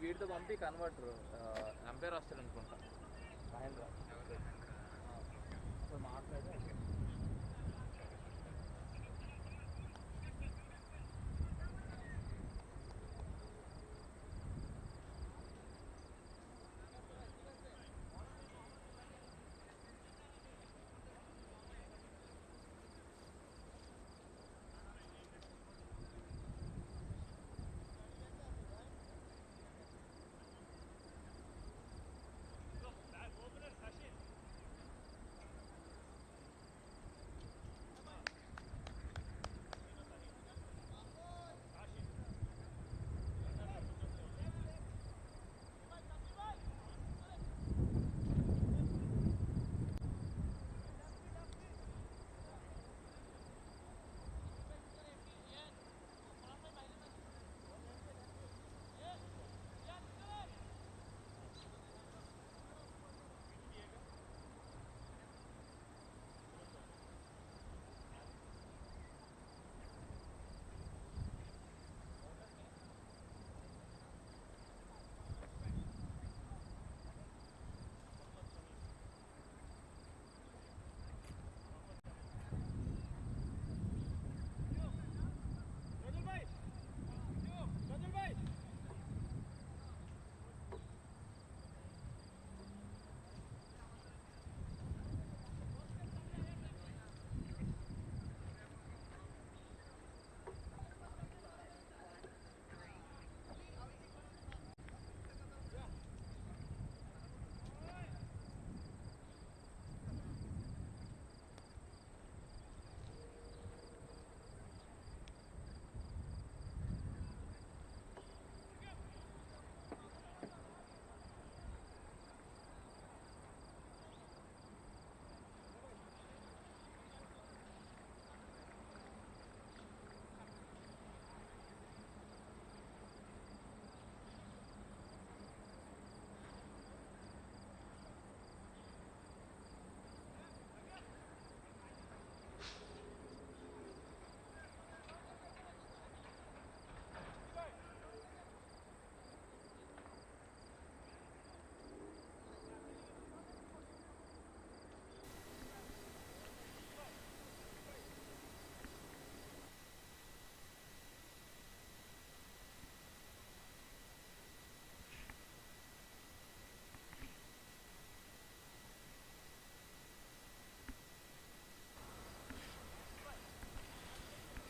వీడితో పంపి converter ampere వస్తాడు అనుకుంటా మహేంద్ర అసలు మాట్లాడే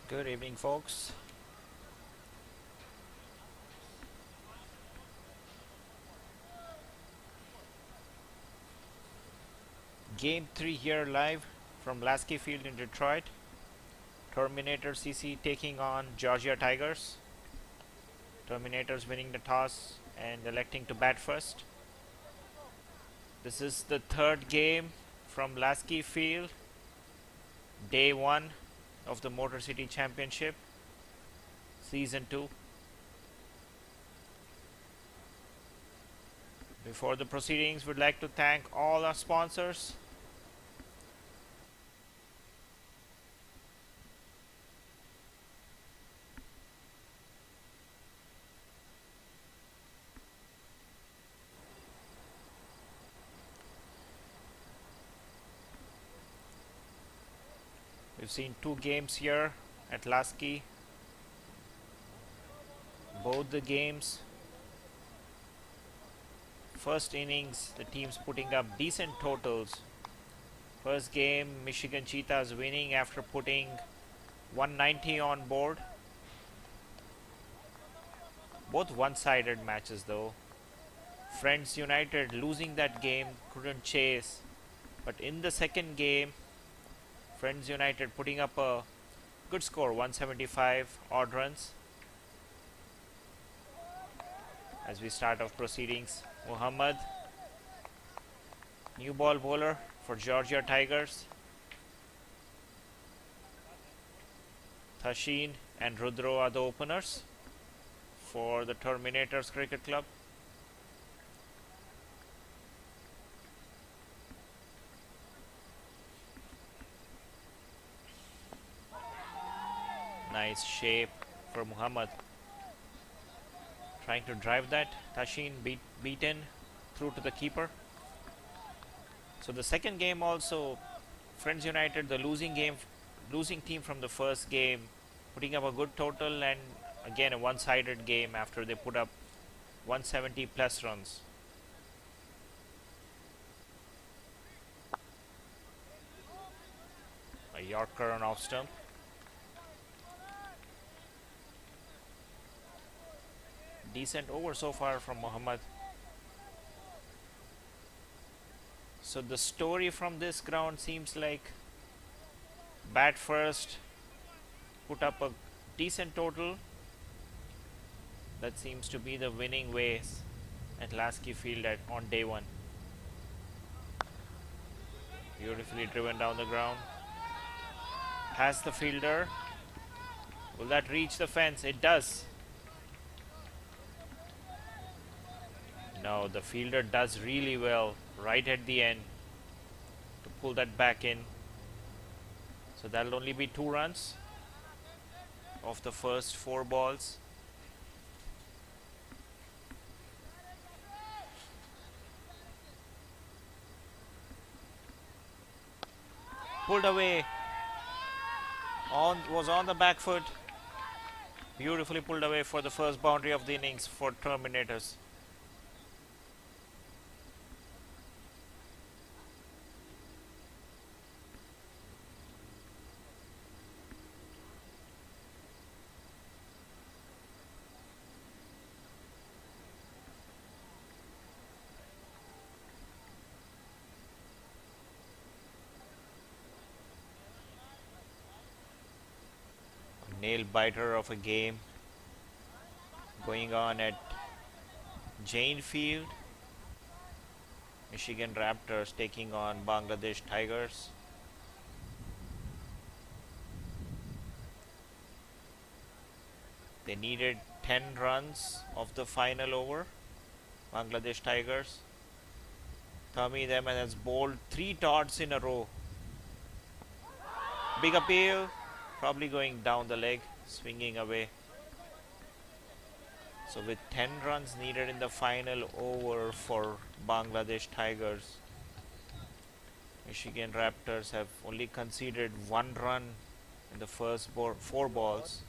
Good evening, folks. Game 3 here live from Lasky Field in Detroit. Terminator CC taking on Georgia Tigers. Terminators winning the toss and electing to bat first. This is the third game from Lasky Field. Day 1 of the Motor City Championship. Season 2. Before the proceedings, we'd like to thank all our sponsors. We've seen 2 games here at Lasky. Both the games, first innings, the teams putting up decent totals. First game, Michigan Cheetahs winning after putting 190 on board. Both one-sided matches though. Friends United losing that game, couldn't chase. But in the second game, Friends United putting up a good score, 175 odd runs. As we start off proceedings, Muhammad, new ball bowler for Georgia Tigers. Thashin and Rudro are the openers for the Terminators Cricket Club. Nice shape for Muhammad. Trying to drive that. Tashin beaten through to the keeper. So the second game also, Friends United, the losing team from the first game, putting up a good total, and again a one-sided game after they put up 170 plus runs. A Yorker on off stump. Decent over so far from Mohammad. So the story from this ground seems like bat first, put up a decent total. That seems to be the winning ways at Lasky Field on day one. Beautifully driven down the ground. Past the fielder. Will that reach the fence? It does. No, the fielder does really well right at the end to pull that back in. So that'll only be 2 runs of the first 4 balls. Pulled away. Was on the back foot. Beautifully pulled away for the first boundary of the innings for Terminators. Nail biter of a game going on at Jane Field. Michigan Raptors taking on Bangladesh Tigers. They needed 10 runs of the final over. Bangladesh Tigers. Tommy them has bowled 3 dots in a row. Big appeal. Probably going down the leg, swinging away. So with 10 runs needed in the final over for Bangladesh Tigers, Michigan Raptors have only conceded 1 run in the first 4 balls.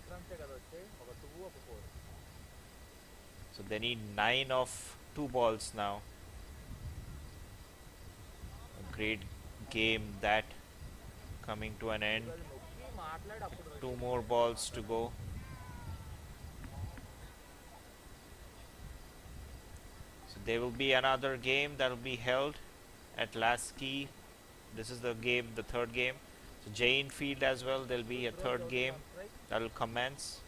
So they need 9 of 2 balls now. A great game that coming to an end. 2 more balls to go. So there will be another game that will be held at Lasky. This is the game, the third game. So Jane Field as well, there will be a third game that will commence.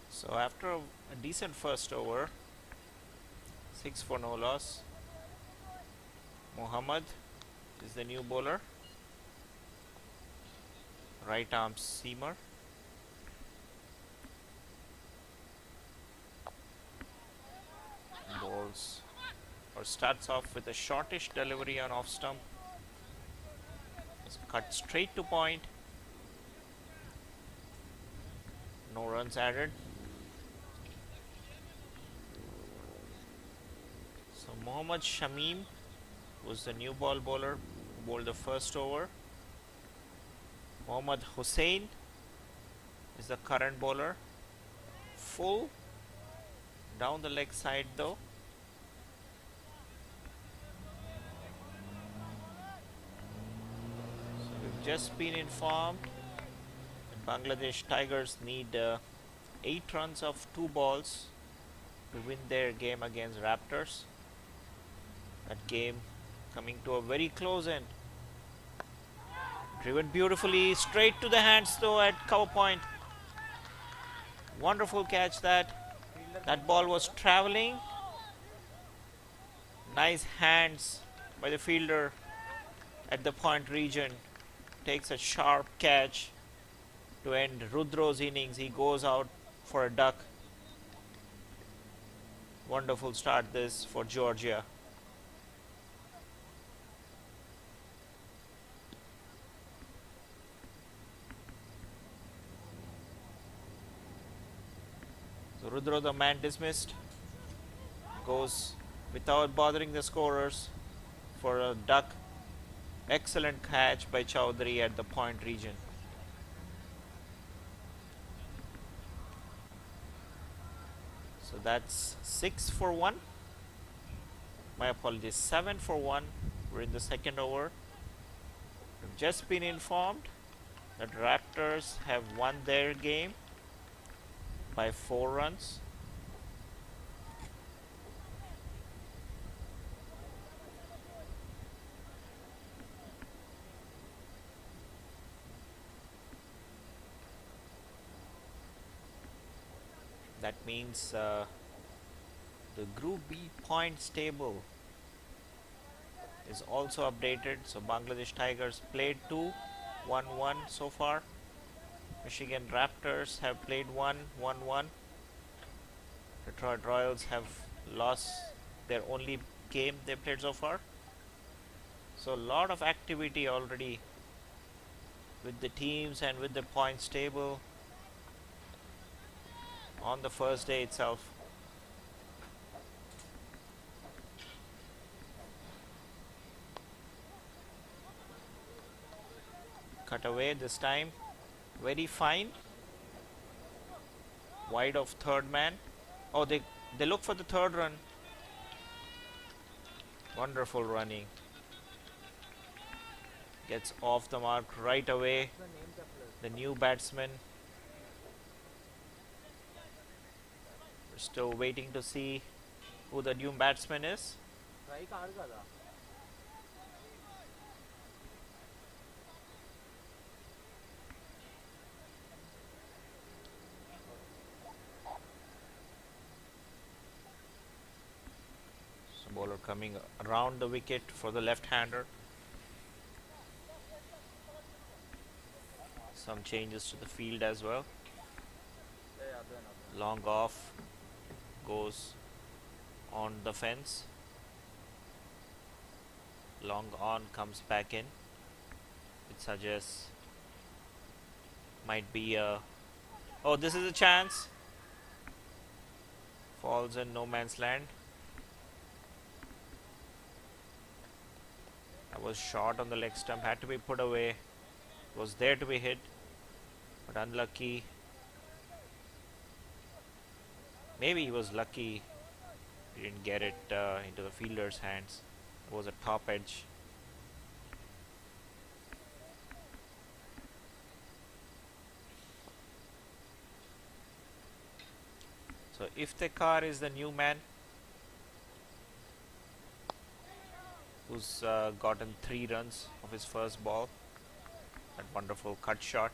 So after a decent first over, 6 for no loss, Mohammad is the new bowler. Right arm seamer. Bowls or starts off with a shortish delivery on off stump. It's cut straight to point. No runs added. So Mohammad Shamim was the new ball bowler who bowled the first over. Mohammad Hussain is the current bowler. Full down the leg side though. So we've just been informed Bangladesh Tigers need 8 runs of 2 balls to win their game against Raptors. That game coming to a very close end. Driven beautifully straight to the hands though at cover point. Wonderful catch that. That ball was traveling. Nice hands by the fielder at the point region. Takes a sharp catch to end Rudro's innings. He goes out for a duck. Wonderful start this for Georgia. So Rudro, the man dismissed, goes without bothering the scorers for a duck. Excellent catch by Chowdhury at the point region. So that's 6 for 1. My apologies, 7 for 1. We're in the second over. We've just been informed that Raptors have won their game by 4 runs. That means the Group B points table is also updated. So Bangladesh Tigers played 2, 1-1 so far. Michigan Raptors have played 1-1. Detroit Royals have lost their only game they played so far. So a lot of activity already with the teams and with the points table on the first day itself. Cut away this time, very fine, wide of third man. Oh, they look for the third run. Wonderful running, gets off the mark right away. The new batsman. We're still waiting to see who the new batsman is. So bowler coming around the wicket for the left-hander. Some changes to the field as well. Long off, goes on the fence. Long on, comes back in. It suggests might be a... Oh, this is a chance. Falls in no man's land. That was short on the leg stump, had to be put away. Was there to be hit, but unlucky. Maybe he was lucky he didn't get it into the fielder's hands. It was a top edge. So Iftikhar is the new man who's gotten 3 runs of his first ball. That wonderful cut shot.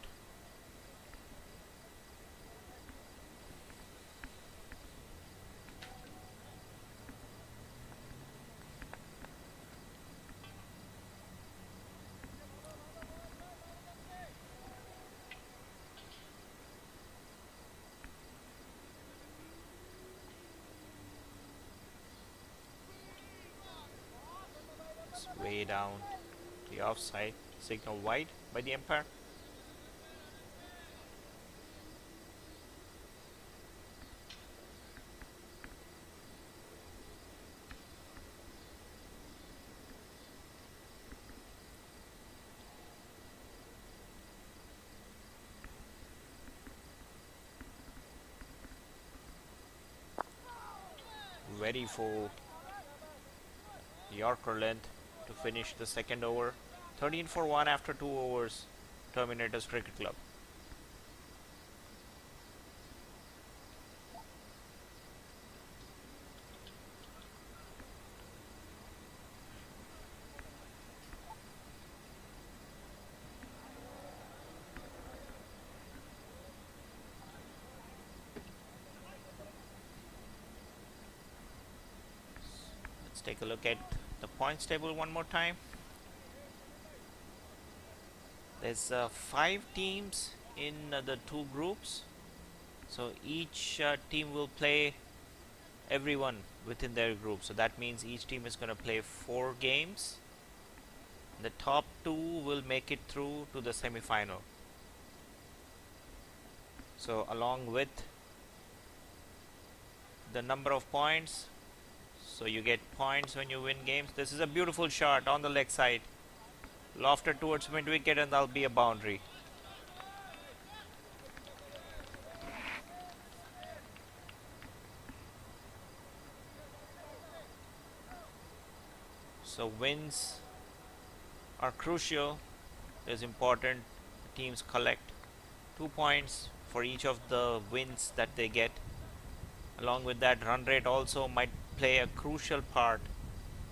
It's way down the offside, signal wide by the umpire. Very full Yorker length to finish the second over. 13 for 1 after 2 overs. Terminators Cricket Club. take a look at the points table one more time. There's 5 teams in the 2 groups, so each team will play everyone within their group. So that means each team is going to play 4 games. The top 2 will make it through to the semi-final. So along with the number of points, so you get points when you win games. This is a beautiful shot on the leg side, lofted towards mid wicket, and that'll be a boundary. So wins are crucial. It is important teams collect 2 points for each of the wins that they get. Along with that, run rate also might play a crucial part,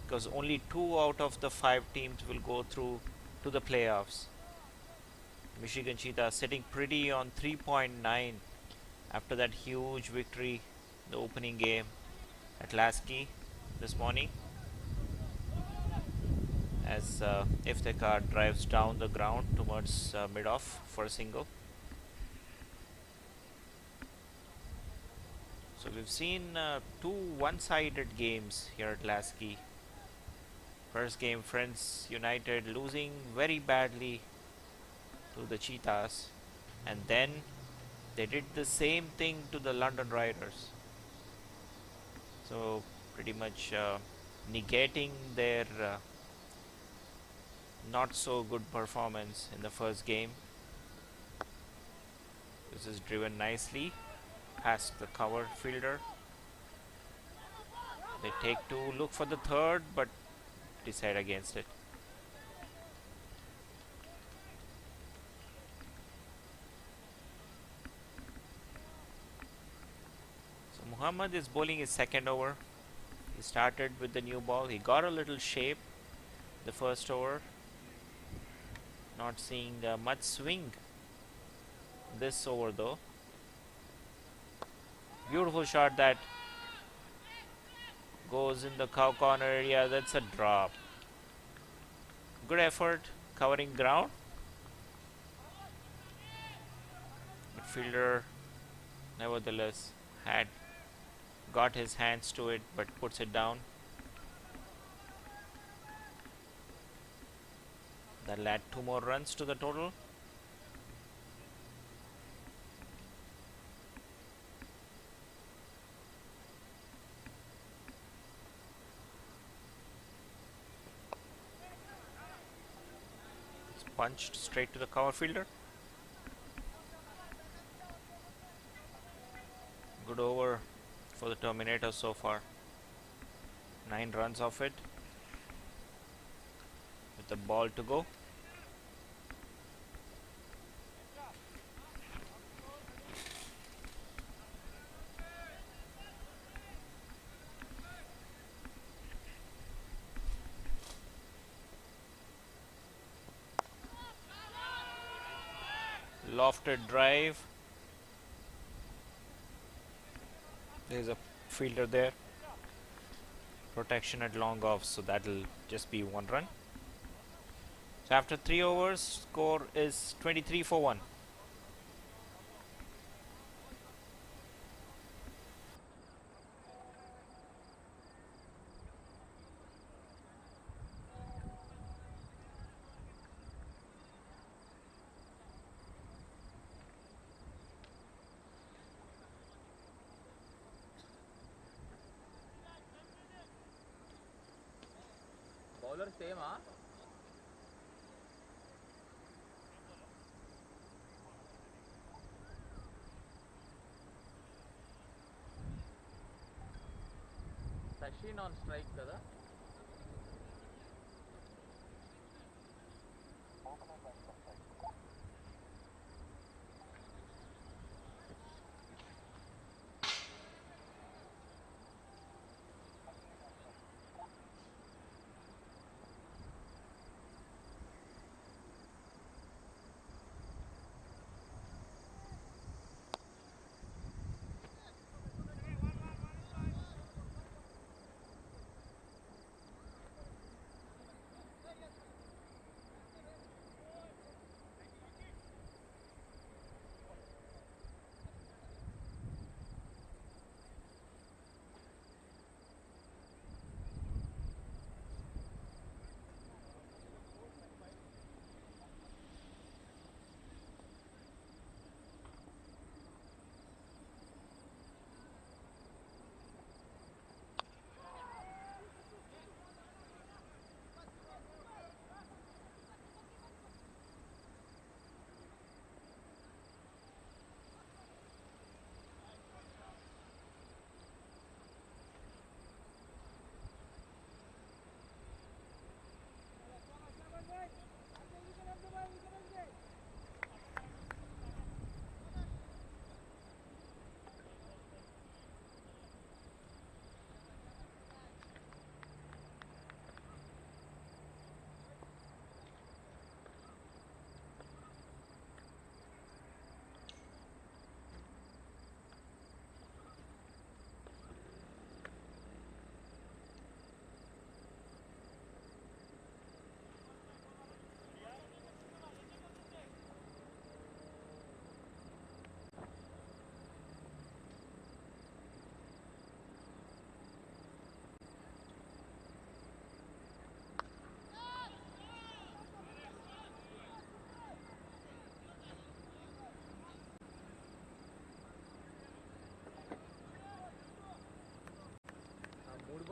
because only 2 out of the 5 teams will go through to the playoffs. Michigan Cheetah sitting pretty on 3.9 after that huge victory in the opening game at Lasky this morning, as Iftikhar drives down the ground towards mid-off for a single. So we've seen 2 one-sided games here at Lasky. First game, Friends United losing very badly to the Cheetahs, and then they did the same thing to the London Riders. So pretty much negating their not so good performance in the first game. This is driven nicely past the cover fielder. They take 2, look for the third, but decide against it. So Muhammad is bowling his second over. He started with the new ball. He got a little shape the first over. Not seeing much swing this over though. Beautiful shot that goes in the cow corner area. That's a drop. Good effort covering ground. Midfielder nevertheless had got his hands to it, but puts it down. That'll add 2 more runs to the total. It's punched straight to the cover fielder. Good over for the Terminators so far. 9 runs off it, with the ball to go. Lofted drive. There's a fielder there. Protection at long off, so that'll just be 1 run. So after 3 overs, score is 23 for 1. Bowler same, huh? Sachin on strike kada.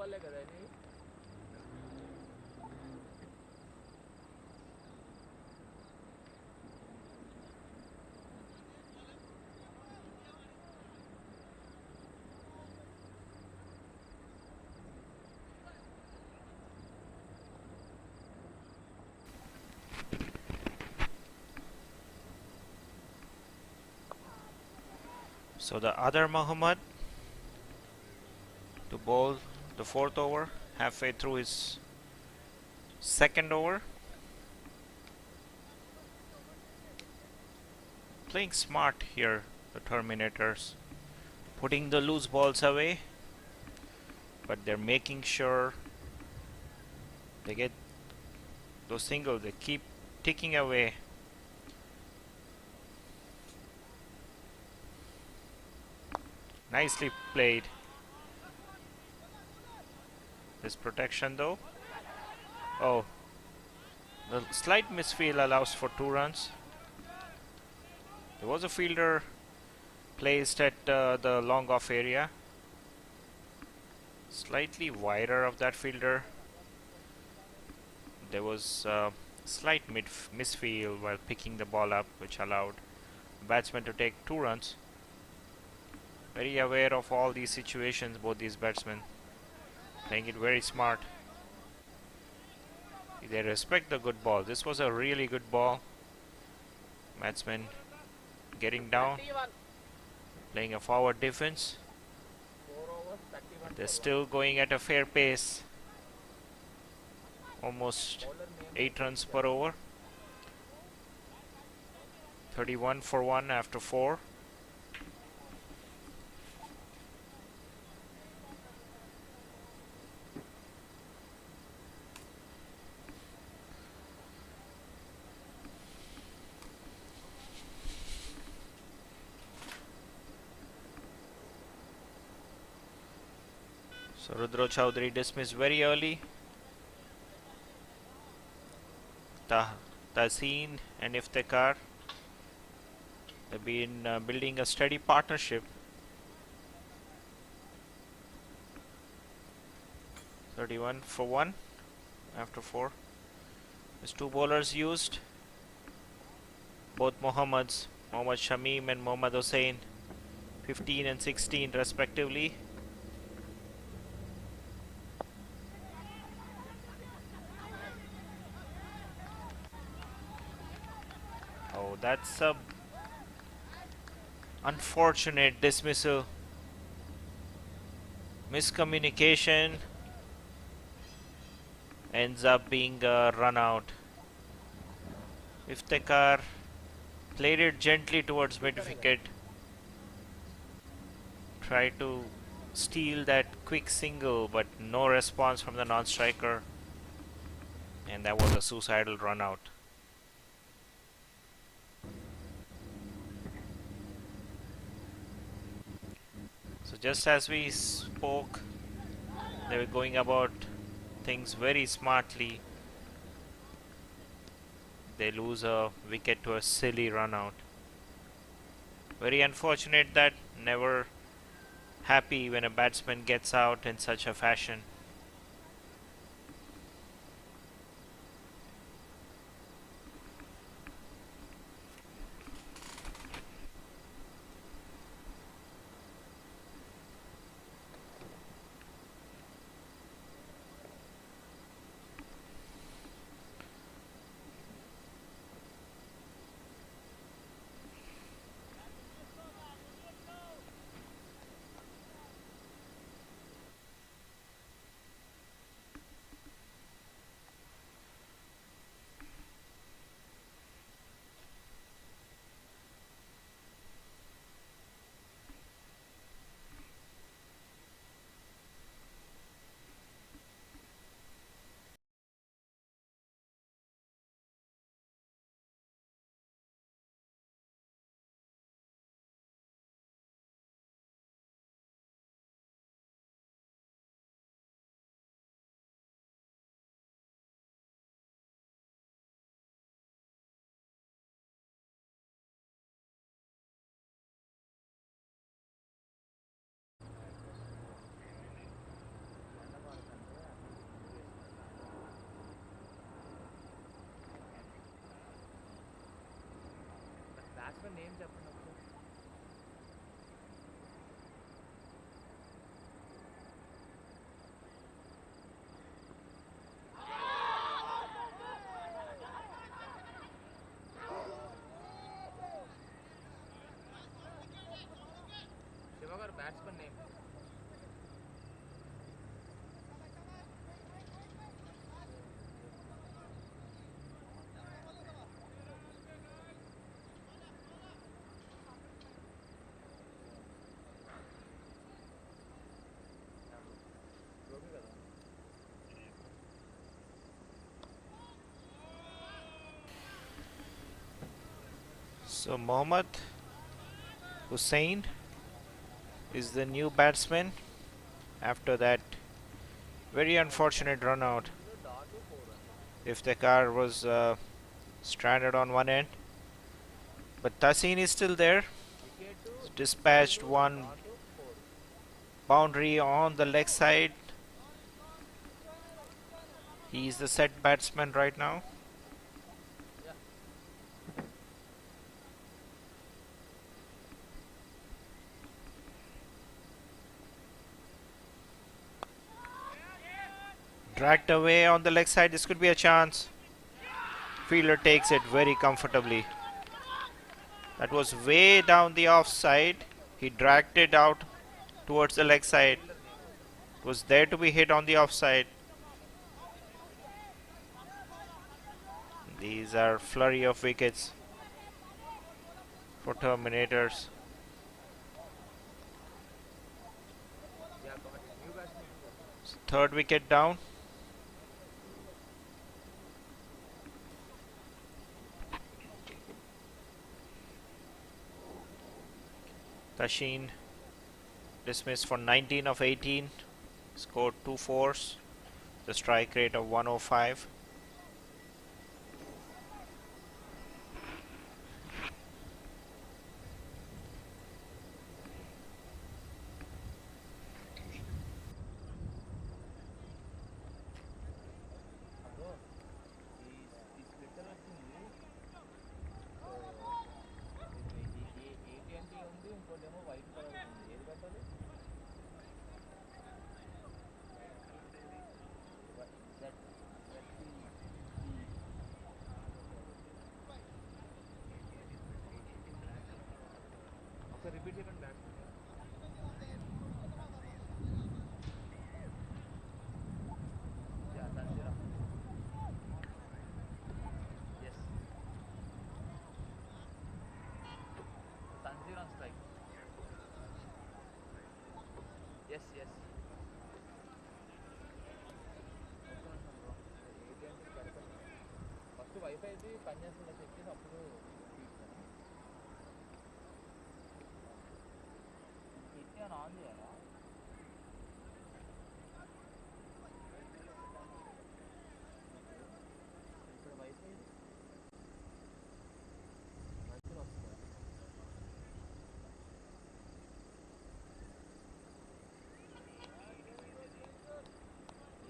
బాలే కదా ఇది. So the other Muhammad to bowl the fourth over, halfway through his second over. Playing smart here, the Terminators. Putting the loose balls away, but they're making sure they get those singles. They keep ticking away. Nicely played. This protection though. Oh, the slight misfield allows for 2 runs. There was a fielder placed at the long off area. Slightly wider of that fielder. There was a slight misfield while picking the ball up, which allowed the batsman to take 2 runs. Very aware of all these situations, both these batsmen. Playing it very smart. They respect the good ball. This was a really good ball. Batsman getting down, 31. playing a forward defense. 4 overs, 31 They're for still going at a fair pace. Almost one. Bowler name 8 runs per over. 31 for 1 after 4. So Rudra Chaudhary dismissed very early. Tahseen and Iftikhar, they've been building a steady partnership. 31 for 1 after 4. There's 2 bowlers used. Both Mohammad Shamim and Mohammad Hussain, 15 and 16 respectively. Oh, that's a unfortunate dismissal. Miscommunication ends up being a run out. Iftikhar played it gently towards mid-wicket. Tried to steal that quick single, but no response from the non-striker. And that was a suicidal run out. So just as we spoke, they were going about things very smartly. They lose a wicket to a silly run out. Very unfortunate that. Never happy when a batsman gets out in such a fashion. Batsmen name చెప్పండి ఒకసారి. శివ గారు batsmen name. Gopi కదా. So Mohammad Hussain is the new batsman after that very unfortunate run out. ఇందులో dot 4 అండి. Iftikhar was stranded on one end, but Tasin is still there. Wicket Dispatched one dot 4. boundary on the leg side. He is the set batsman right now. Yeah Dragged away on the leg side. This could be a chance. Fielder takes it very comfortably. That was way down the offside. He dragged it out towards the leg side. Fielder name. It was there to be hit on the offside. These are flurry of wickets for Terminators. Yeah got new batsmen. Third wicket down. Tashin dismissed for 19 of 18. Scored 2 fours. The strike rate of 105. అదో ఈ splitter వచ్చింది. AT&T ఉంది, ఇంకోటేమో white colour ఉంది. ఏది పెట్టాలి? ఒకసారి repeat చేయకండి బ్యాట్స్మెన్. యా తంజీరా. ఎస్ తంజీరా స్ట్రైక్. ఎస్ ఎస్ ఒక్క నిమిషం బ్రో. AT&T పెడతాను. ఫస్ట్ వైఫైది పనిచేస్తుందా చెక్ చేసి అప్పుడు తీస్తాను. హిట్ అని ఆన్ చేయాలా? ఇక్కడ వైఫై మంచిగా వస్తుందా?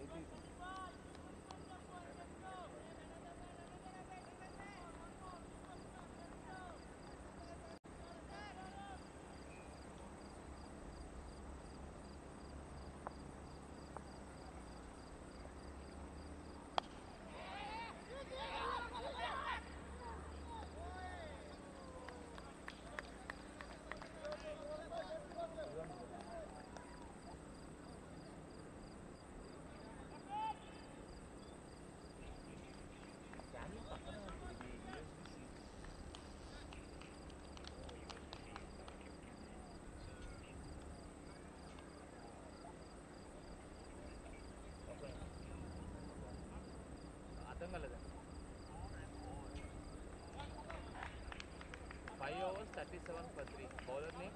ఏపీ క్యాన్లు పక్కనే ఉంటుంది. ఇది USB-C. ఓకే అర్థం కాలేదండి. 5 overs 37 for 3. Bowler name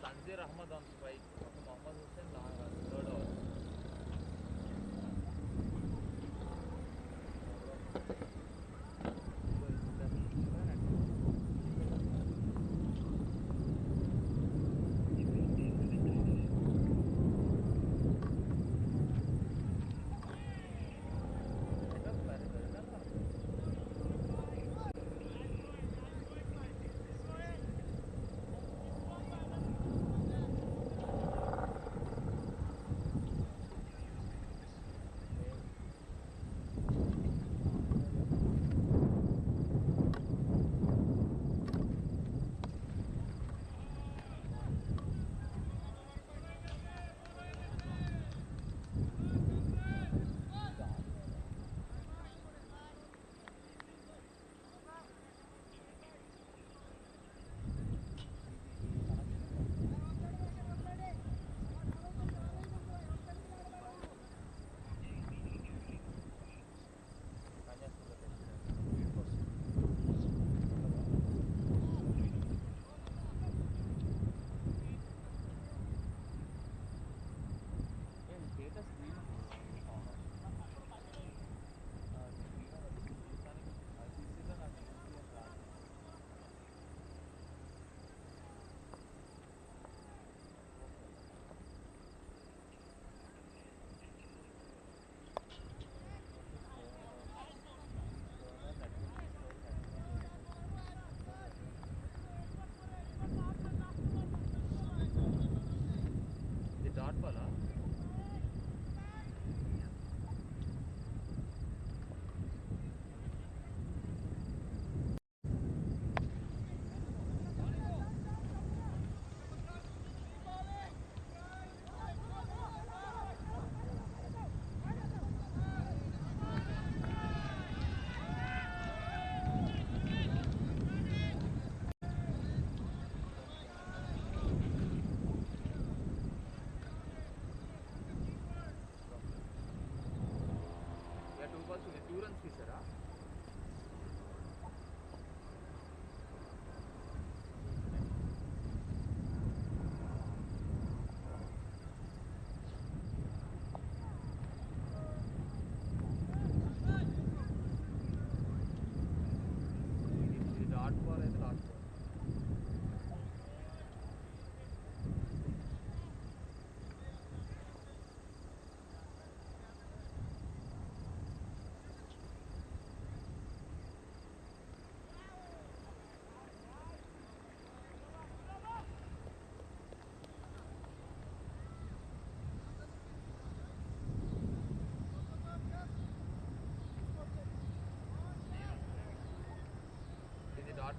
Tanzir Ahmad on strike. Mohammad Hussain third over.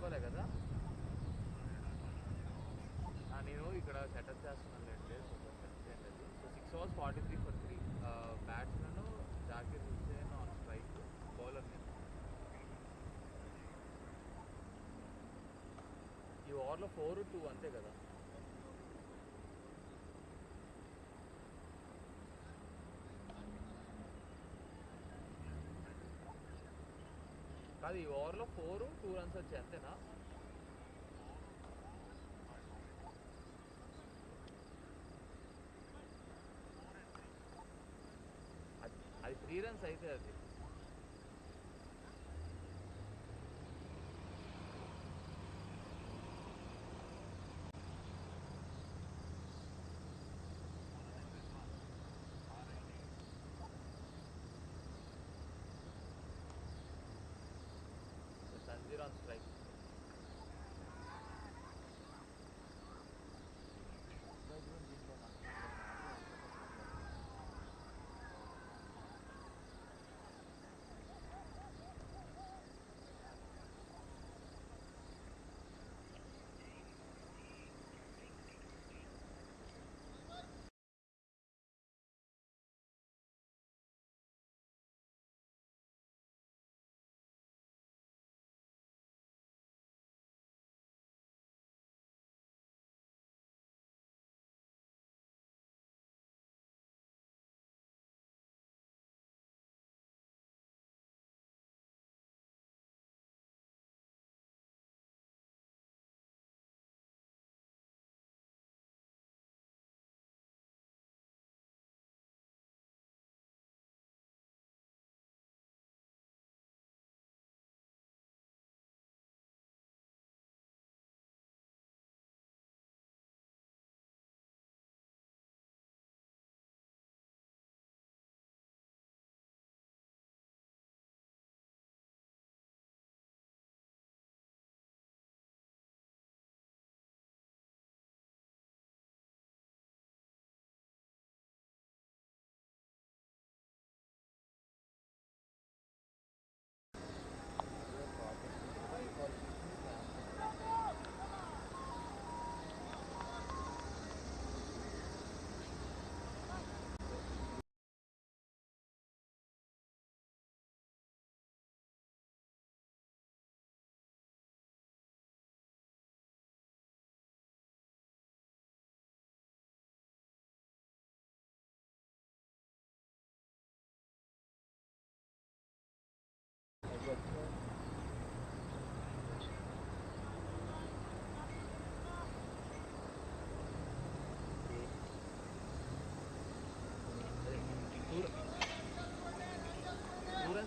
అయిపోలే కదా. నేను ఇక్కడ సెటప్ చేస్తున్నాను లేండి, సెటప్ చేయండి. So 6 overs 43 for 3. Batsmen Zakir Hussain on strike, bowler నేను. ఈ ఓవర్లో 4-2 అంతే కదా. కాదు, ఈ ఓవర్లో 4-2 runs వచ్చాయి అంతేనా. అది 3 runs అయితే అది Sanjir on strike.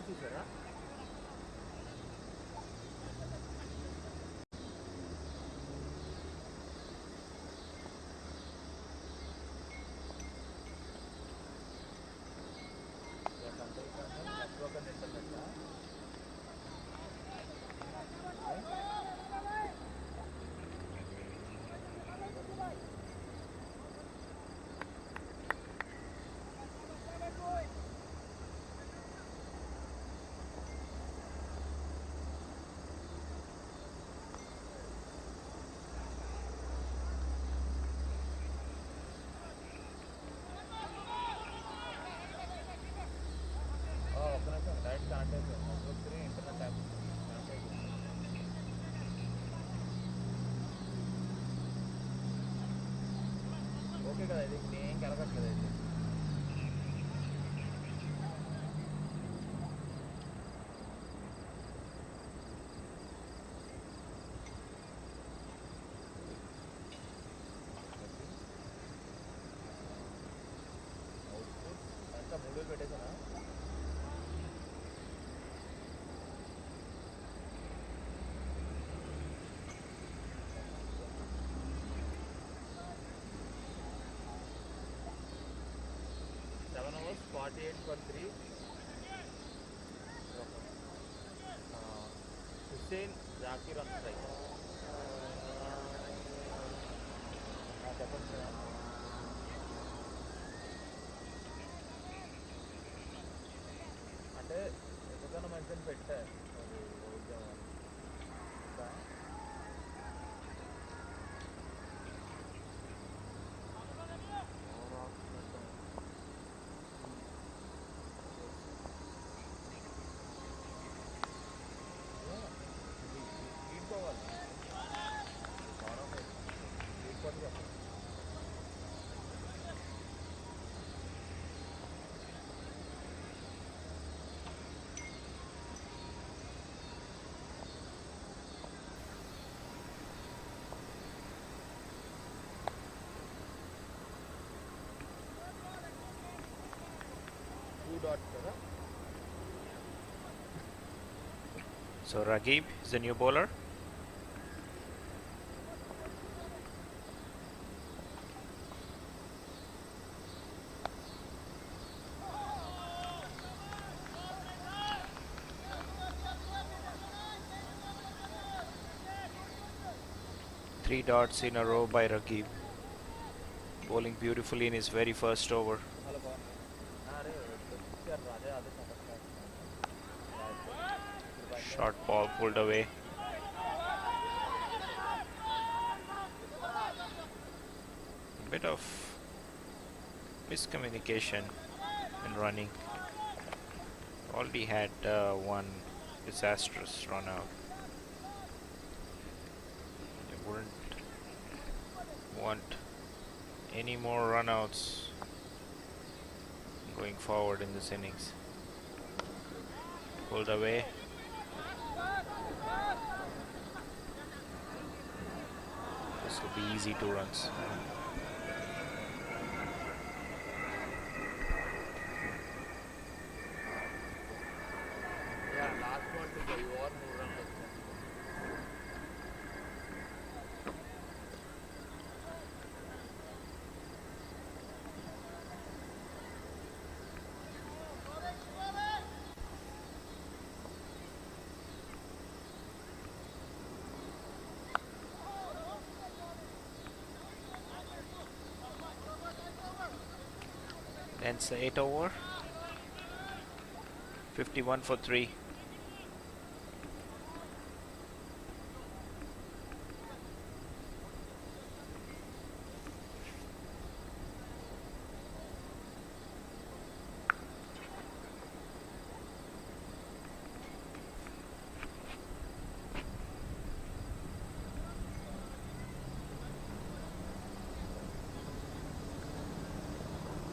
చూసారా. ఓకే కదా, ఇది నేను కలగట్లేదు అయితే. అవుట్పుట్ అంతా 3 పెట్టేసానా. Seven overs 48 for 3. Hussein Zakir on strike. చెప్పండి. అంటే ఎందుకన్నా మంచిని పెట్టా అది ఉద్యమం ఇంకా So Ragib is the new bowler. Three dots in a row by Ragib. Bowling beautifully in his very first over. Short ball pulled away. A bit of miscommunication in running. Already had one disastrous run out. They wouldn't want any more runouts going forward in this innings. Pulled away. This will be easy 2 runs. Yeah, last ball to go. You are 3 runs. Ends the 8 over. 51 for 3.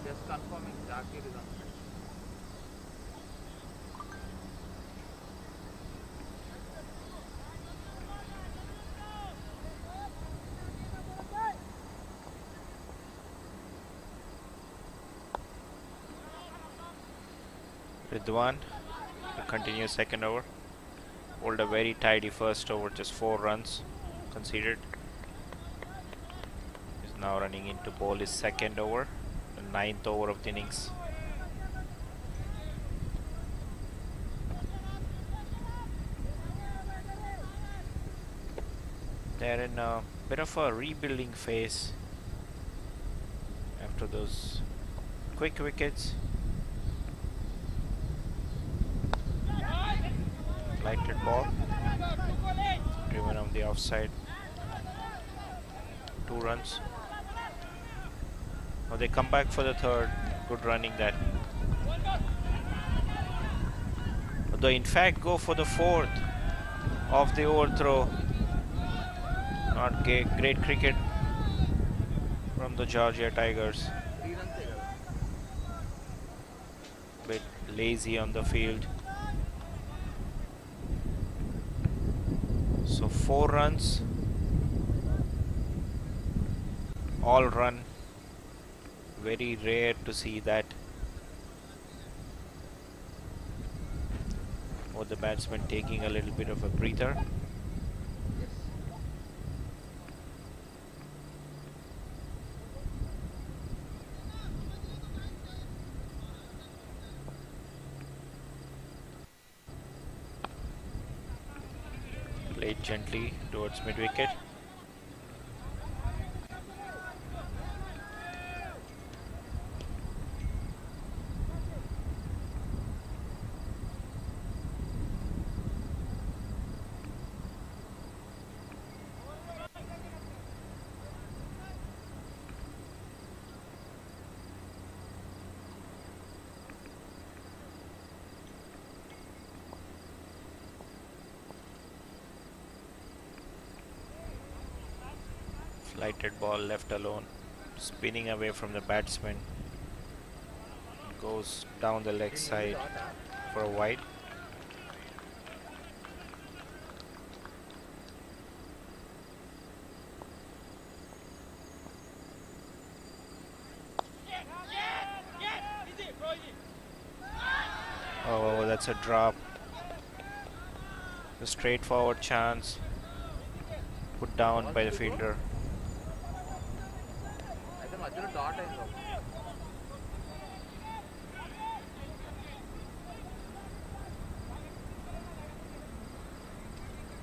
Just confirming Zakir is on pitch. Ridwan to continue second over. Bowled a very tidy first over, just 4 runs conceded. Is now running in to bowl his second over, the 9th over of the innings. They're in a bit of a rebuilding phase after those quick wickets. Lighted ball, driven on the offside. 2 runs. Now they come back for the third. Good running that. They in fact go for the 4th of the overthrow. Not great cricket from the Georgia Tigers. 3 runs. Bit lazy on the field. So 4 runs, all run. Very rare to see that. Or the batsman taking a little bit of a breather. Yes. Played gently towards mid-wicket. Lighted ball left alone, spinning away from the batsman. Goes down the leg side for a wide. Oh, that's a drop. The straightforward chance put down by the fielder. అయితే మధ్యలో dot అయింది ఒకటి.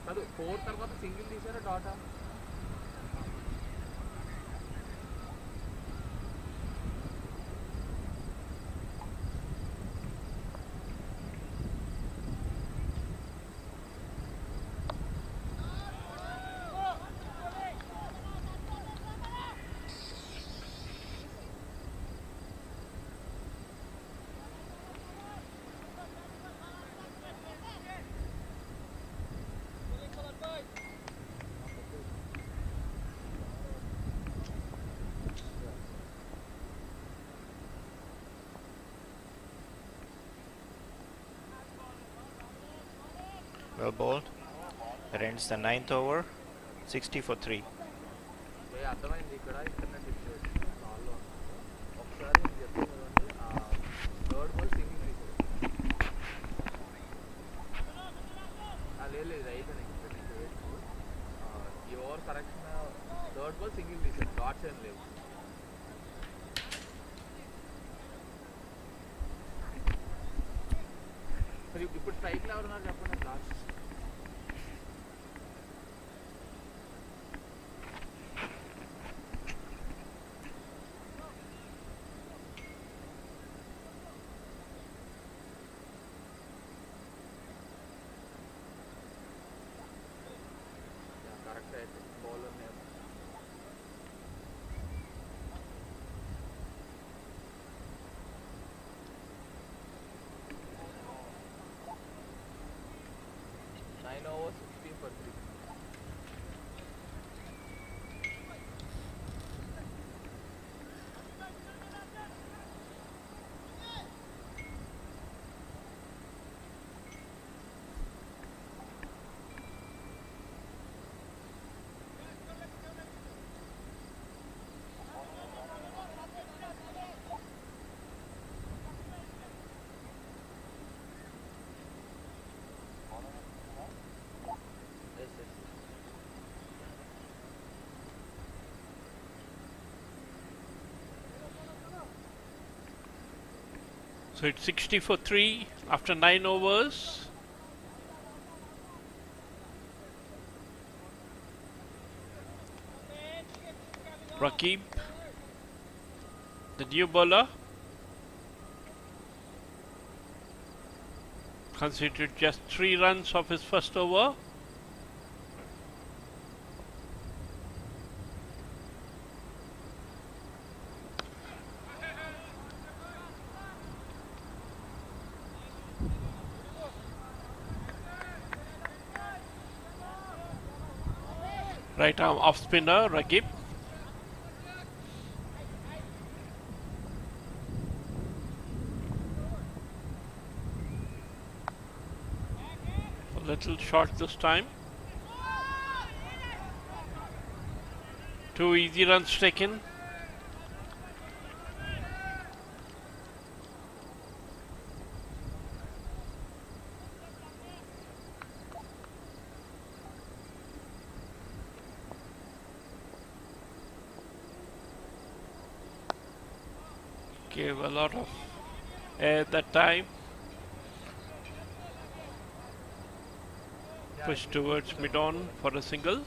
కాదు 4 తర్వాత single తీసారా data? Well bowled. That ends the 9th over. 60 for 3. అర్థమైంది. ఇక్కడ internet issue వచ్చింది కాల్లో ఉన్నాను. ఒకసారి నేను చెప్తాను కదండి, థర్డ్ బాల్ సింగిల్ తీసారు. లేదు ఇది అయిపోయింది. ఇంటర్నెట్ వేయచ్చు. ఈ over correction third ball single తీసారు. డాట్స్ ఏం లేవు. ఇప్పుడు స్ట్రైక్లో ఎవరున్నారు చెప్పండి. లాస్ట్ కరెక్ట్ అయితే bowler name over 16 for 3. So it's 60 for 3 after 9 overs. Rakib, the new bowler, considered just 3 runs of his first over. Right arm off spinner, Rakib. A little short this time. 2 easy runs taken. Gave a lot of air that time. Push towards mid-on for a single.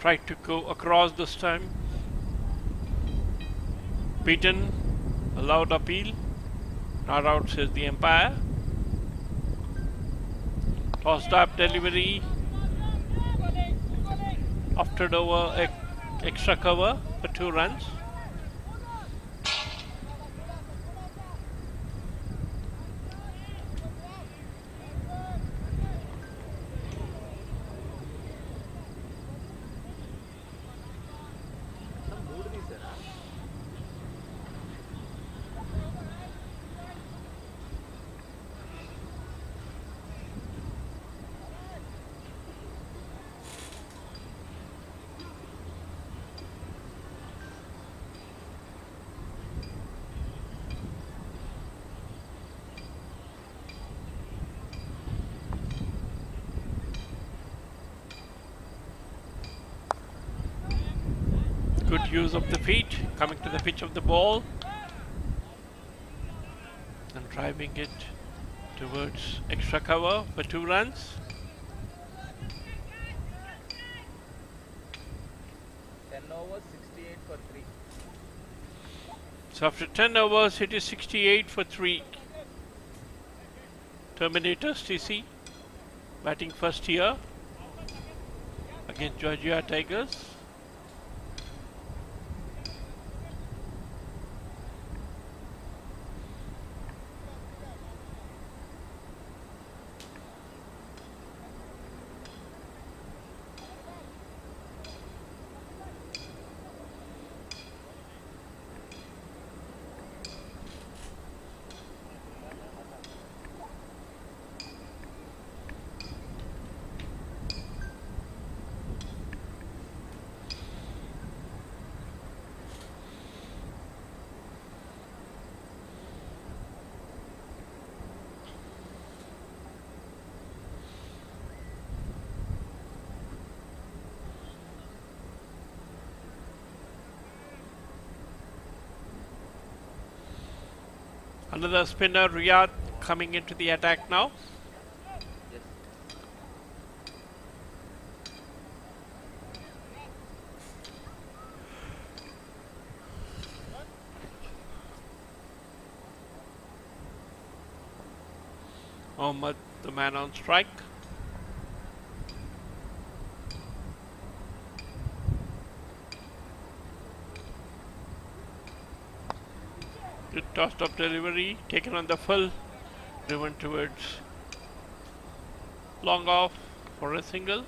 Tried to go across this time. Beaten, allowed appeal. Not out, says the umpire. Tossed up delivery. After over extra cover for 2 runs. Good use of the feet, coming to the pitch of the ball and driving it towards extra cover for 2 runs. 10 overs, 68 for 3. So after 10 overs, it is 68 for 3. Terminators TC batting first here against Georgia Tigers. Another spinner, Riyadh, coming into the attack now. Yes. Mohammad, the man on strike. Good tossed up delivery, taken on the full, driven towards long off for a single.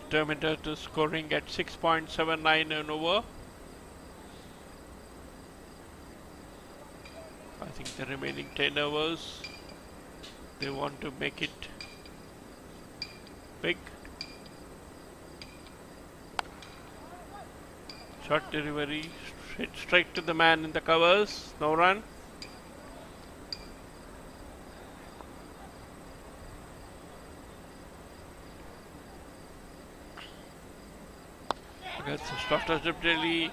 Terminators scoring at 6.79 an over. I think the remaining 10 overs, they want to make it big. Short delivery, straight to the man in the covers, no run. Against the Slaughter really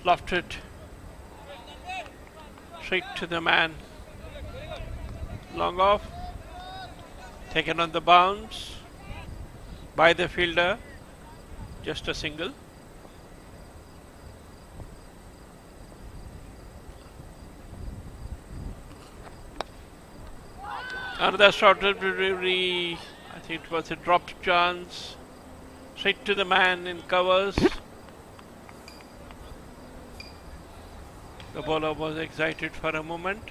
lofted straight to the man. Long off, taken on the bounce by the fielder, just a single. Another short delivery, I think it was a dropped chance, straight to the man in covers. The bowler was excited for a moment.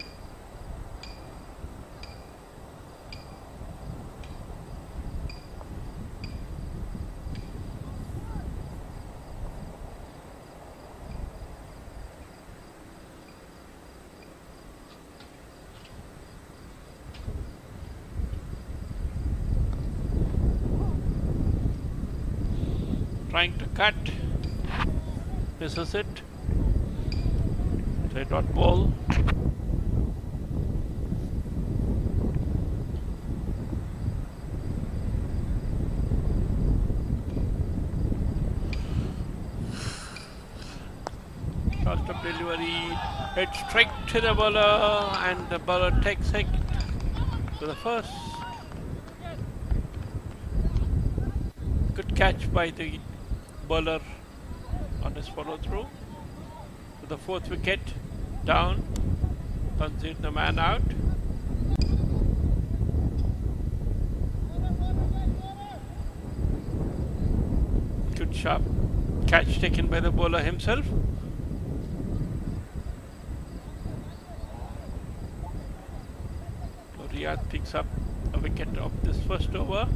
Trying to cut, misses it. Say dot ball. Tossed up delivery, hit straight to the bowler, and the bowler takes it to the first. Good catch by the bowler on his follow through. So the 4th wicket down, concede the man out. Good sharp catch taken by the bowler himself. So Riyadh picks up a wicket of this first over.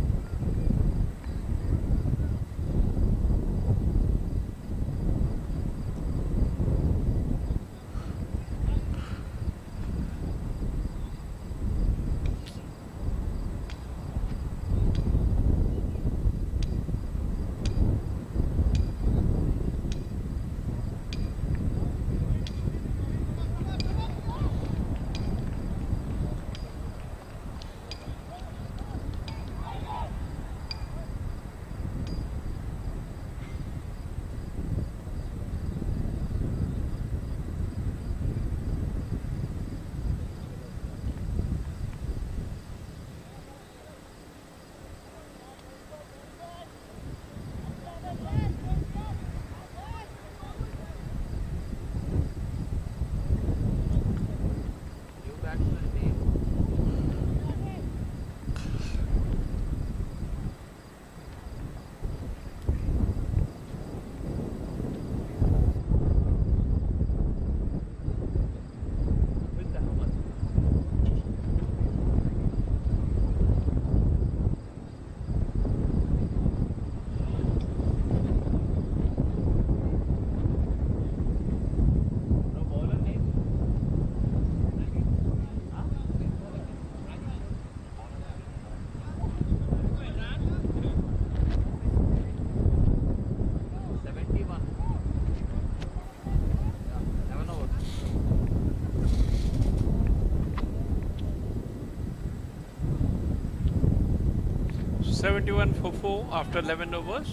71 for 4 after 11 overs.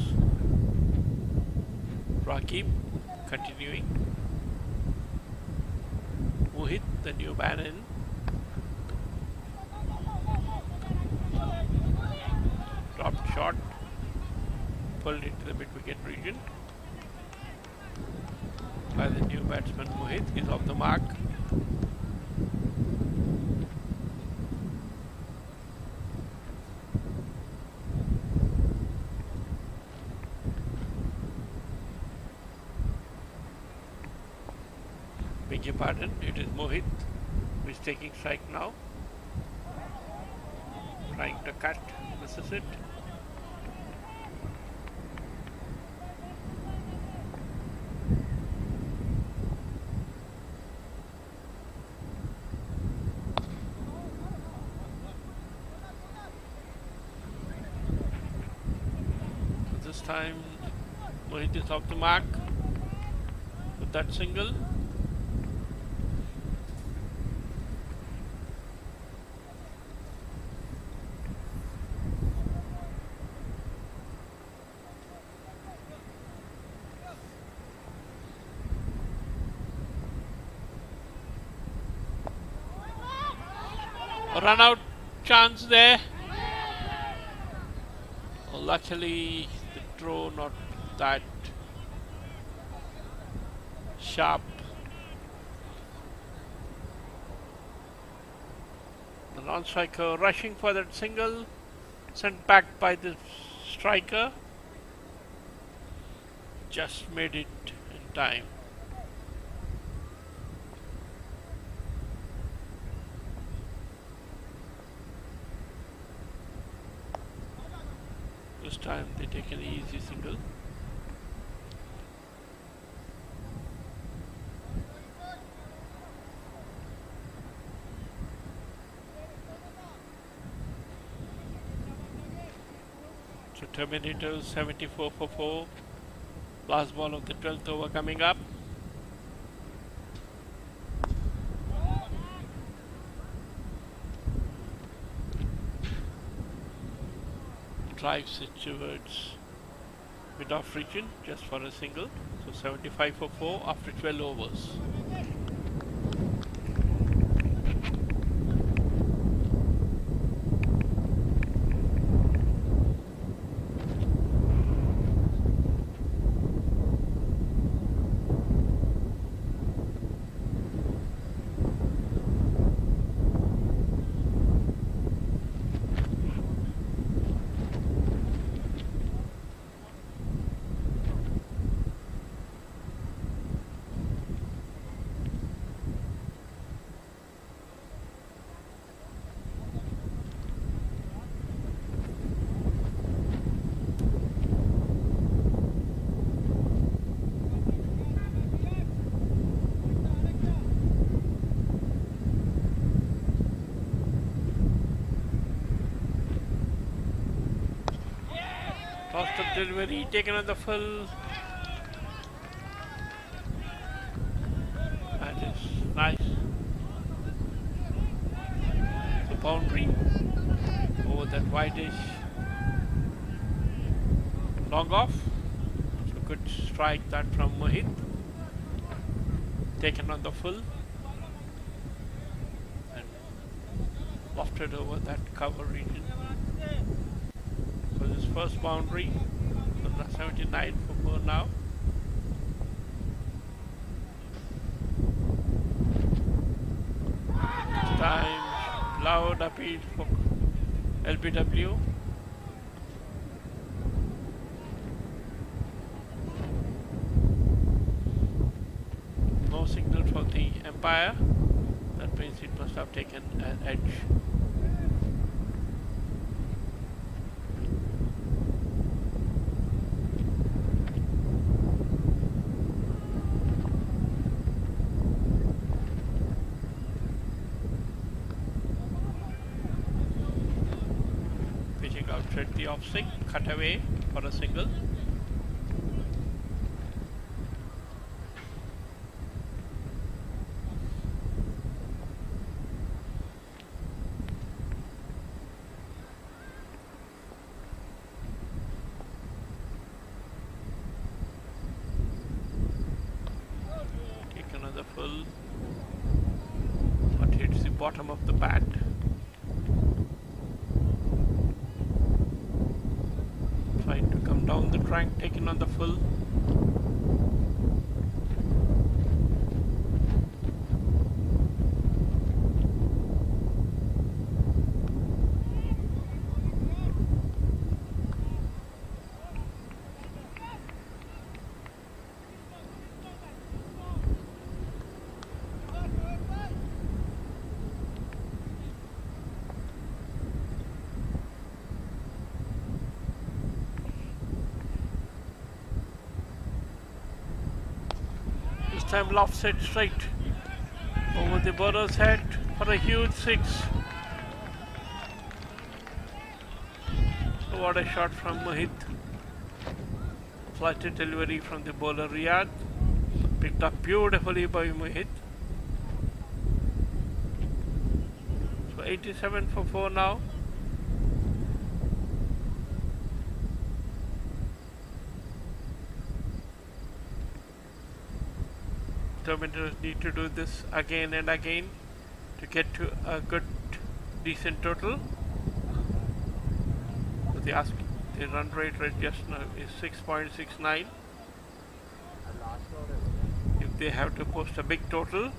Rakib continuing. Mohit, the new man in. Dropped shot. Pulled into the mid-wicket region by the new batsman Mohit. He's off the mark. Beg your pardon, it is Mohit who is taking strike now. Trying to cut, misses it. This time Mohit is off the mark with that single. A run out chance there. Luckily the throw not that sharp. The non-striker rushing for that single, sent back by the striker. Just made it in time. This time they take an easy single. So Terminators 74 for 4. Last ball of the 12th over coming up. Drives it towards mid-off region just for a single. So 75 for 4 after 12 overs. Tossed up delivery, taken on the full. That is nice. The boundary over that wideish. Long off. So good strike that from Mohit. Taken on the full. And lofted over that cover region. His first boundary, 79 for 4 now. This time, loud appeal for LBW. No signal for the umpire. That means it must have taken an edge. Outside the off swing, cut away for a single. bottom of the bat. Trying to come down the track, taking on the full. Time lofts it straight over the bowler's head for a huge 6. So what a shot from Mohit. Flighted delivery from the bowler Riyad. Picked up beautifully by Mohit. So 87 for 4 now. Terminators need to do this again and again to get to a good, decent total. So the run rate just now is 6.69. If they have to post a big total,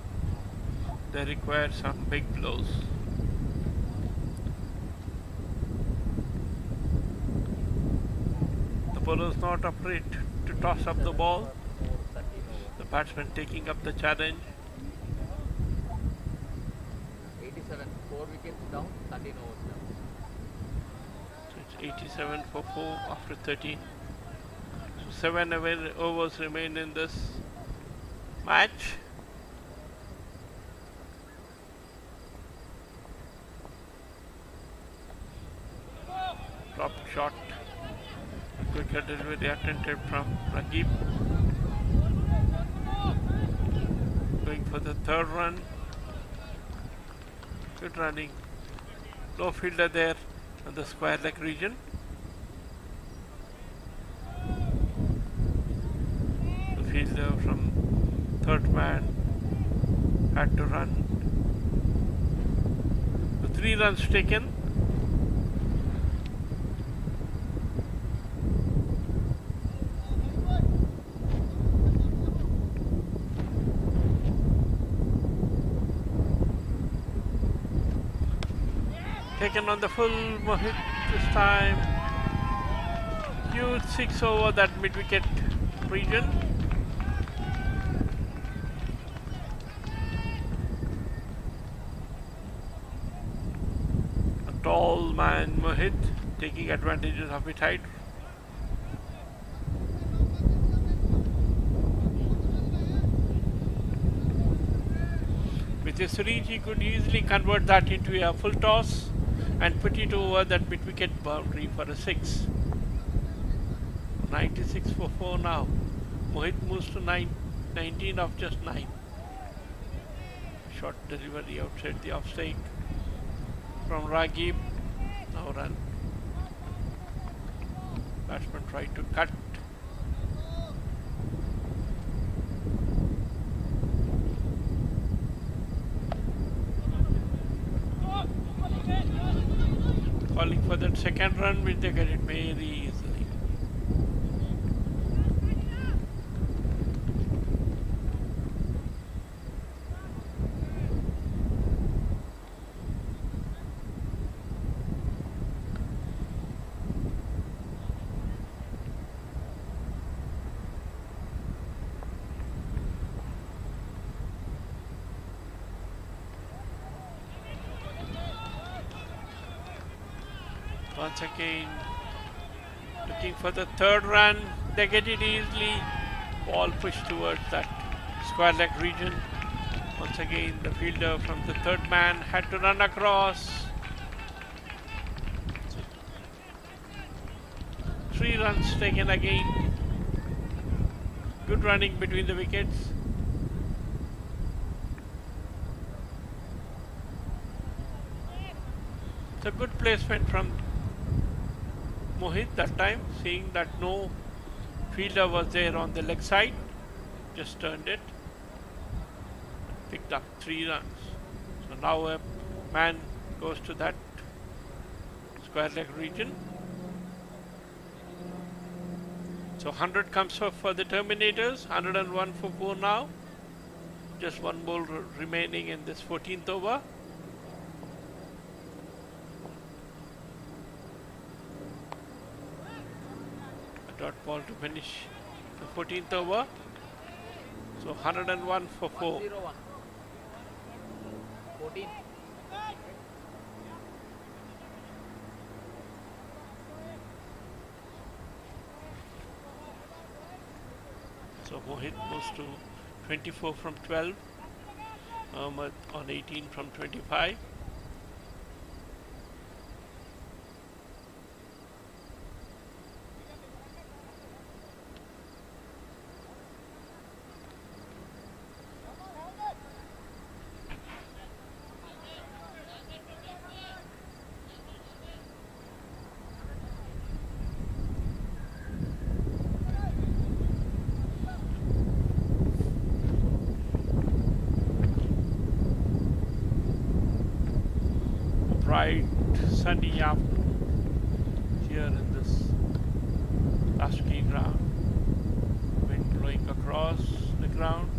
they require some big blows. The bowler is not afraid to toss up the ball. Batsman taking up the challenge. 87, 4 wickets down, 13 overs down. So it's 87 for 4 after 13. So 7 overs remain in this match. Drop shot. Quicker delivery attempted from Ragib. Going for the third run. Good running. No fielder there on the square leg region. The fielder from third man had to run. The 3 runs taken. Taken on the full Mohit this time. Huge 6 over that mid wicket region. A tall man Mohit taking advantages of his height. With his reach he could easily convert that into a full toss and put it over that mid-wicket boundary for a 6. 96 for 4 now. Mohit moves to 19 of just 9. Short delivery outside the off stake from Ragib. Now run. Batsman tried to cut. Calling for that second run, which they get it very easily. Once again, looking for the third run. They get it easily. Ball pushed towards that square leg region. Once again, the fielder from the third man had to run across. 3 runs taken again. Good running between the wickets. It's a good placement from Mohit that time, seeing that no fielder was there on the leg side, just turned it, picked up 3 runs. So now a man goes to that square leg region. So 100 comes for the Terminators, 101 for 4 now. Just one ball remaining in this 14th over. A dot ball to finish the 14th over. So 101 for 4. 101. 14. So Mohit moves to 24 from 12. Ahmed on 18 from 25. Bright sunny afternoon here in this Lasky ground. Wind blowing across the ground.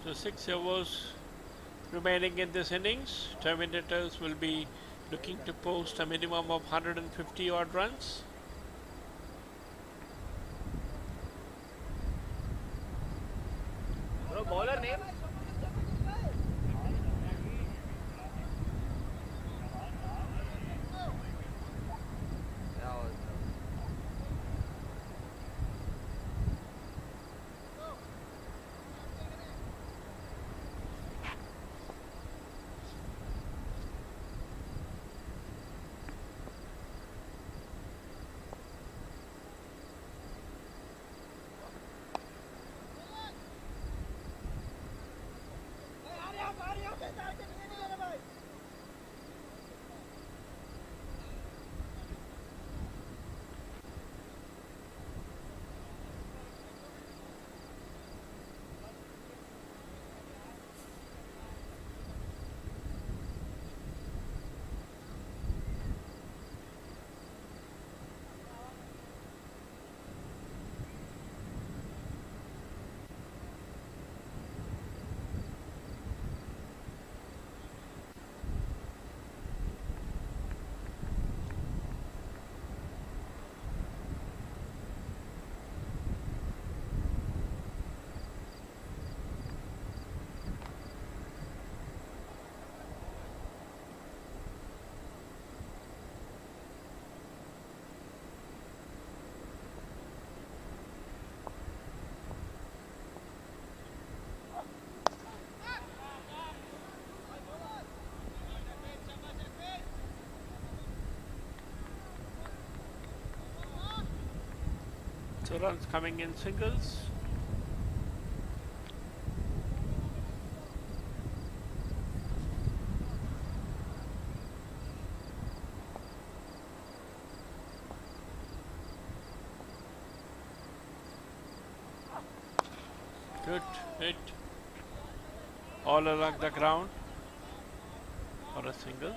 So 6 overs remaining in this innings. Terminators will be looking to post a minimum of 150 odd runs. Bro, bowler name? So runs coming in singles. Good hit all along the ground for a single.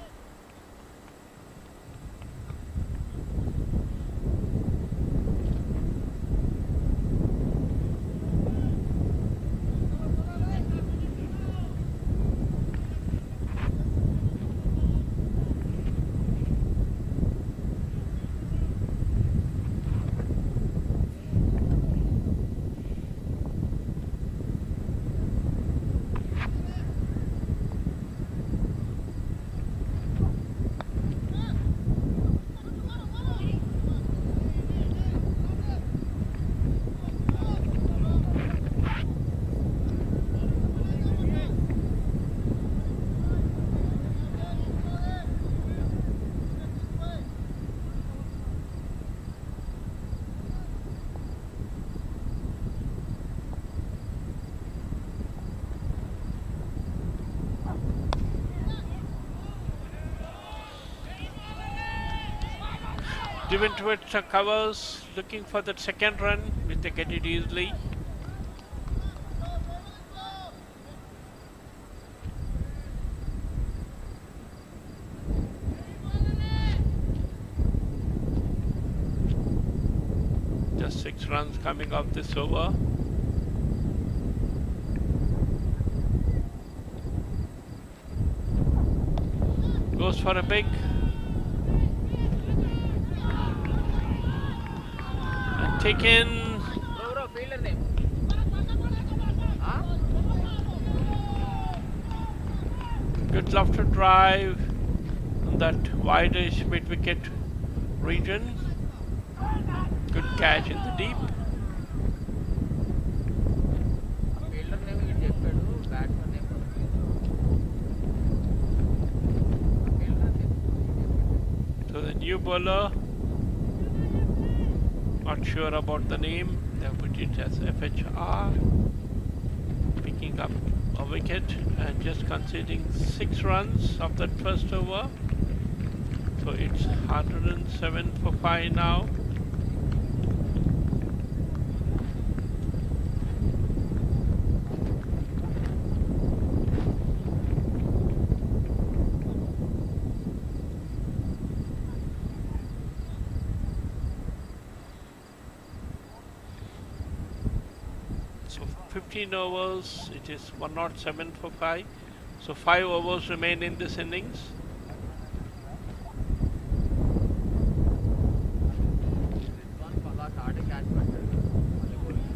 driven towards the covers, looking for that second run, which they get it easily. Just 6 runs coming off this over. Goes for a big. And taken. Bro, fielder name. Huh? Good lofted drive on that wideish mid-wicket region. Good catch in the deep. Fielder name ఇది చెప్పాడు, batsman name fielder name. So the new bowler, not sure about the name, they have put it as FHR, picking up a wicket and just conceding 6 runs of that first over. So it's 107 for 5 now. So 15 overs, it is 107 for 5. So 5 overs remain in this innings. Ridwan Pala hard catch పట్టాడు. మళ్ళీ bowling.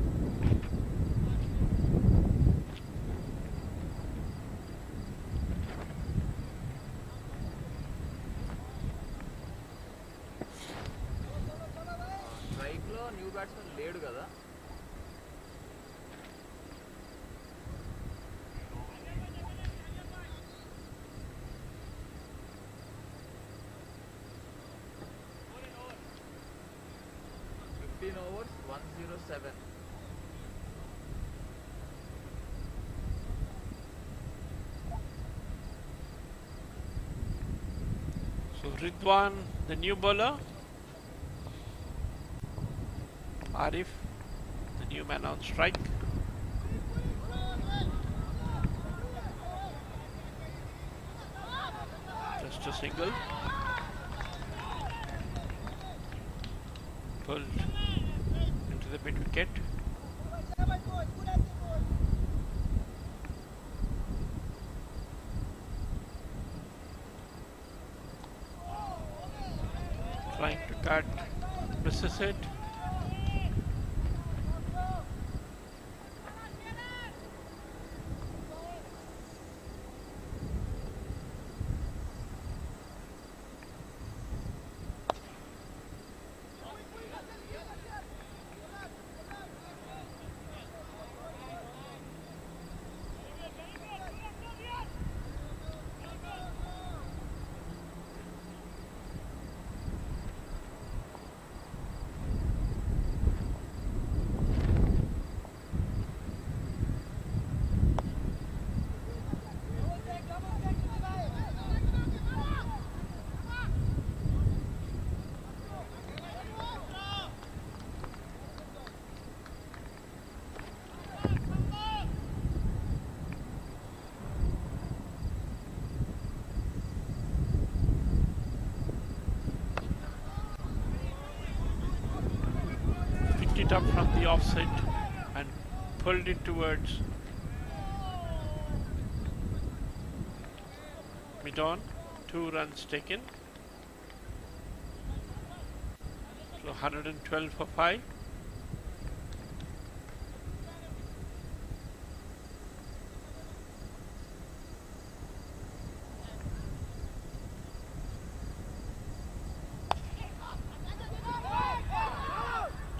Strike లో new batsmen లేడు కదా. Overs 107. So Ridwan, the new bowler. Arif, the new man on strike. Just a single. Pulled into the mid wicket. Trying to cut, misses it. It up from the offside and pulled it towards mid on. 2 runs taken. So 112 for 5.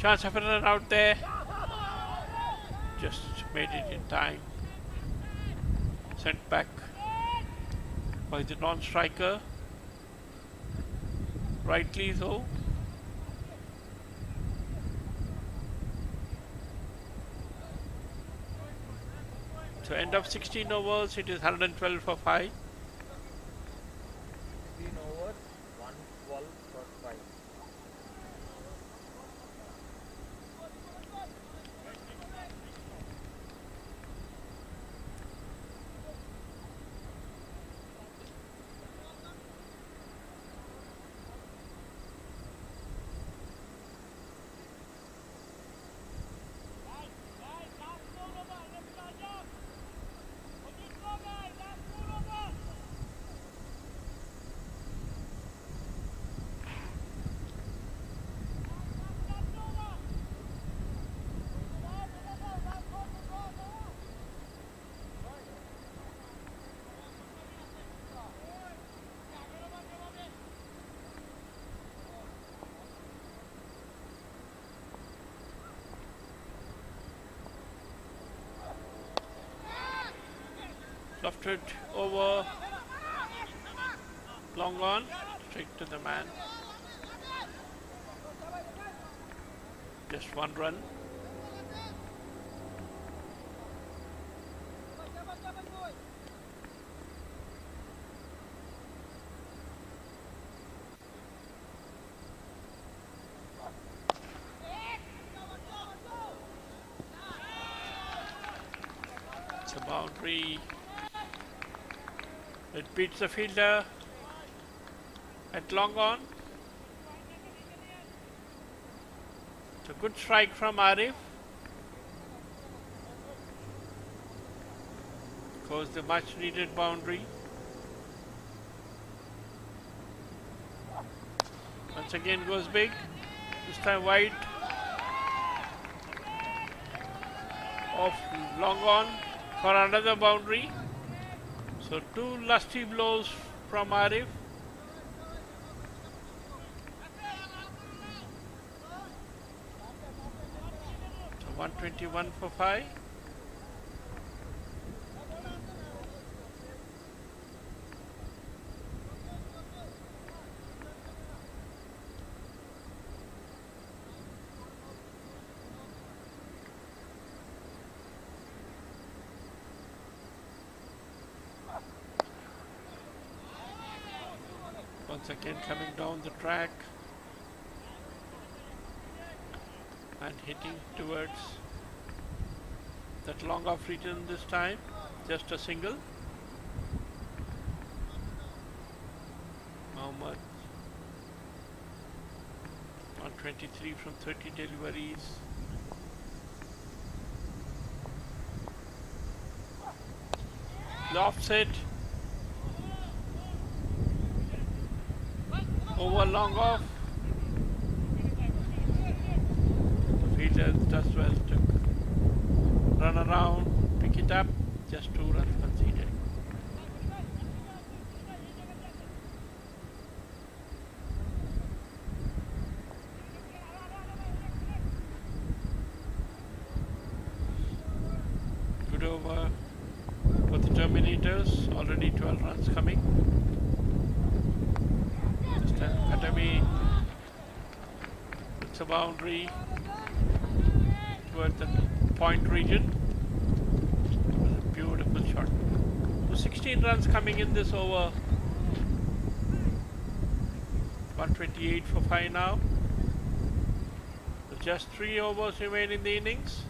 Chance of a run out there. Just made it in time. Sent back by the non-striker. Rightly so. So end of 16 overs, it is 112 for 5. 16 overs 112 for 5. Lofted over, long on, straight to the man. Just one run. It's a boundary. It beats the fielder at long on. It's a good strike from Arif. Goes the much needed boundary. Once again goes big. This time wide. Off long on for another boundary. So two lusty blows from Arif. So 121 for 5. Once again coming down the track and hitting towards that long off region this time. Just a single. Mohammed 123 from 30 deliveries. The offset. Over long off. The fielder does well to run around, pick it up. Just 2 runs conceded. Good over for the Terminators. Already 12 runs coming. Academy, it's a boundary towards the point region. It was a beautiful shot. So 16 runs coming in this over. 128 for 5 now. So just 3 overs remain in the innings.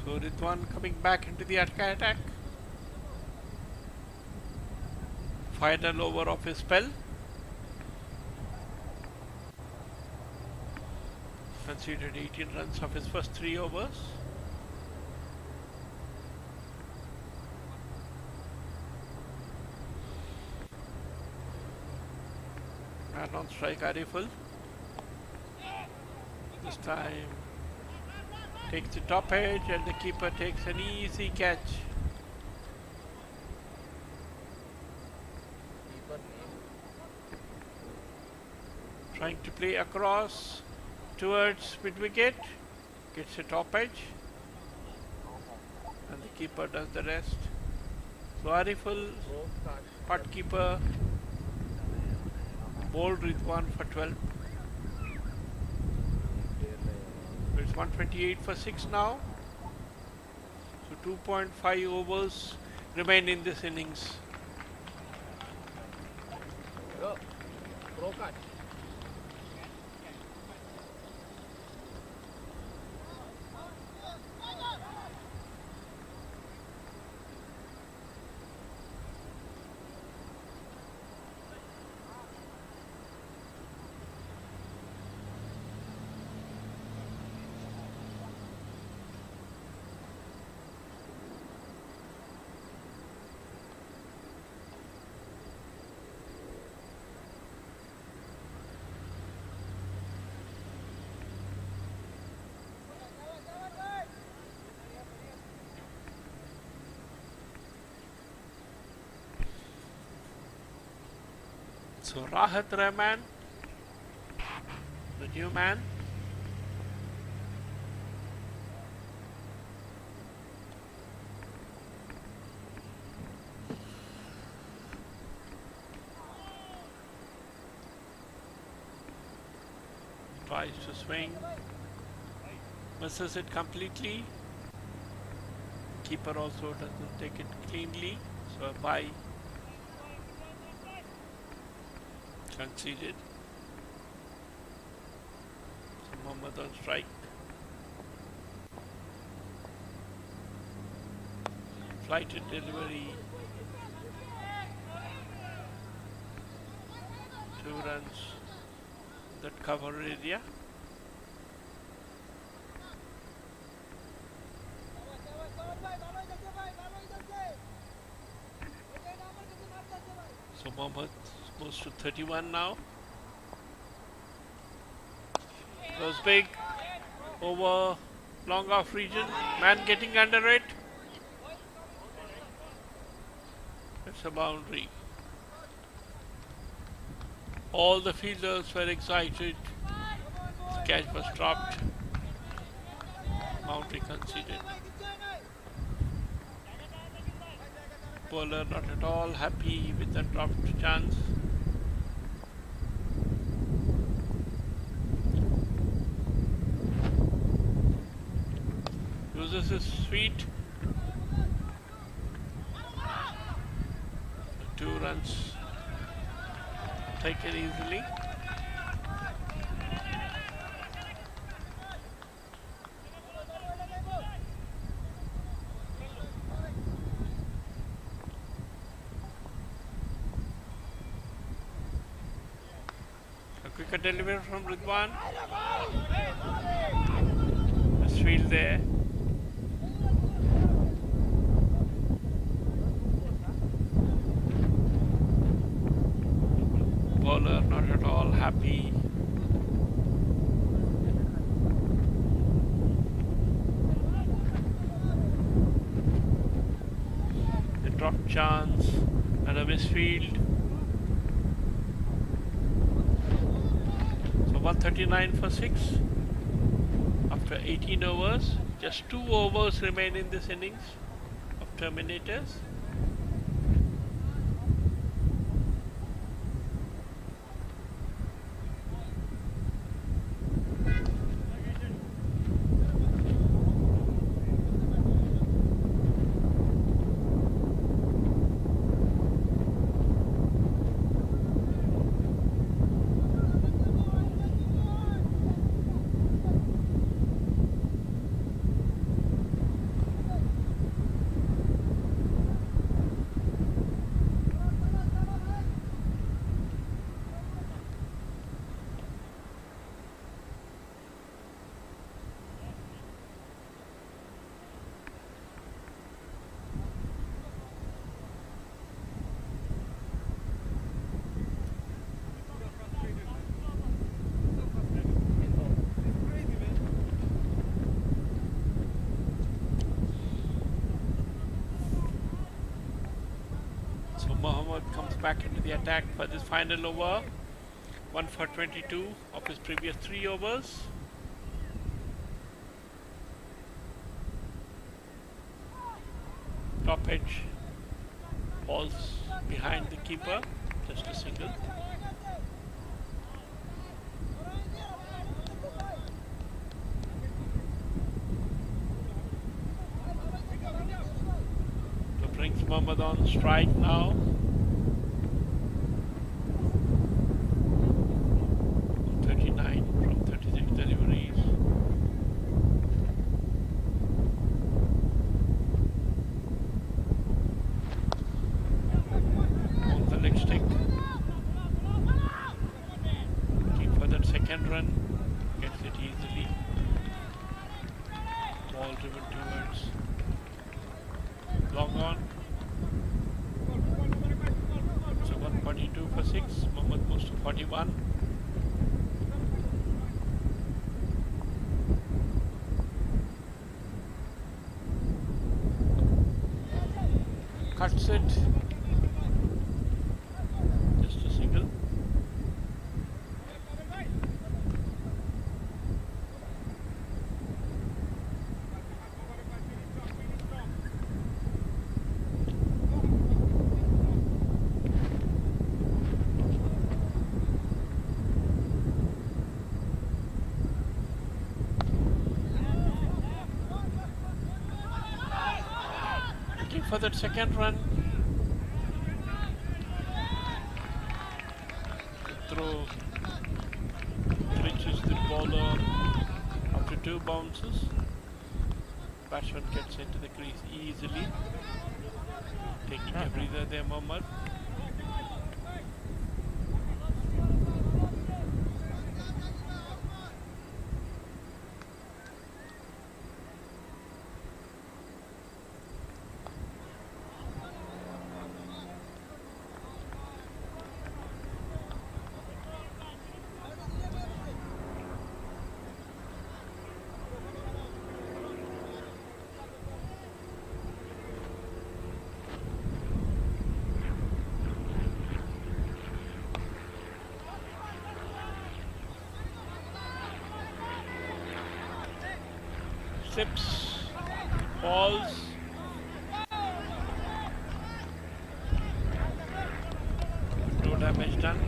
So Ridwan coming back into the attack. Final over of his spell. Conceded 18 runs of his first 3 overs. And on strike Ariful. This time takes the top edge and the keeper takes an easy catch. Trying to play across towards mid wicket, gets a top edge and the keeper does the rest. So Ariful, putt keeper, bowled Ridwan for 12. It's 128 for 6 now. So 2.5 overs remain in this innings. So Rahat Rahman, the new man. Tries to swing, misses it completely. Keeper also doesn't take it cleanly, so a bye. Conceded. So Mohammad on strike. Flighted delivery. 2 runs. That cover area. So Mohammad goes to 31 now. Goes big over long off region. Man getting under it. It's a boundary. All the fielders were excited. The catch was dropped. Boundary conceded. Bowler not at all happy with the dropped chance. Uses his feet. 2 runs taken easily. A quicker delivery from Ridwan. This field there. Bowler not at all happy. A drop chance and a misfield. So 139 for 6 after 18 overs. Just 2 overs remain in this innings of Terminators. Mohammad comes back into the attack for this final over. 1 for 22 of his previous 3 overs. Top edge falls behind the keeper, just a single. So brings Mohammad on strike now. 39 from 36 deliveries. On the leg stick. Looking for that second run. Gets it easily. Ball driven towards long on. So 142 for 6. Mohammad goes to 41. Cuts it. Just a single. for that second run. The throw reaches the bowler after 2 bounces. Batsman gets into the crease easily. Taking a breather there, Mohammad. Slips, balls. No damage done.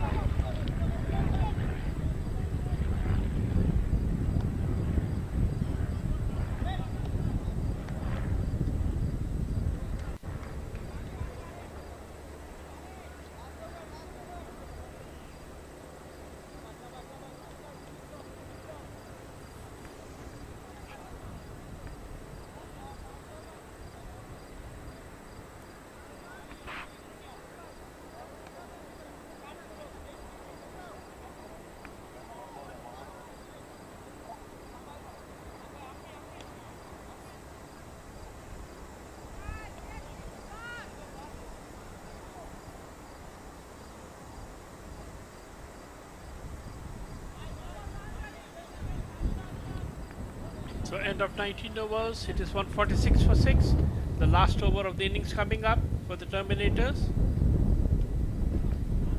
So end of 19 overs, it is 146 for 6. The last over of the innings coming up for the Terminators.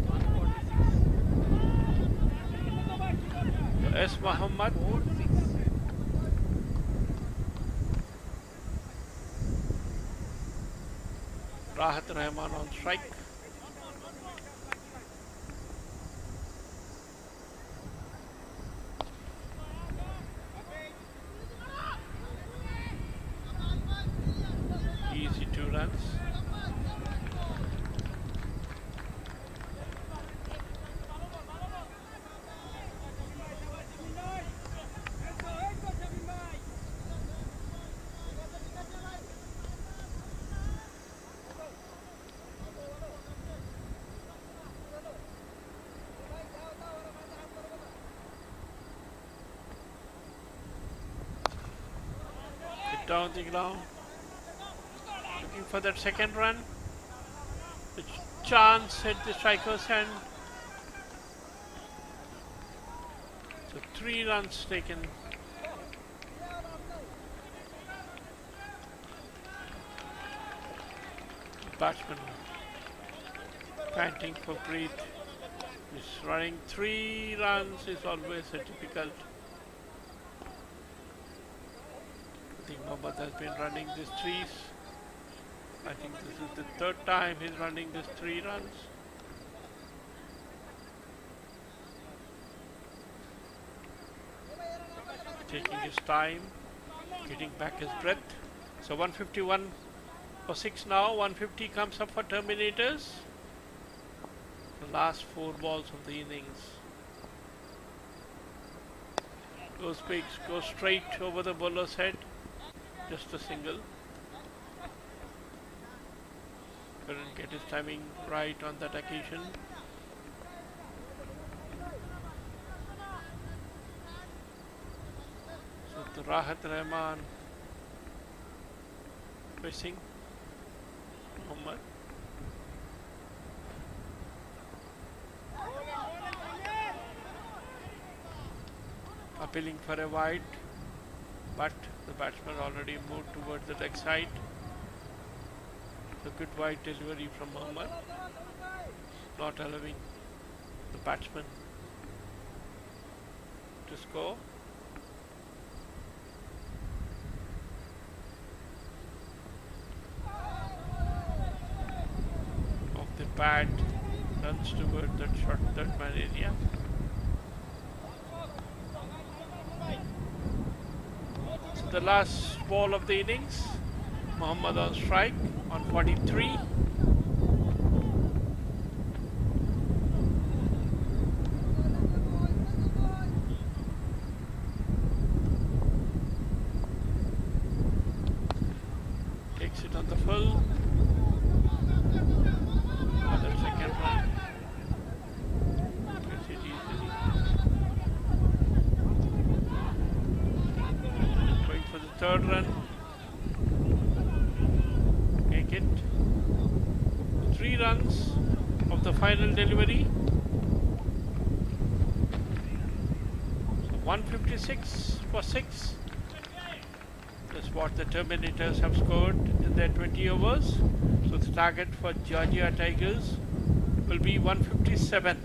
146. S. Muhammad. 4-6. Rahat Rahman on strike. Easy 2 runs. Hit down the ground. Looking for that second run. The chance at the striker's hand. So 3 runs taken. Batsman panting for breath. He's running 3 runs is always a difficult. I think Mohammad has been running these 3s. I think this is the 3rd time he's running these 3 runs. Taking his time, getting back his breath. So 151 for 6 now. 150 comes up for Terminators. The last 4 balls of the innings. Goes big, goes straight over the bowler's head. Just a single. Couldn't get his timing right on that occasion. So the Rahat Rahman facing Muhammad. Appealing for a wide, but the batsman already moved towards the leg side. So good wide delivery from Muhammad, not allowing the batsman to score. Off the pad, runs towards that short third man area. So the last ball of the innings, Muhammad on strike. on 43. Takes it on the full. Another second run. Gets it easily. Going for the third run. Make it. 3 runs of the final delivery. So 156 for 6. That's what the Terminators have scored in their 20 overs. So the target for Georgia Tigers will be 157.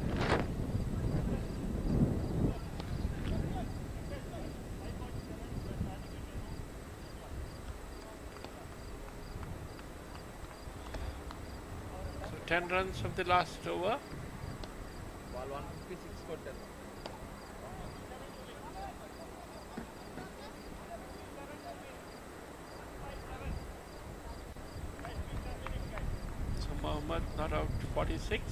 So 10 runs of the last over. Ball 156 కొట్టారు. So Mohammad not out 46.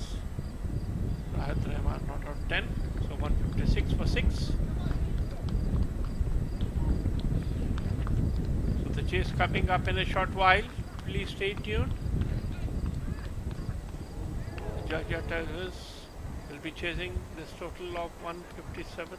Rahat Rahman not out 10. So 156 for 6. So the chase coming up in a short while. Please stay tuned. The Georgia Tigers will be chasing this total of 157.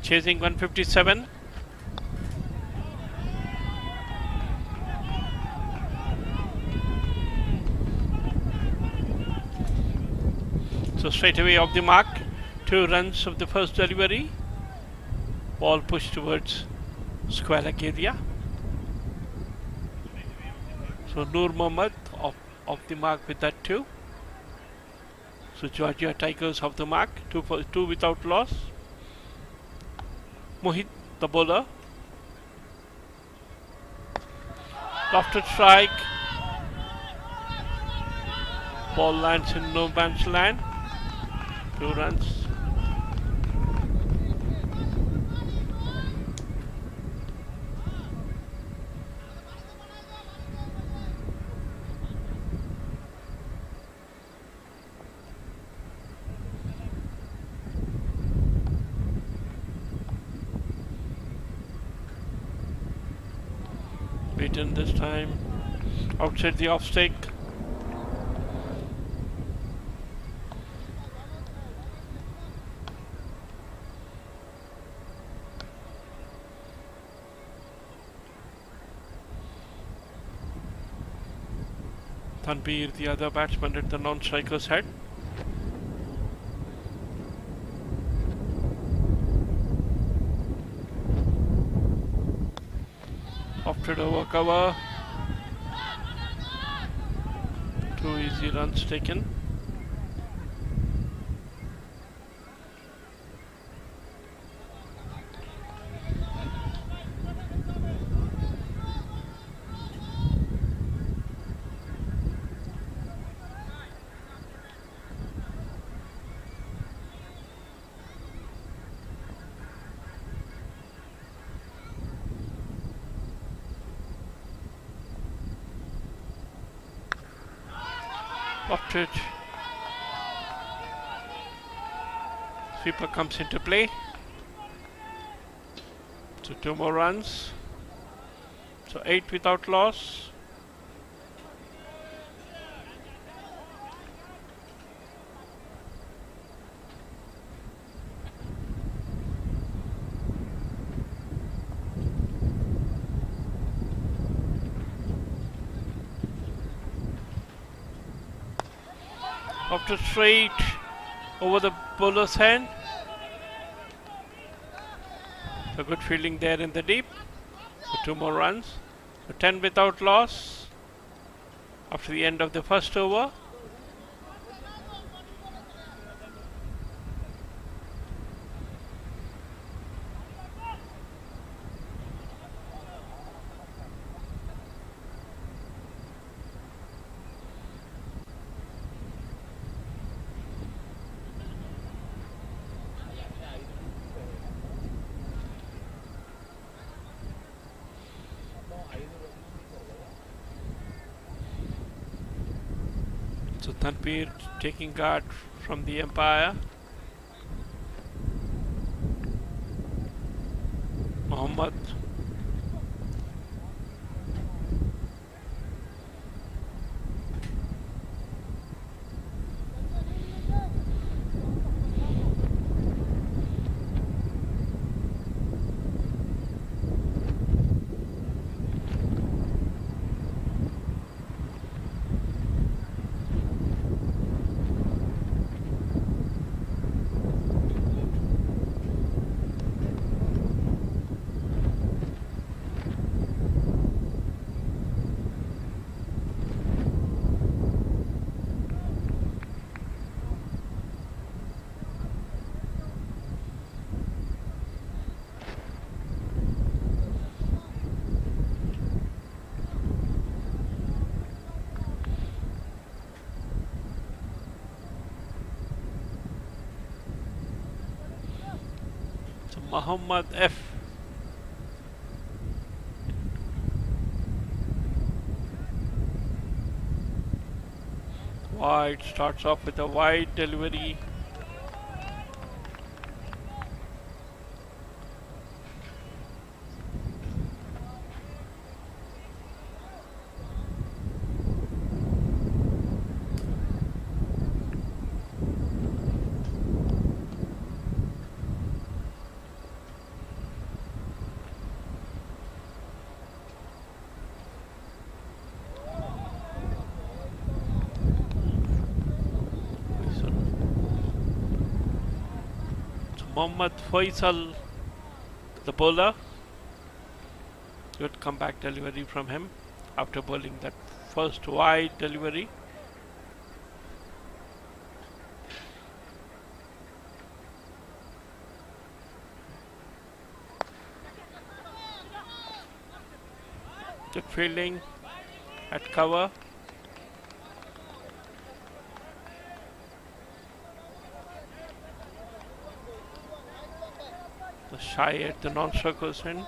chasing 157. So straight away off the mark, 2 runs of the first delivery. Ball pushed towards square leg area. So Noor Mohammad off the mark with that 2. So Georgia Tigers off the mark, 2 without loss. Mohit, the bowler. Lofted strike. Ball lands in no man's land. 2 runs. Beaten this time. Outside the off stick. Tanveer, the other batsman, at the non-striker's head. After over cover, 2 easy runs taken. Lofted. Sweeper comes into play. So 2 more runs. So 8 without loss. After straight over the bowler's hand. So good fielding there in the deep. So 2 more runs. So 10 without loss after the end of the first over. So Tanveer taking guard from the umpire. Mohammad. Muhammad F. Wide, starts off with a wide delivery. Mohammad Faisal, the bowler. Good comeback delivery from him after bowling that first wide delivery. Good fielding at cover. The shy at the non-circles end.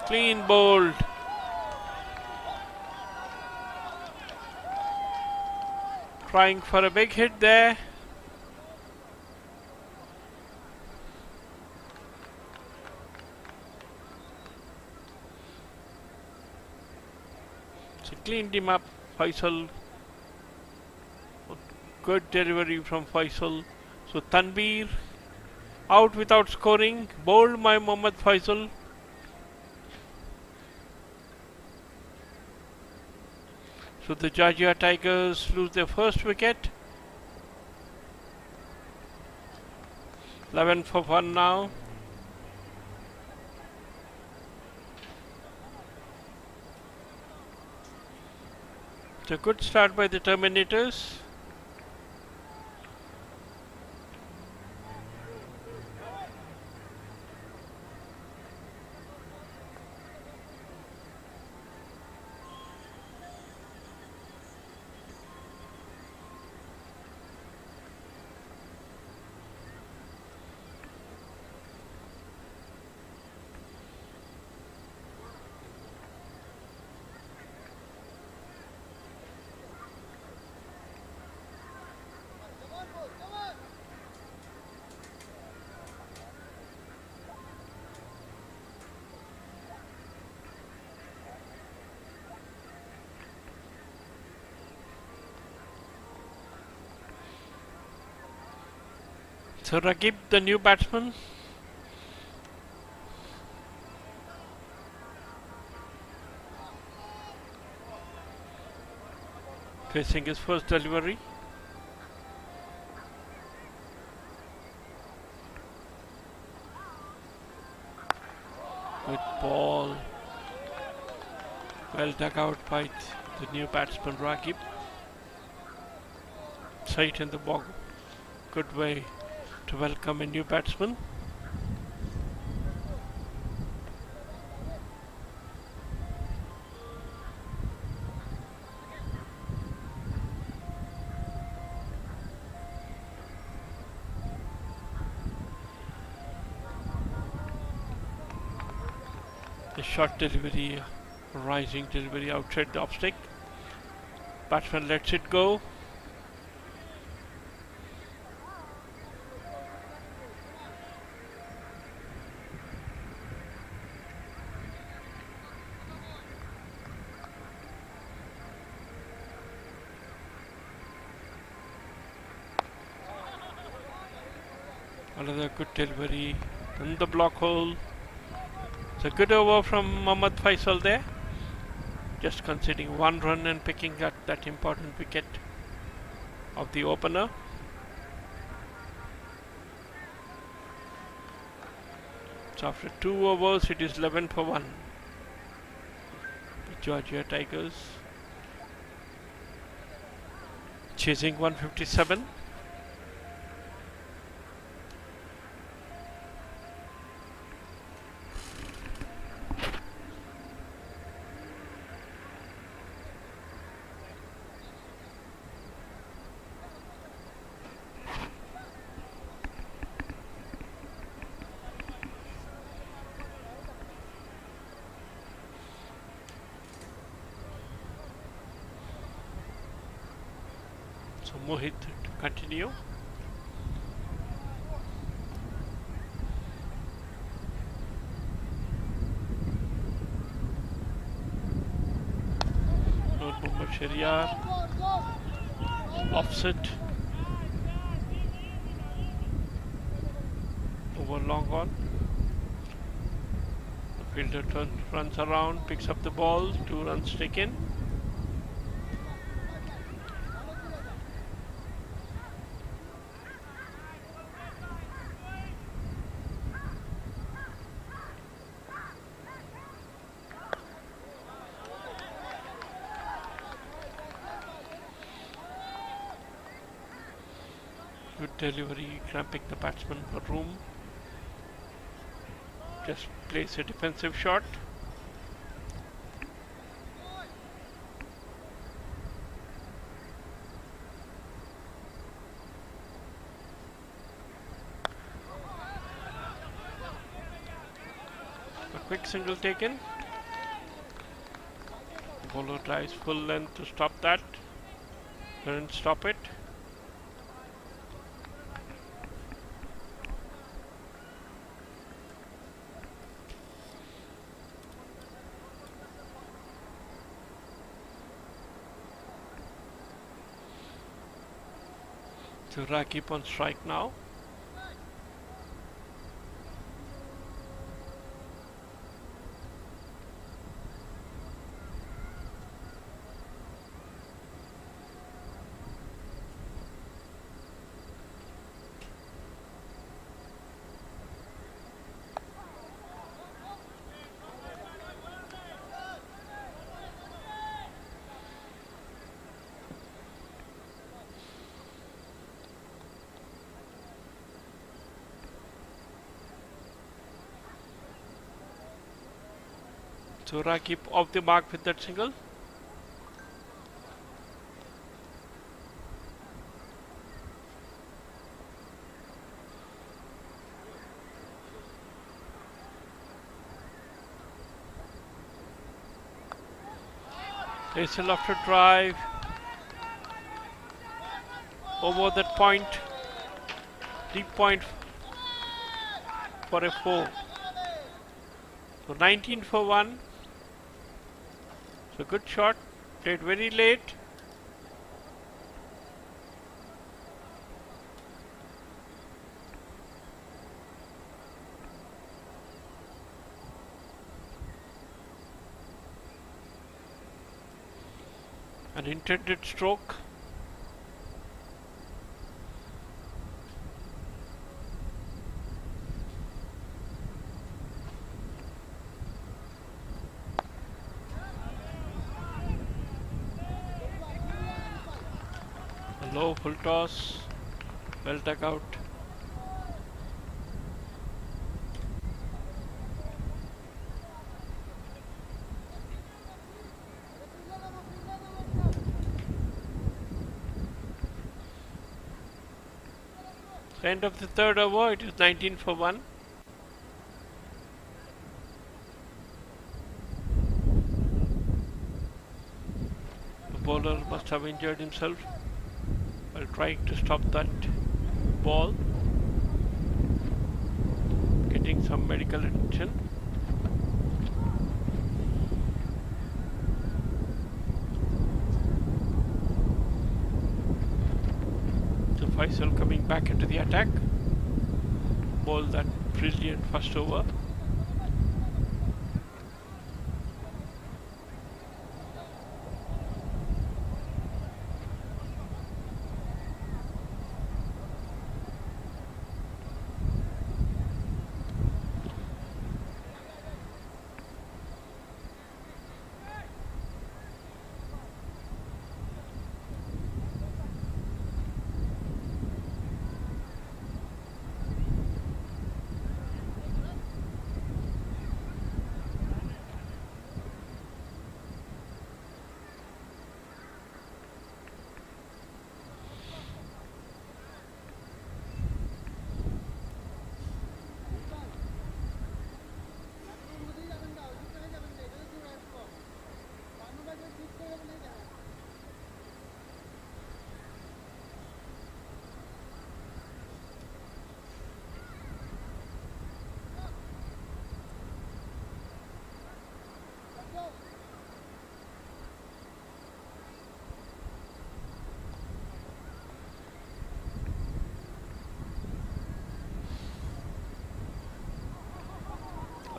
Clean bowled. Trying for a big hit there. So cleaned him up, Faisal. Good delivery from Faisal. So Tanveer out without scoring. Bowled by Mohammad Faisal. So the Georgia Tigers lose their first wicket. 11 for 1 now. It's a good start by the Terminators. So Ragib, the new batsman, facing his first delivery. Good ball. Well dug out by the new batsman Ragib. Sight in the bog. Good way to welcome a new batsman. A short delivery, a rising delivery outside the off stick. Batsman lets it go. Another good delivery in the block hole. It's a good over from Mohammad Faisal there. Just conceding 1 run and picking up that important wicket of the opener. So after 2 overs, it is 11 for 1. The Georgia Tigers chasing 157. So Mohit to continue. Mohammad Shariar. Offset. Over long on. Fielder runs around, picks up the ball, 2 runs taken. Good delivery, cramping the batsman for room. Just plays a defensive shot. A quick single taken. Bowler drives full length to stop that. Couldn't stop it. So Rakip on strike now. So Rakip off the mark with that single. There's a lofted drive over that point, deep point for a 4. So 19 for 1. So good shot, played very late. An intended stroke. A low full toss, well dug out. End of the third over, it is 19 for 1. The bowler must have injured himself while trying to stop that ball. Getting some medical attention. Faisal coming back into the attack. Bowled that brilliant first over.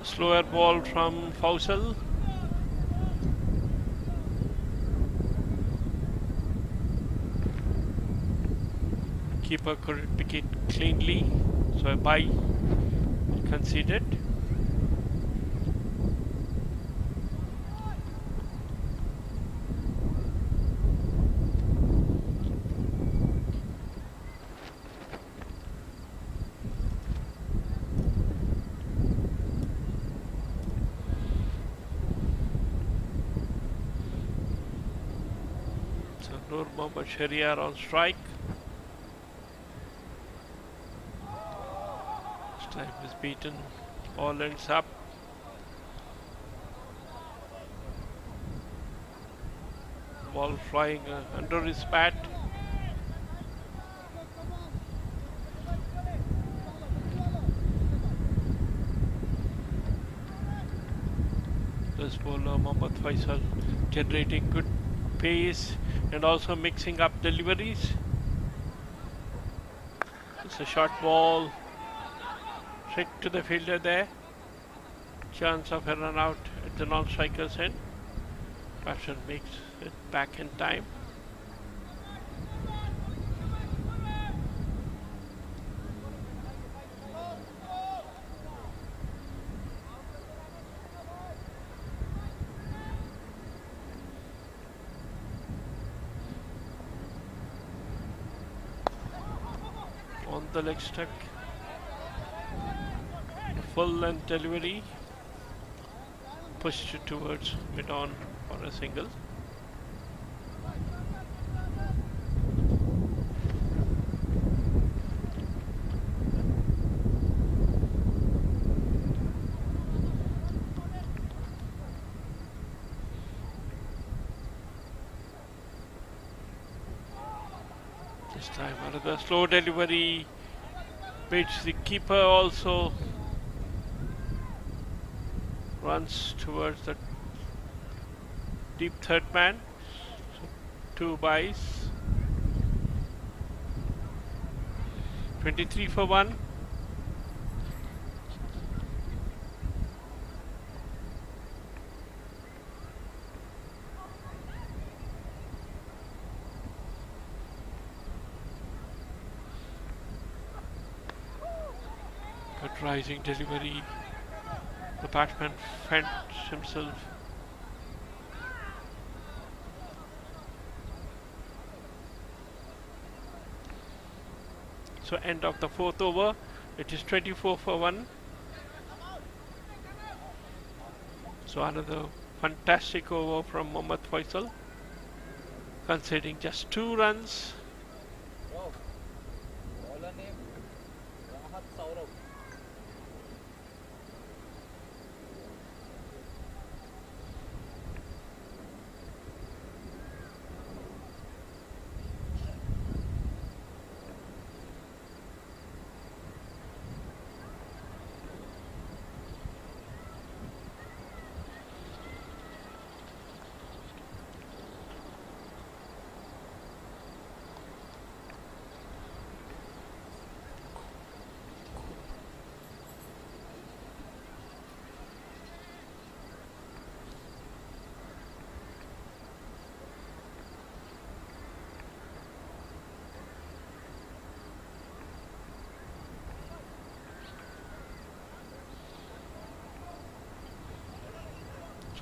Slower ball from Faisal. Keeper couldn't pick it cleanly, so a bye conceded. So Nur Mohammad Shariar on strike. Time is beaten, all ends up. Ball flying under his bat. This bowler Mohammad Faisal generating good pace and also mixing up deliveries. It's a short ball. Straight to the fielder there. Chance of a run out at the non-striker's end. Batsman makes it back in time. On the leg stump. Full length delivery, pushed towards mid on for a single. This time another slow delivery, which the keeper also runs towards the deep third man. So 2 byes. 23 for 1. Good rising delivery. The batsman fends himself. So end of the 4th over. It is 24 for 1. So another fantastic over from Mohammad Faisal, conceding just 2 runs.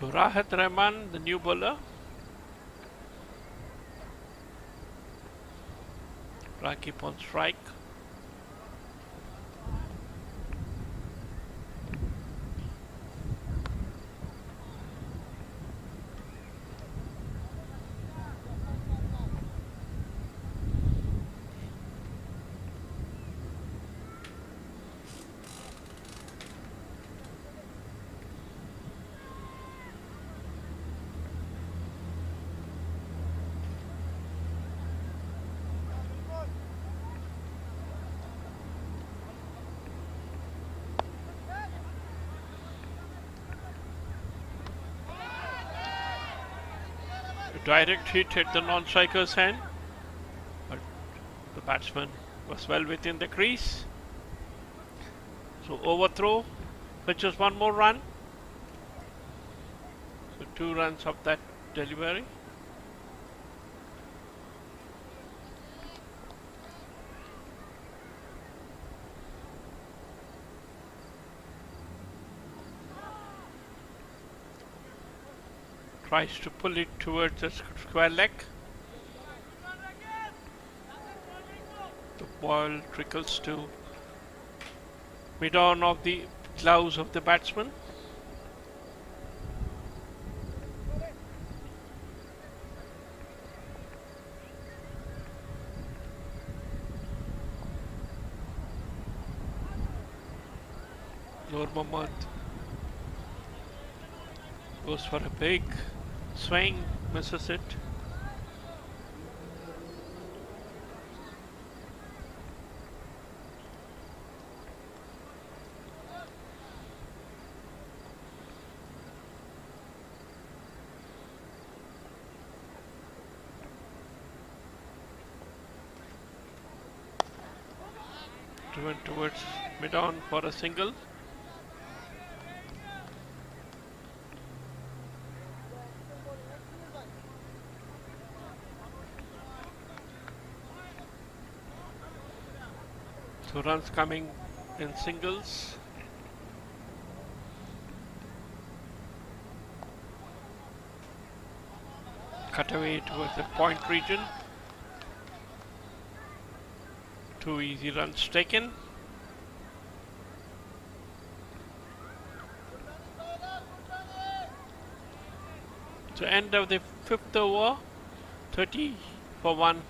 So Rahat Rahman, the new bowler. Rakib on strike. Direct hit at the non-striker's hand, but the batsman was well within the crease. So overthrow for just one more run. So 2 runs of that delivery. Tries to pull it towards the square leg. The ball trickles to mid-on of the gloves of the batsman. Nur Mohammad goes for a big swing, misses it. Driven towards mid-on for a single. So runs coming in singles. Cut away towards the point region. 2 easy runs taken. So end of the 5th over, 30 for 1.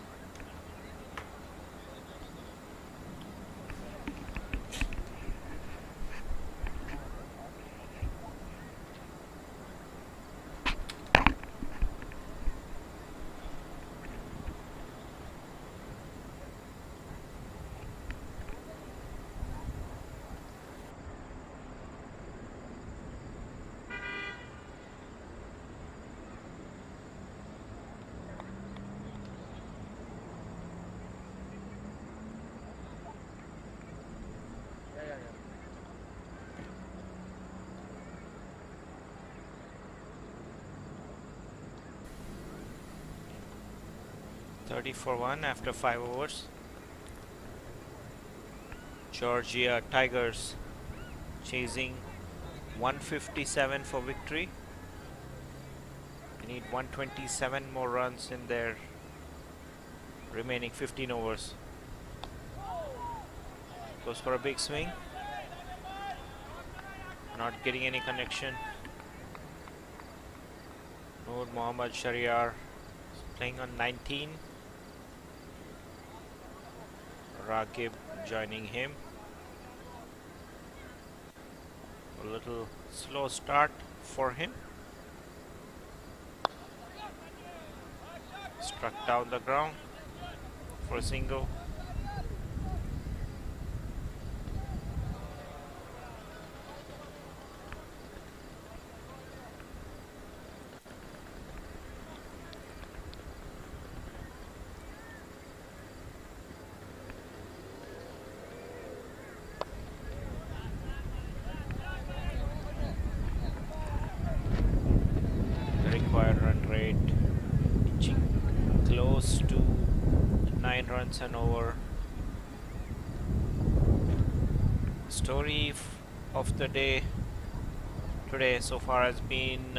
Yeah, yeah, yeah. 30 for 1 after 5 overs. Georgia Tigers chasing 157 for victory. They need 127 more runs in their remaining 15 overs. Goes for a big swing. Not getting any connection. Nur Mohammad Shariar playing on 19. Ragib joining him. A little slow start for him. Struck down the ground for a single. Close to 9 runs and over. Story of the day today so far has been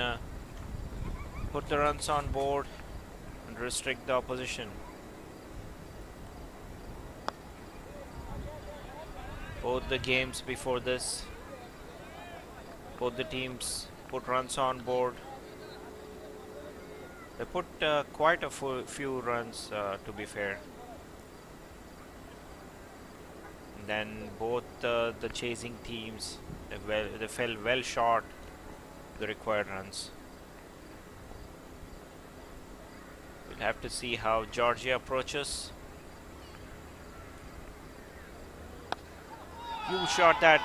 put the runs on board and restrict the opposition. Both the games before this, both the teams put runs on board. They put quite a few runs, to be fair. And then both the chasing teams, they fell well short of the required runs. We'll have to see how Georgia approaches. Huge shot that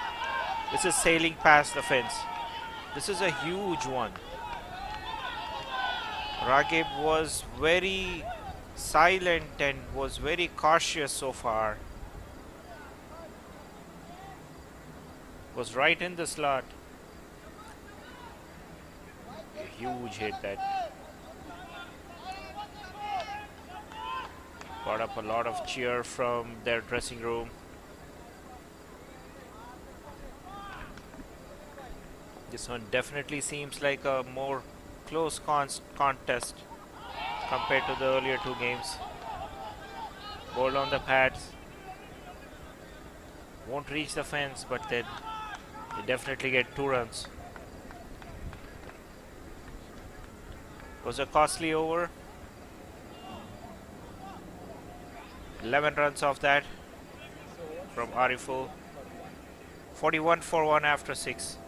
this is sailing past the fence. This is a huge one. Ragib was very silent and was very cautious so far. Was right in the slot. A huge hit that brought up a lot of cheer from their dressing room. This one definitely seems like a more close contest compared to the earlier two games. Ball on the pads. Won't reach the fence, but then they definitely get 2 runs. Was a costly over. 11 runs off that from Ariful. 41 for 1 after 6.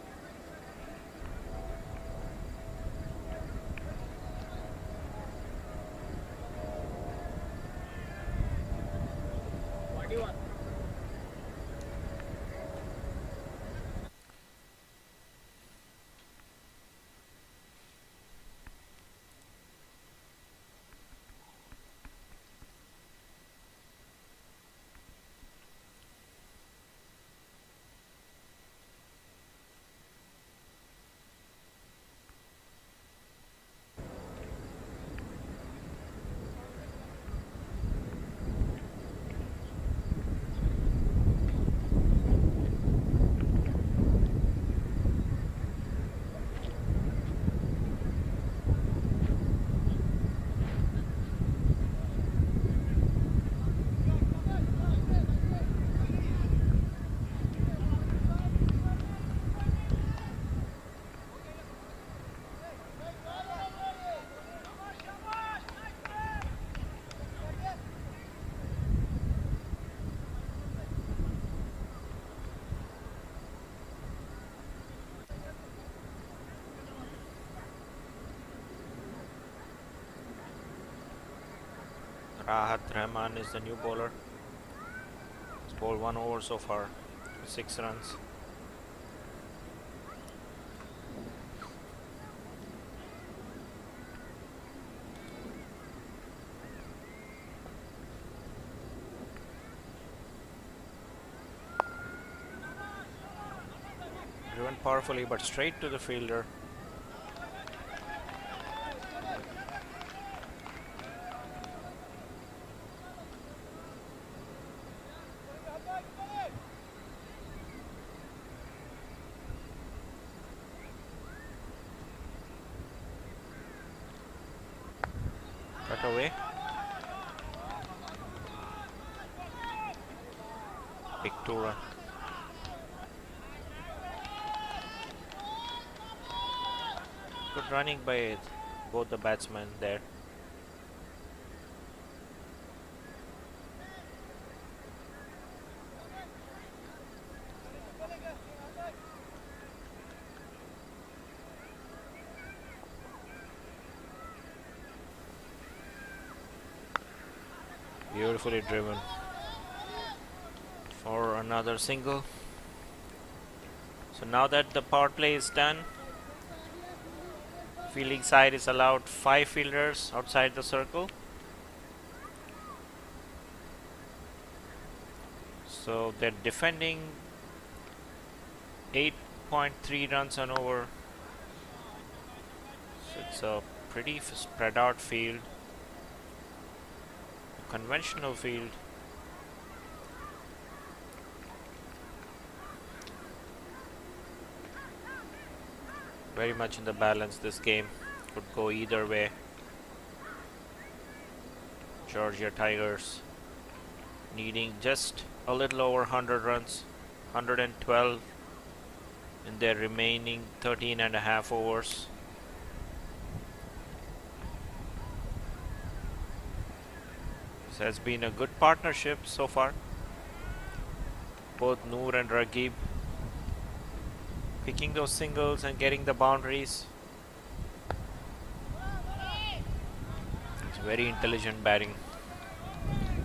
Rahat Rahman is the new bowler. He's bowled 1 over so far, 6 runs. Driven powerfully but straight to the fielder. Cut away. Big 2 run. Good running by both the batsmen there. Beautifully driven for another single. So now that the power play is done, fielding side is allowed 5 fielders outside the circle. So they're defending 8.3 runs on over. So it's a pretty spread out field. A conventional field. Very much in the balance. This game could go either way. Georgia Tigers needing just a little over 100 runs, 112 in their remaining 13.5 overs. This has been a good partnership so far. Both Noor and Ragib picking those singles and getting the boundaries. It's very intelligent batting.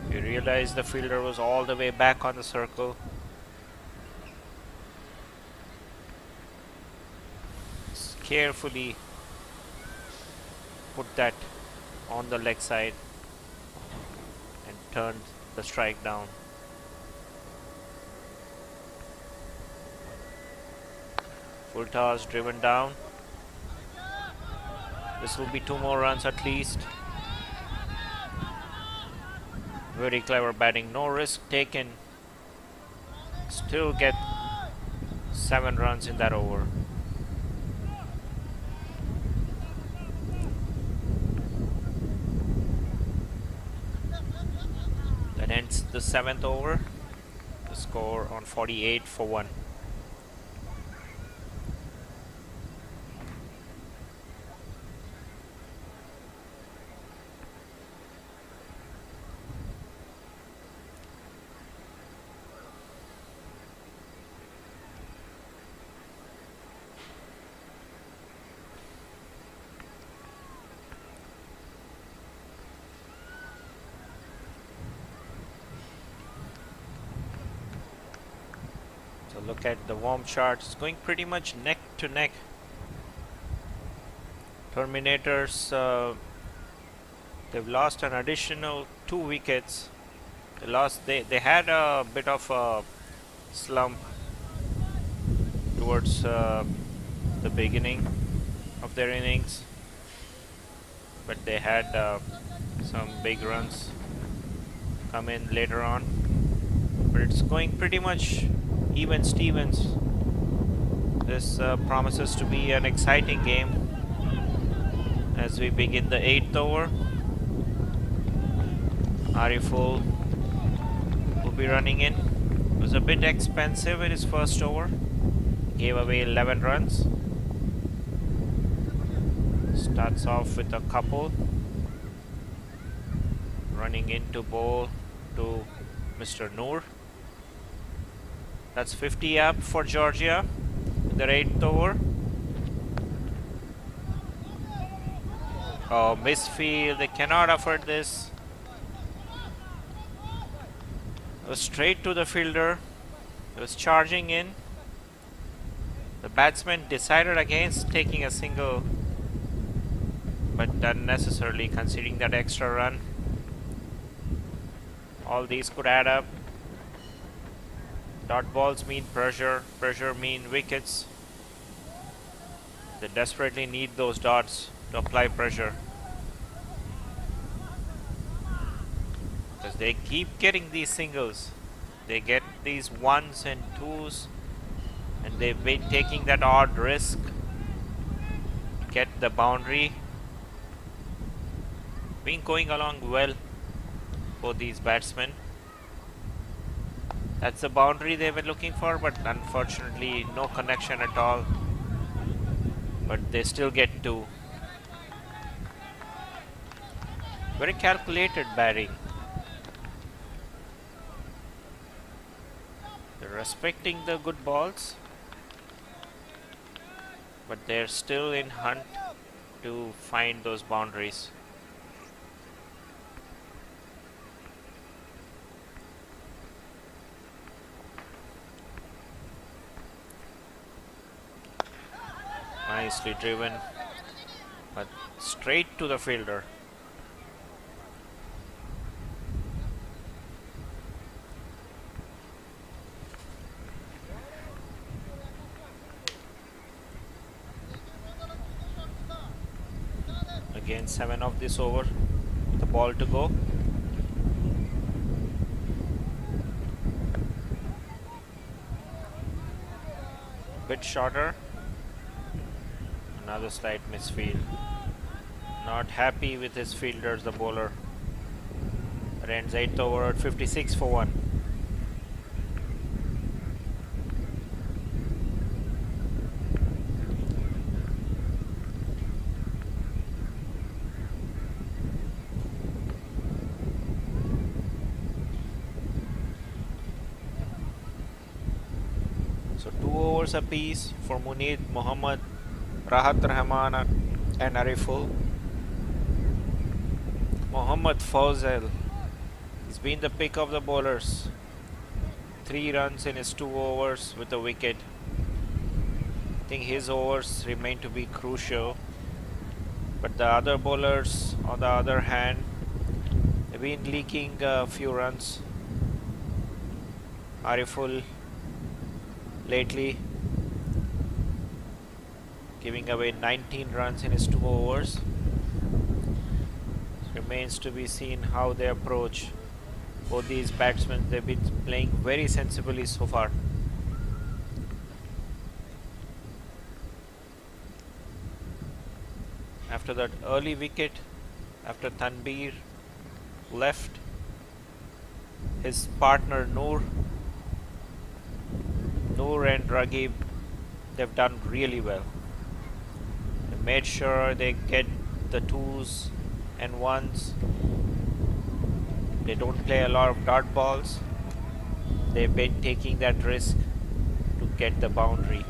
You realize the fielder was all the way back on the circle. Just carefully put that on the leg side and turned the strike down. Full toss driven down. This will be 2 more runs at least. Very clever batting, no risk taken. Still get 7 runs in that over. That ends the 7th over. The score on 48 for 1. So look at the warm chart. It's going pretty much neck to neck. Terminators, they've lost an additional 2 wickets. They had a bit of a slump towards the beginning of their innings, but they had some big runs come in later on. But it's going pretty much even Stevens. This promises to be an exciting game as we begin the 8th over. Ariful will be running in. It was a bit expensive in his first over. Gave away 11 runs. Starts off with a couple. Running into bowl to Mr. Noor. That's 50 up for Georgia in their 8th over. Oh, misfield. They cannot afford this. It was straight to the fielder. It was charging in. The batsman decided against taking a single, but unnecessarily conceding that extra run. All these could add up. Dot balls mean pressure, pressure mean wickets. They desperately need those dots to apply pressure, because they keep getting these singles. They get these 1s and 2s, and they've been taking that odd risk to get the boundary. Been going along well for these batsmen. That's the boundary they were looking for, but unfortunately no connection at all. But they still get 2. Very calculated batting. They're respecting the good balls, but they're still in hunt to find those boundaries. Nicely driven, but straight to the fielder. Again 7 of this over, the ball to go. Bit shorter. Another slight misfield. Not happy with his fielders, the bowler. That ends 8th over at 56 for 1. So 2 overs apiece for Munir Mohammad, Rahat Rahman and Ariful. Mohammad Fawzel, he's been the pick of the bowlers. 3 runs in his 2 overs with a wicket. I think his overs remain to be crucial. But the other bowlers, on the other hand, have been leaking a few runs. Ariful lately. 2 overs apiece for Munir Mohammad, Rahat Rahman and Ariful. Mohammad Fawzel, he's been the pick of the bowlers. 3 runs in his 2 overs with a wicket. I think his overs remain to be crucial. But the other bowlers, on the other hand, have been leaking a few runs. Ariful giving away 19 runs in his 2 overs. Remains to be seen how they approach both these batsmen. They've been playing very sensibly so far. After that early wicket, after Tanbir left, his partner Noor and Ragib, they've done really well. They made sure they get the 2s and 1s. They don't play a lot of dot balls. They've been taking that risk to get the boundary.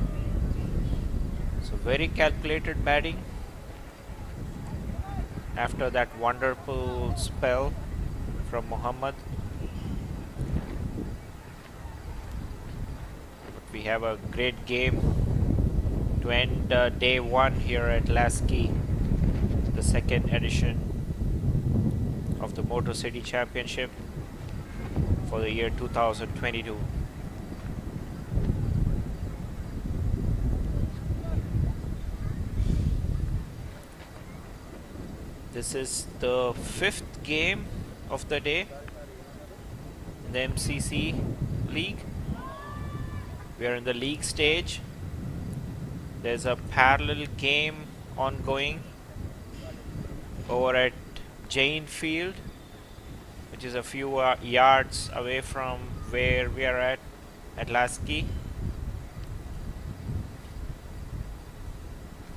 So very calculated batting after that wonderful spell from Muhammad. But we have a great game to end day 1 here at Lasky, the second edition of the Motor City Championship for the year 2022. This is the 5th game of the day in the MCC league. We are in the league stage. There's a parallel game ongoing over at Jane Field, which is a few yards away from where we are at Lasky.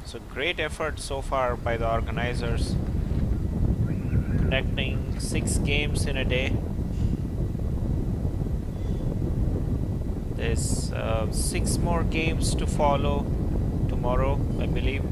So great effort so far by the organizers, conducting 6 games in a day. There's 6 more games to follow tomorrow, I believe.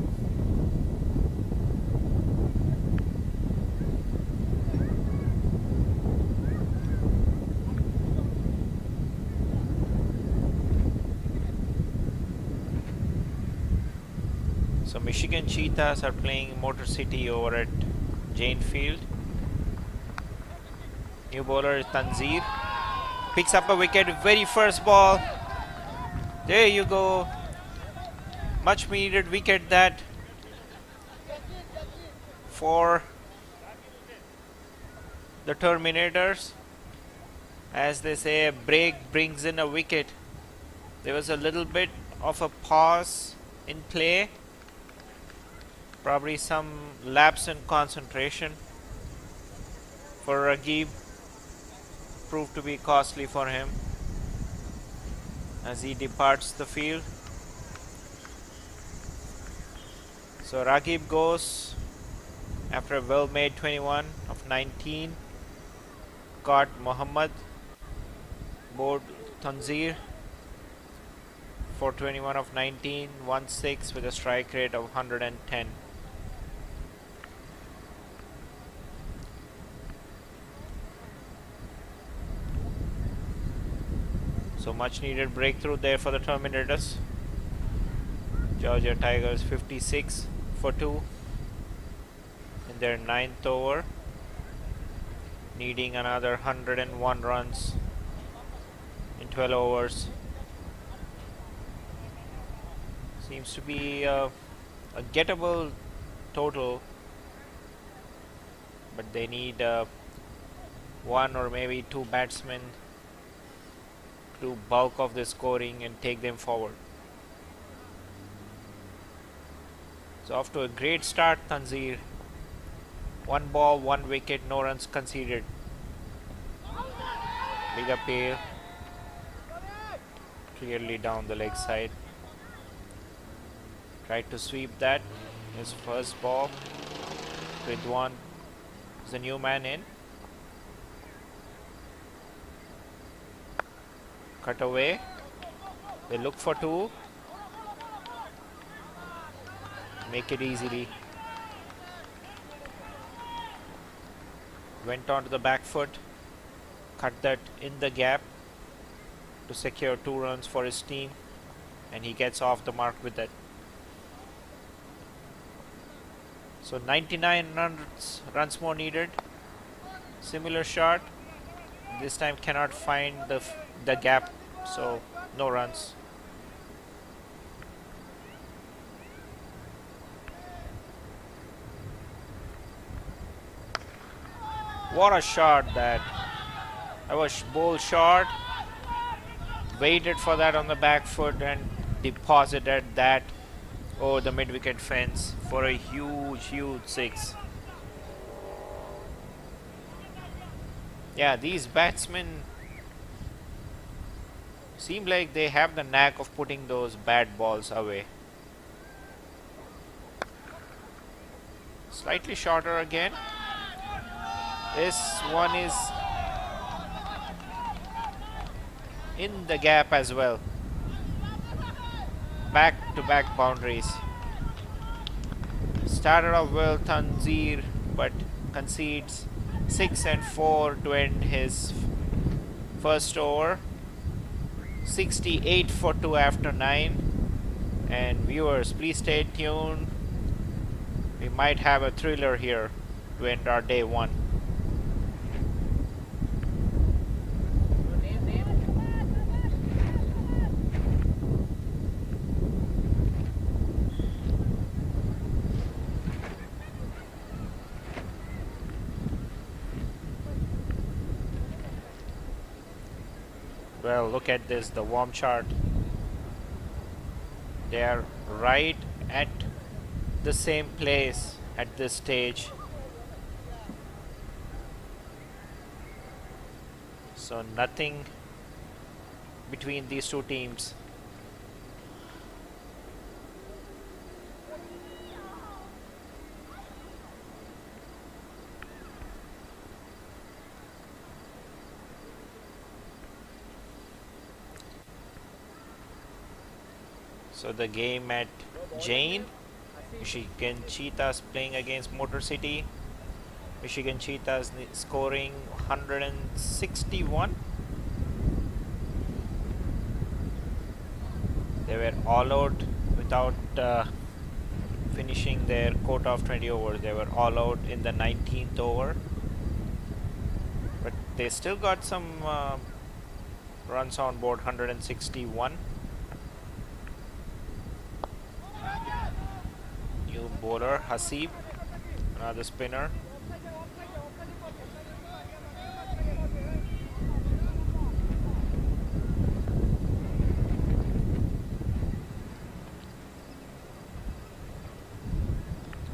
So Michigan Cheetahs are playing Motor City over at Jane Field. New bowler Tanzir picks up a wicket, very first ball. There you go. Much needed wicket that for the Terminators. As they say, a break brings in a wicket. There was a little bit of a pause in play. Probably some lapse in concentration for Ragib. Proved to be costly for him as he departs the field. So Ragib goes after a well-made 21 of 19. Caught Muhammad, bowled Tanzir for 21 of 19, 1-6 with a strike rate of 110. So much needed breakthrough there for the Terminators. Georgia Tigers 56 for 2 in their 9th over, needing another 101 runs in 12 overs. Seems to be a gettable total, but they need 1 or maybe 2 batsmen to bulk of the scoring and take them forward. So off to a great start, Tanzir. 1 ball, 1 wicket, no runs conceded. Big appeal, clearly down the leg side. Tried to sweep that. His first ball. Ridwan is the new man in. Cut away. They look for 2. Make it easily. Went onto the back foot. Cut that in the gap to secure 2 runs for his team. And he gets off the mark with that. So 99 runs more needed. Similar shot. This time cannot find the gap, so no runs. What a shot that. That was bowl short. Waited for that on the back foot and deposited that over the mid-wicket fence for a huge six. Yeah, these batsmen seem like they have the knack of putting those bad balls away. Slightly shorter again. This one is in the gap as well. Back-to-back boundaries. Started off well Tanzir, but concedes 6 and 4 to end his first over. 68 for 2 after 9. And viewers, please stay tuned. We might have a thriller here to end our day 1. Well, look at this, the warm chart. They are right at the same place at this stage. So nothing between these two teams. So the game at Jain, Michigan Cheetahs playing against Motor City. Michigan Cheetahs scoring 161. They were all out without finishing their quota of 20 overs. They were all out in the 19th over. But they still got some runs on board, 161. New bowler, Hasib, another spinner.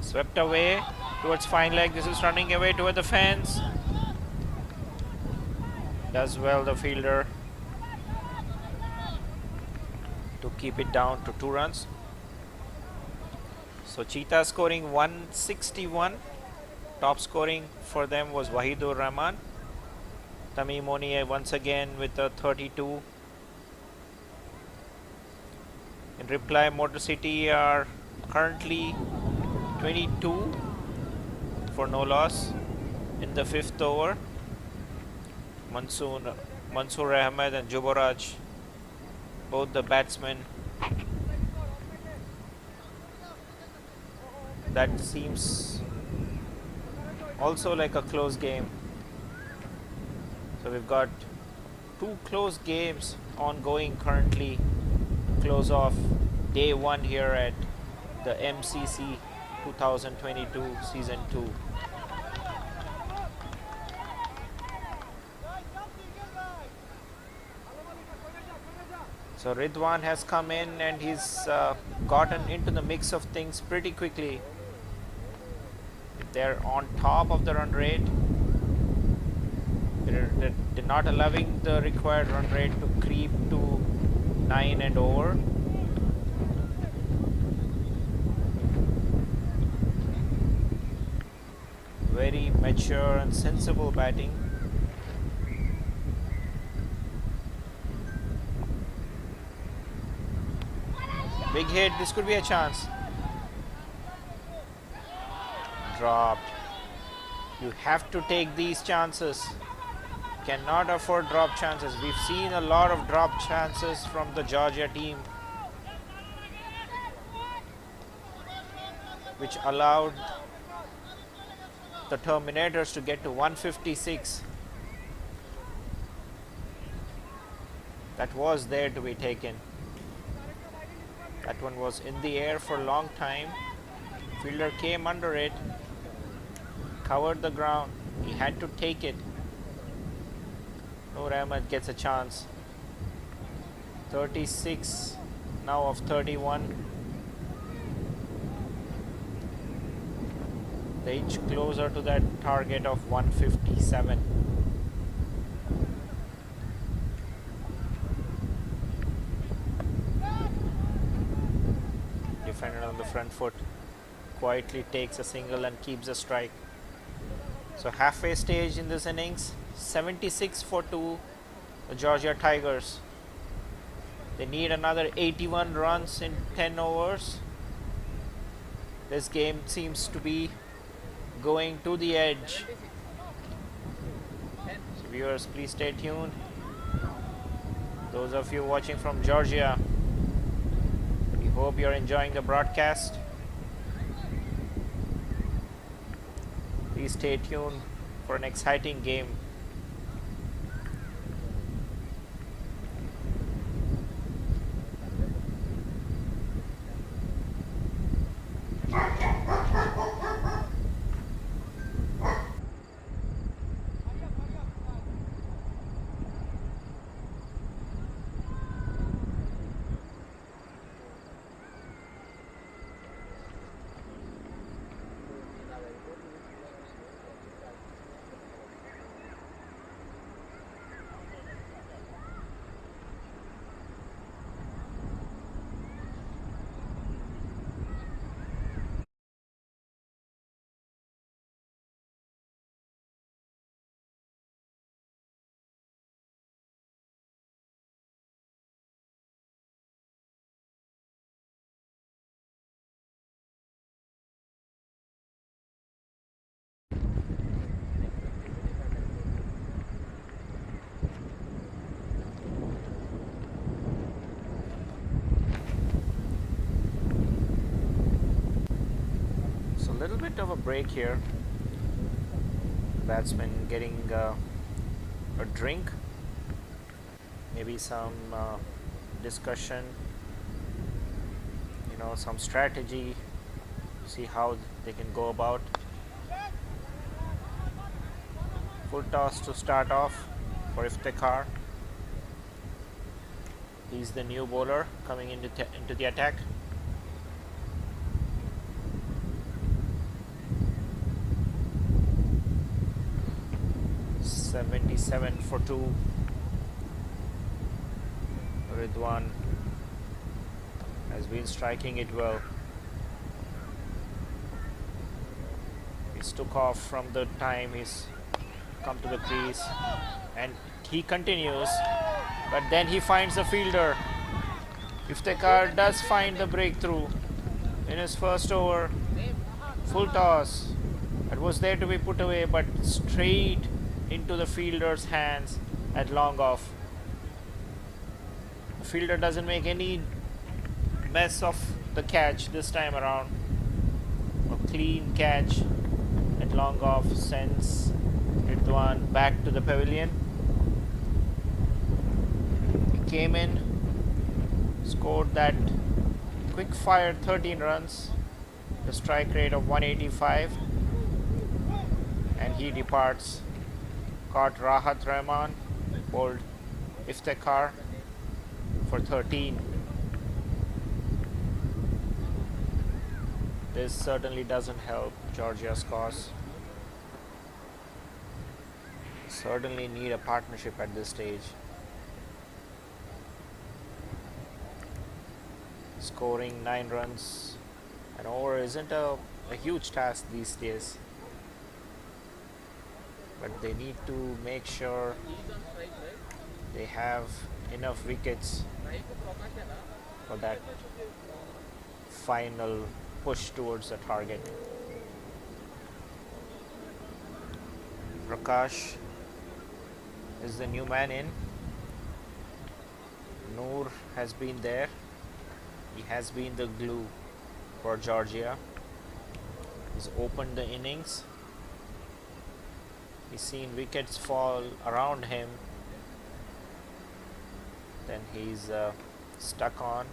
Swept away towards fine leg. This is running away toward the fence. Does well the fielder to keep it down to 2 runs. So Cheetah scoring 161. Top scoring for them was Wahidur Rahman. Tamim Moni once again with a 32. In reply, Motor City are currently 22 for no loss in the 5th over. Mansoor Ahmed and Juboraj, both the batsmen. That seems also like a close game. So we've got 2 close games ongoing currently to close off day 1 here at the MCC 2022 season 2. So Ridwan has come in and he's gotten into the mix of things pretty quickly. They're on top of the run rate. They're not allowing the required run rate to creep to 9 and over. Very mature and sensible batting. Big hit, this could be a chance. Dropped. You have to take these chances. Cannot afford drop chances. We've seen a lot of drop chances from the Georgia team, which allowed the Terminators to get to 156. That was there to be taken. That one was in the air for a long time. Fielder came under it, covered the ground, He had to take it. Noor Ahmed gets a chance. 36 now of 31. They inch closer to that target of 157. Defender on the front foot quietly takes a single and keeps a strike. So halfway stage in this innings, 76 for 2, the Georgia Tigers. They need another 81 runs in 10 overs. This game seems to be going to the edge. So viewers, please stay tuned. Those of you watching from Georgia, we hope you're enjoying the broadcast. Please stay tuned for an exciting game. Little bit of a break here. Batsman getting a drink, maybe some discussion, some strategy, see how they can go about. Full toss to start off for Iftikhar. He's the new bowler coming into the attack. 77 for 2. Ridwan has been striking it well. He's took off from the time he's come to the crease, and he continues, but then he finds the fielder. Iftikhar does find the breakthrough in his first over. Full toss. It was there to be put away, but straight into the fielder's hands at long off. The fielder doesn't make any mess of the catch this time around. A clean catch at long off sends Ridwan back to the pavilion. He came in, scored that quick fire 13 runs, the strike rate of 185, and he departs. Caught Rahat Rahman, bowled Iftikhar for 13. This certainly doesn't help Georgia's cause. Certainly need a partnership at this stage. Scoring 9 runs an over isn't a huge task these days, but they need to make sure they have enough wickets for that final push towards the target. Prakash is the new man in. Noor has been there. He has been the glue for Georgia. He's opened the innings. He's seen wickets fall around him. Then he's stuck on.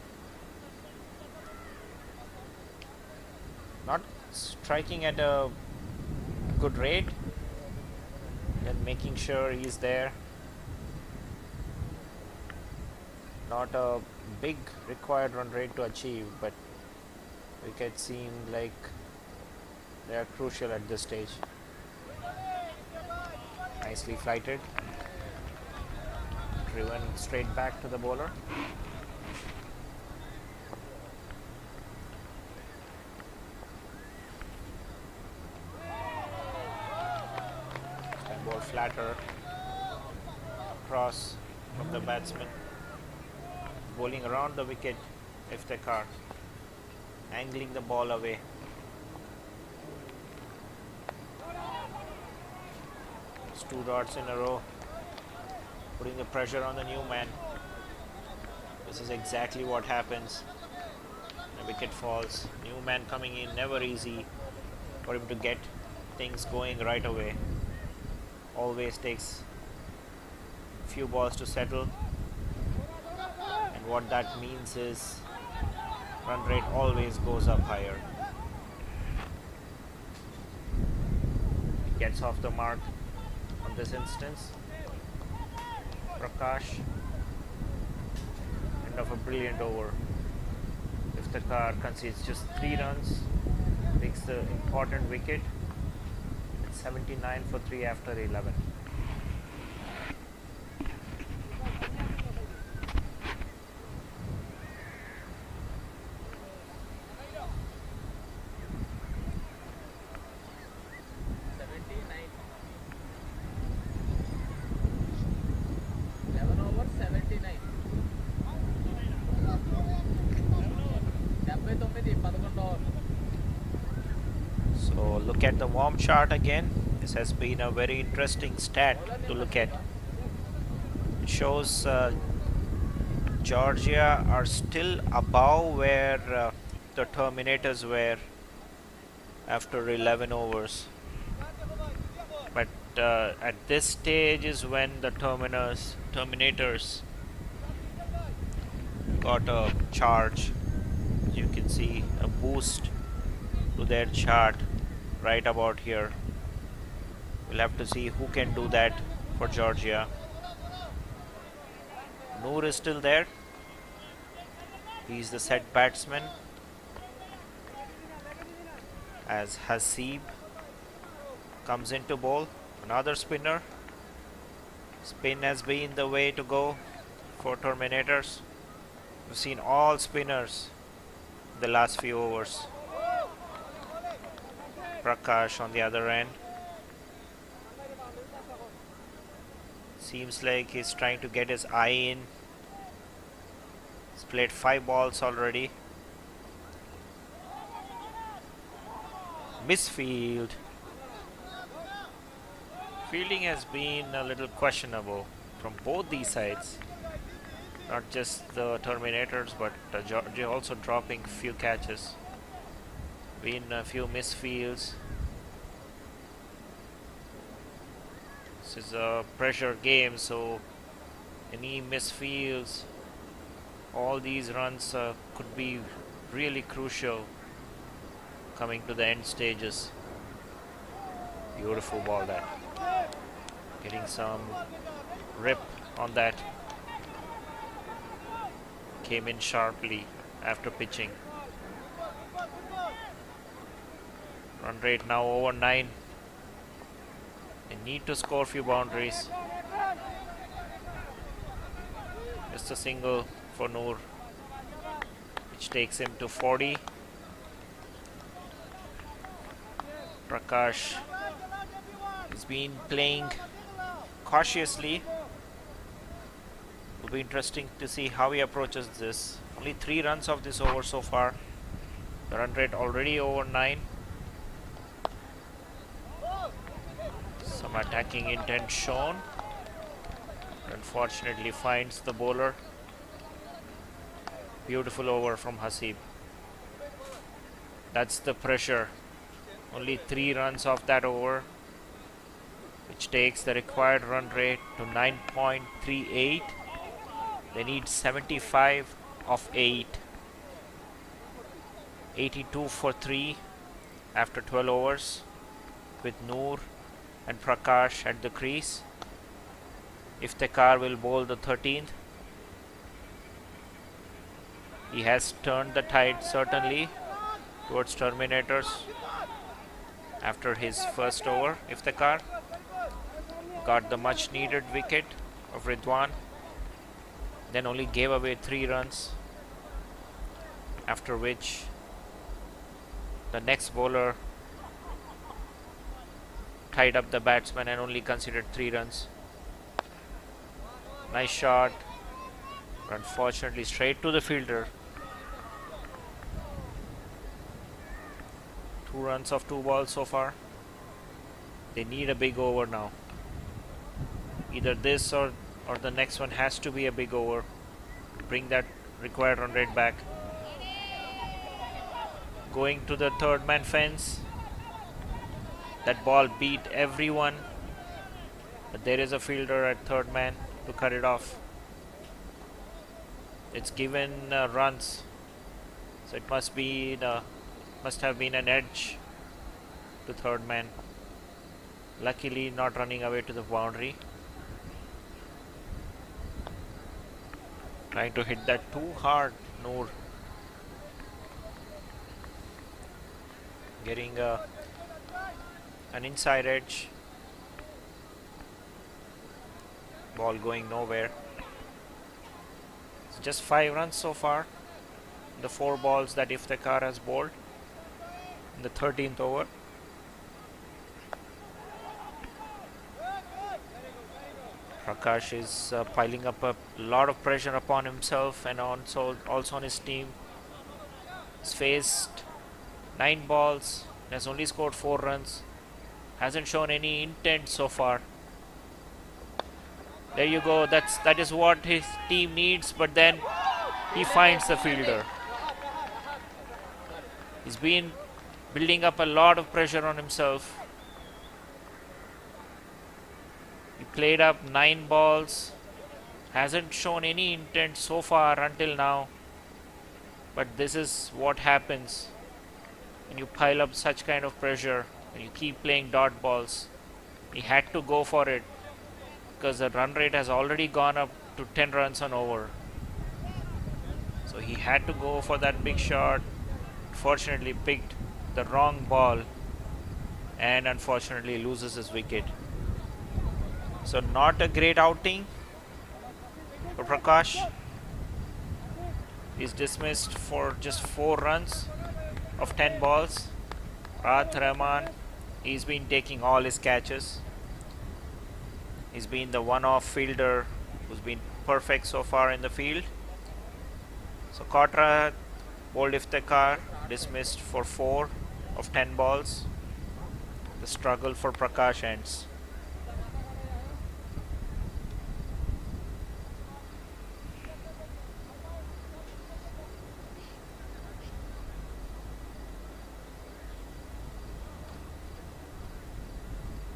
Not striking at a good rate, and making sure he's there. Not a big required run rate to achieve, but wickets seem like they are crucial at this stage. Nicely flighted. Driven straight back to the bowler. And ball flatter. Cross from the batsman. Bowling around the wicket if they can't. Angling the ball away. It's 2 dots in a row. Putting the pressure on the new man. This is exactly what happens. The wicket falls. New man coming in, never easy for him to get things going right away. Always takes few balls to settle. And what that means is run rate always goes up higher. He gets off the mark on this instance. Prakash, end of a brilliant over. If the car concedes just 3 runs, takes the important wicket. It's 79 for 3 after 11. So look at the warm chart again. This has been a very interesting stat to look at. It shows Georgia are still above where the Terminators were after 11 overs. But at this stage is when the Terminators got a charge. You can see a boost to their chart right about here. We'll have to see who can do that for Georgia. Noor is still there. He's the set batsman. As Hasib comes into bowl. Another spinner. Spin has been the way to go for Terminators. We've seen all spinners the last few overs. Prakash on the other end. Seems like he's trying to get his eye in. He's played 5 balls already. Misfield. Fielding has been a little questionable from both these sides. Not just the Terminators, but Georgia also dropping few catches. Been a few misfields. This is a pressure game, so any misfields, all these runs could be really crucial coming to the end stages. Beautiful ball that. Getting some rip on that. Came in sharply after pitching. Run rate now over 9. They need to score few boundaries. Just a single for Noor, which takes him to 40. Prakash has been playing cautiously. Will be interesting to see how he approaches this. Only 3 runs of this over so far. The run rate already over 9. Some attacking intent shown. Unfortunately finds the bowler. Beautiful over from Hasib. That's the pressure. Only 3 runs off that over, which takes the required run rate to 9.38. They need 75 of 8. 82 for 3 after 12 overs, with Noor and Prakash at the crease. Iftikhar will bowl the 13th. He has turned the tide certainly towards Terminators after his first over. Iftikhar got the much needed wicket of Ridwan, then only gave away 3 runs, after which the next bowler tied up the batsman and only conceded 3 runs. Nice shot, but unfortunately straight to the fielder. 2 runs of 2 balls so far. They need a big over now. Either this or the next one has to be a big over to bring that required run rate back. Going to the third man fence. That ball beat everyone, but there is a fielder at third man to cut it off. It's given runs, so it must have been an edge to third man. Luckily not running away to the boundary. Trying to hit that too hard, Noor. Getting an inside edge. Ball going nowhere. It's just 5 runs so far. The 4 balls that Iftikhar has bowled in the 13th over. Prakash is piling up a lot of pressure upon himself and also on his team. He's faced 9 balls, has only scored 4 runs, hasn't shown any intent so far. There you go, that is what his team needs, but then he finds the fielder. He's been building up a lot of pressure on himself. He played up 9 balls, hasn't shown any intent so far until now, but this is what happens when you pile up such kind of pressure and you keep playing dot balls. He had to go for it because the run rate has already gone up to 10 runs an over, so he had to go for that big shot. Fortunately picked the wrong ball and unfortunately loses his wicket. So not a great outing for Prakash. He's dismissed for just 4 runs of 10 balls. Rahat Rahman, he's been taking all his catches. He's been the one-off fielder who's been perfect so far in the field. So Kotra bowled Iftikhar, dismissed for 4 of 10 balls. The struggle for Prakash ends.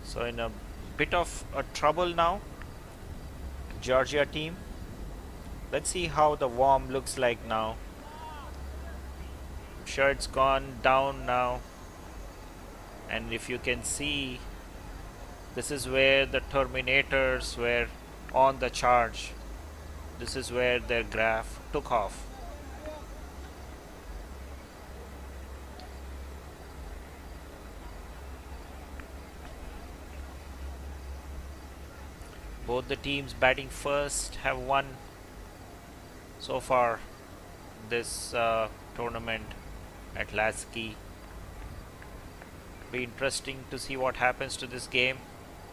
So in a bit of a trouble now, Georgia team. Let's see how the warm looks like now. I'm sure it's gone down now, and if you can see, this is where the Terminators were on the charge. This is where their graph took off. Both the teams batting first have won so far this tournament at Lasky. Be interesting to see what happens to this game,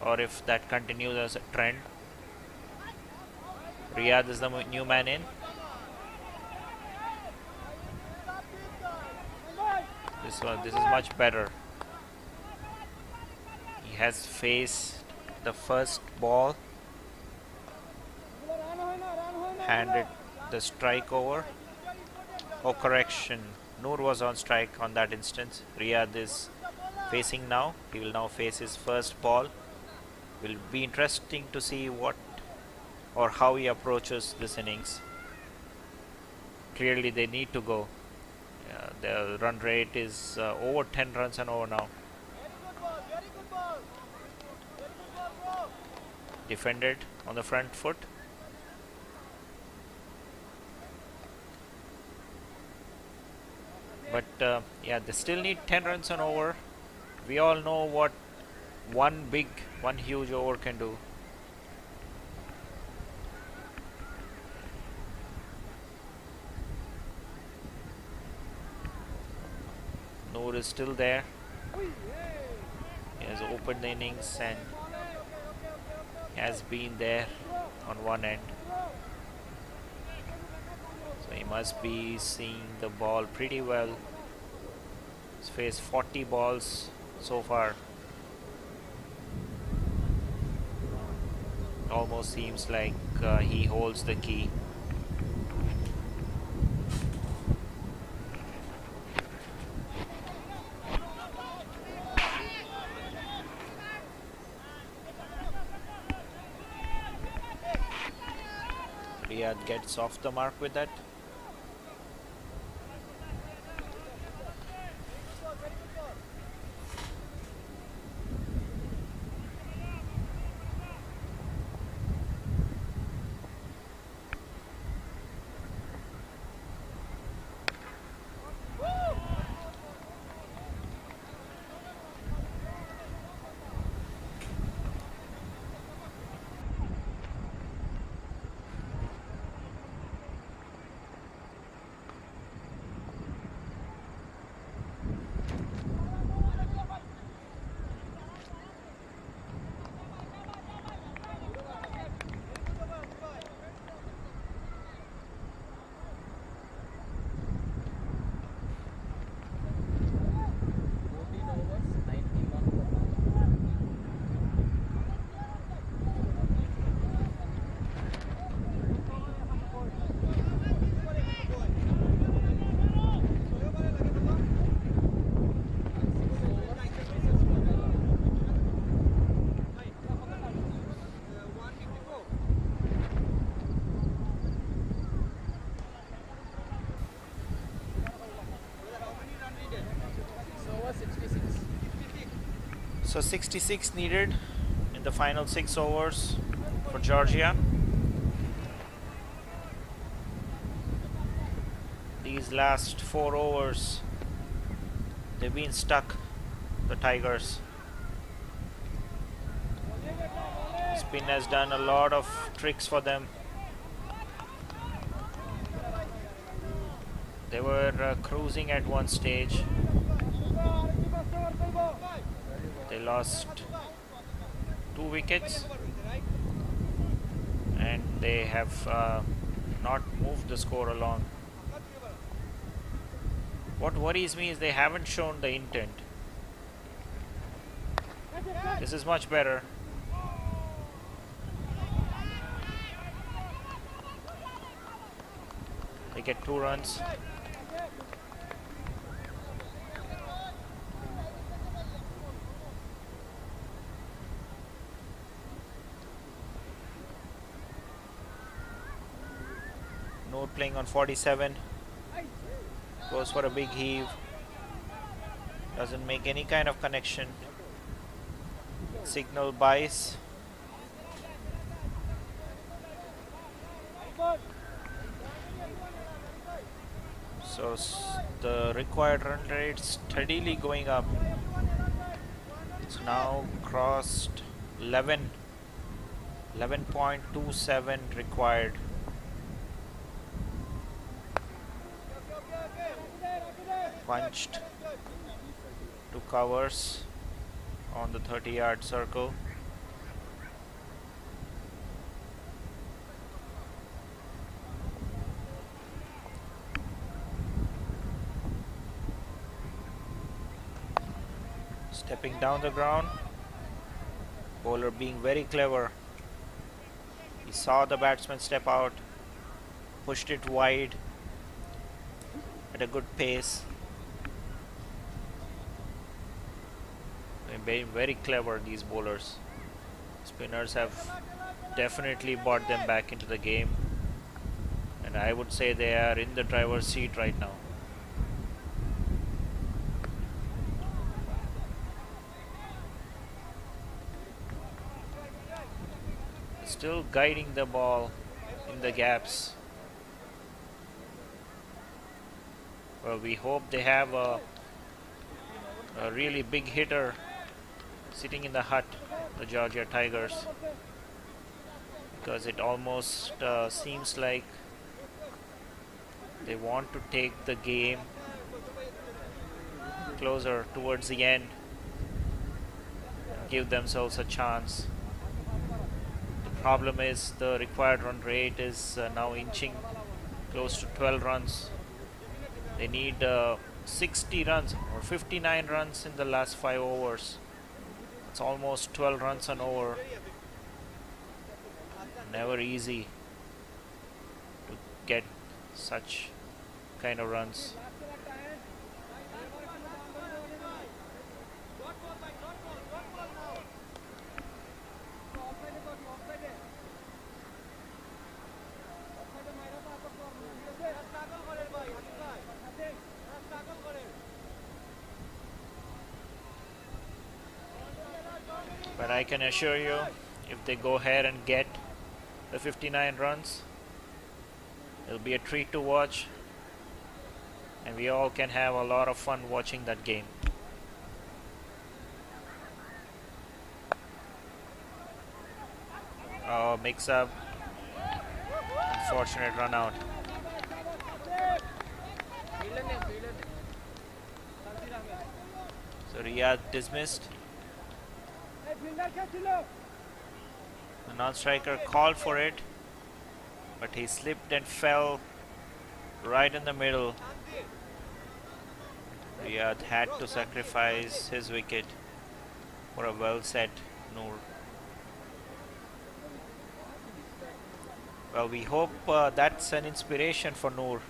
or if that continues as a trend. Riyadh is the new man in. This is much better. He has faced the first ball, handed the strike over. Oh, correction, Noor was on strike on that instance. Riyadh is facing now. He will now face his first ball. Will be interesting to see what or how he approaches this innings. Clearly they need to go. The run rate is over 10 runs and over now. defended on the front foot. But yeah, they still need 10 runs an over. We all know what one huge over can do. Noor is still there. He has opened the innings and has been there on one end. So he must be seeing the ball pretty well. He's faced 40 balls so far. Almost seems like he holds the key. Riyadh gets off the mark with that. So 66 needed in the final 6 overs for Georgia. These last 4 overs, they've been stuck, the Tigers. Spin has done a lot of tricks for them. They were cruising at one stage. They lost 2 wickets and they have not moved the score along. What worries me is they haven't shown the intent. This is much better. They get 2 runs. Noor playing on 47. Goes for a big heave. Doesn't make any kind of connection. Signal bias. So the required run rate steadily going up. It's now crossed 11.27 required. Punched 2 covers on the 30-yard circle. Stepping down the ground. Bowler being very clever. He saw the batsman step out, pushed it wide at a good pace. Very, very clever, these bowlers. Spinners have definitely brought them back into the game, and I would say they are in the driver's seat right now. still guiding the ball in the gaps. Well, we hope they have a really big hitter sitting in the hut, the Georgia Tigers, because it almost seems like they want to take the game closer towards the end and give themselves a chance. The problem is the required run rate is now inching close to 12 runs. They need 60 runs or 59 runs in the last 5 overs. It's almost 12 runs an over. Never easy to get such kind of runs. But I can assure you, if they go ahead and get the 59 runs, it'll be a treat to watch, and we all can have a lot of fun watching that game. Oh, mix up. Unfortunate run out. So Riyadh dismissed. The non-striker called for it, but he slipped and fell right in the middle. Riyadh had to sacrifice his wicket for a well-set Noor. Well, we hope that's an inspiration for Noor.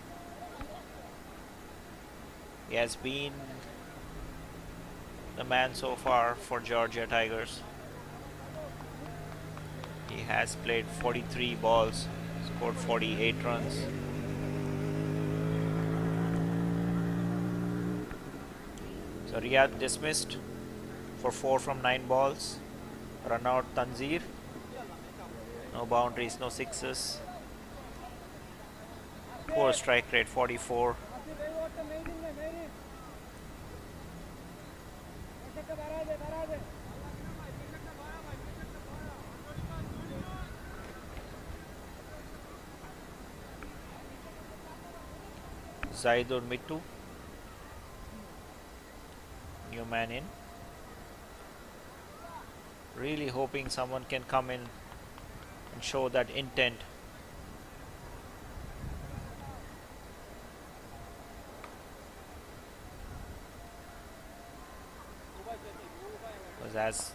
He has been the man so far for Georgia Tigers. He has played 43 balls, scored 48 runs. So Riyadh dismissed for 4 from 9 balls. Run out Tanzir. No boundaries, no sixes. Poor strike rate, 44. Zaidur Mittu, new man in. Really hoping someone can come in and show that intent. Because as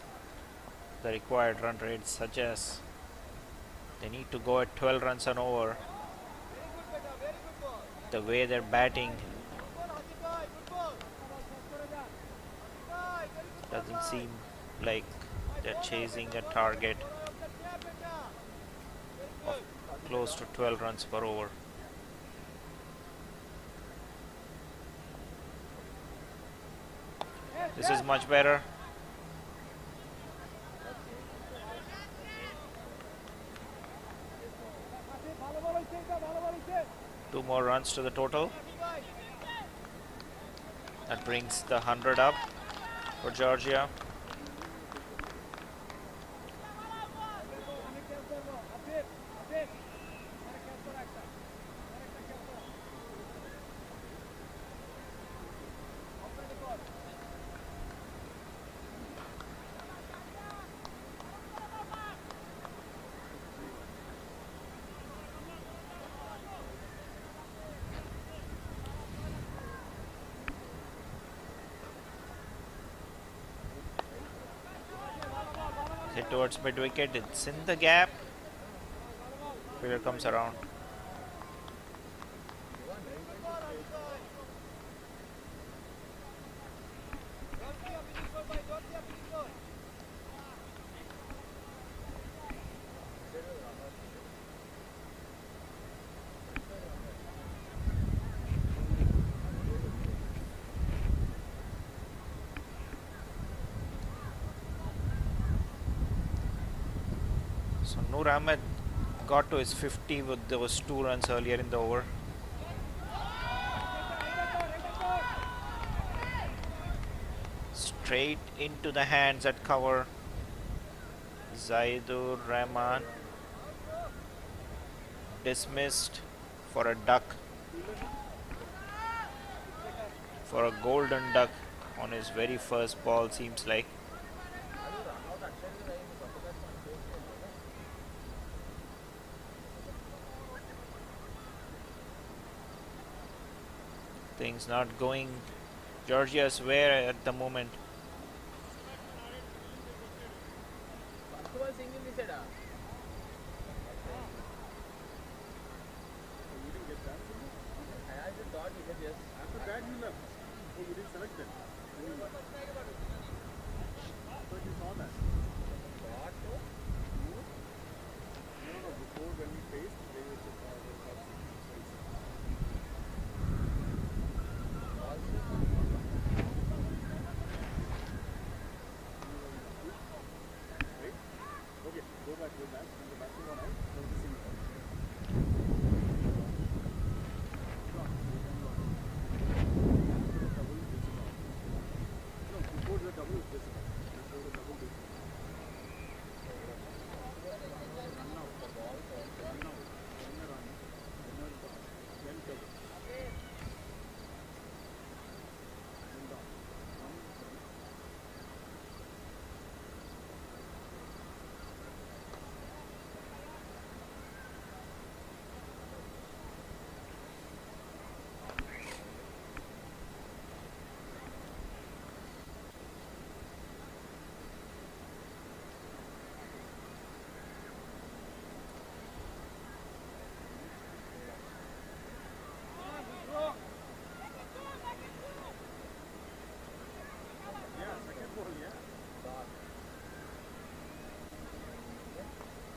the required run rate suggests, they need to go at 12 runs an over. The way they're batting doesn't seem like they're chasing a target of close to 12 runs per over. This is much better. Two more runs to the total. That brings the 100 up for Georgia. Hit towards mid wicket, it's in the gap. Fielder comes around. So Noor Ahmed got to his 50 with those 2 runs earlier in the over. Straight into the hands at cover. Zaidur Rahman dismissed for a duck, for a golden duck on his very first ball, seems like. Things not going Georgia's way at the moment.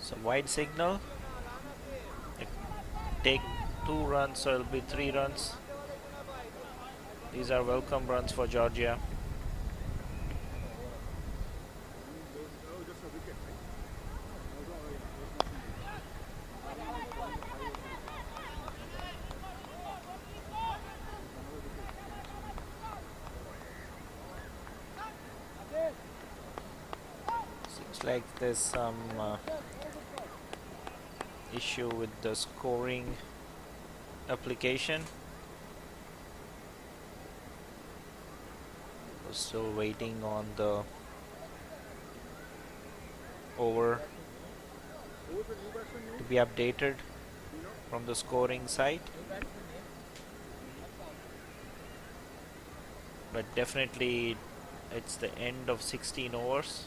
Some wide signal. Take 2 runs, so it'll be 3 runs. These are welcome runs for Georgia. Seems like there's some issue with the scoring application. We're still waiting on the over to be updated from the scoring site, but definitely it's the end of 16 overs.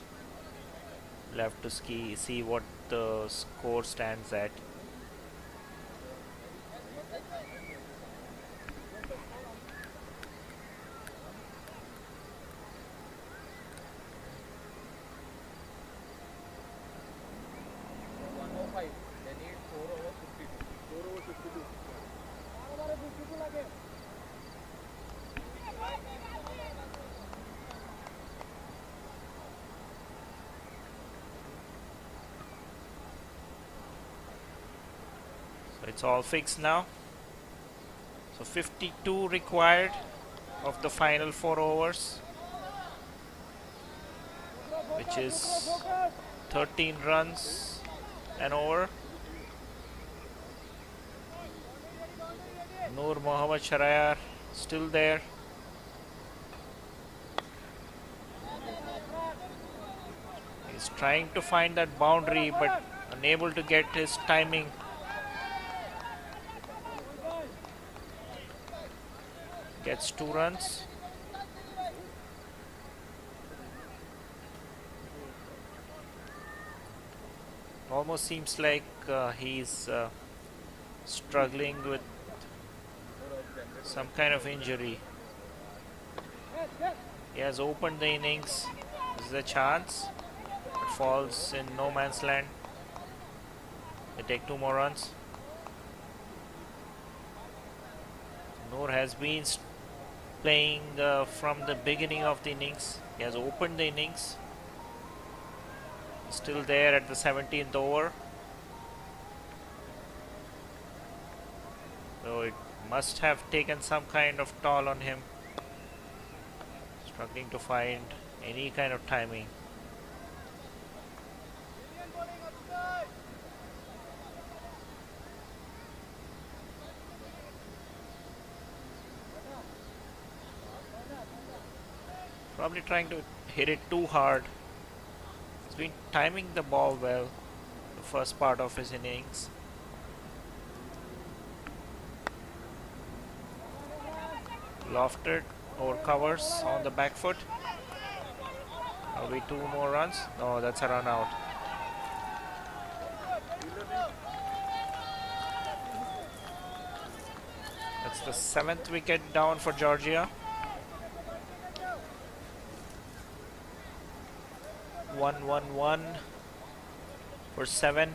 We'll have to see what the score stands at. It's all fixed now. So 52 required of the final 4 overs, which is 13 runs and over. Noor Mohammad Sharayar still there. He's trying to find that boundary but unable to get his timing. Gets 2 runs. Almost seems like he's struggling with some kind of injury. He has opened the innings. This is a chance. It falls in no man's land. They take 2 more runs. Noor has been playing from the beginning of the innings. He has opened the innings. Still there at the 17th over. must have taken some kind of toll on him. Struggling to find any kind of timing. Probably trying to hit it too hard. He's been timing the ball well the first part of his innings. Lofted over covers on the back foot. Will be 2 more runs. No, that's a run out. That's the 7th wicket down for Georgia. 1-1-1 for 7.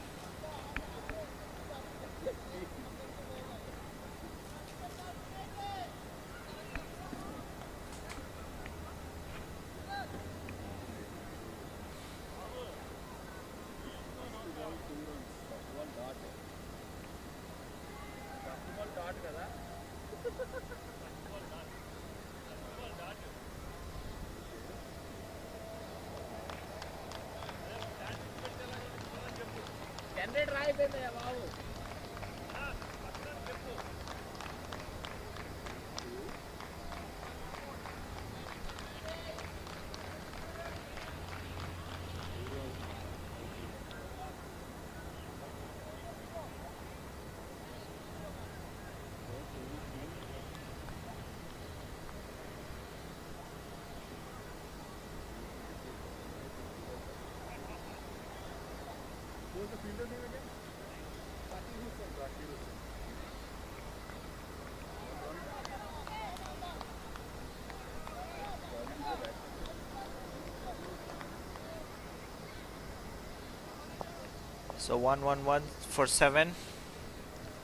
So 1-1-1 for 7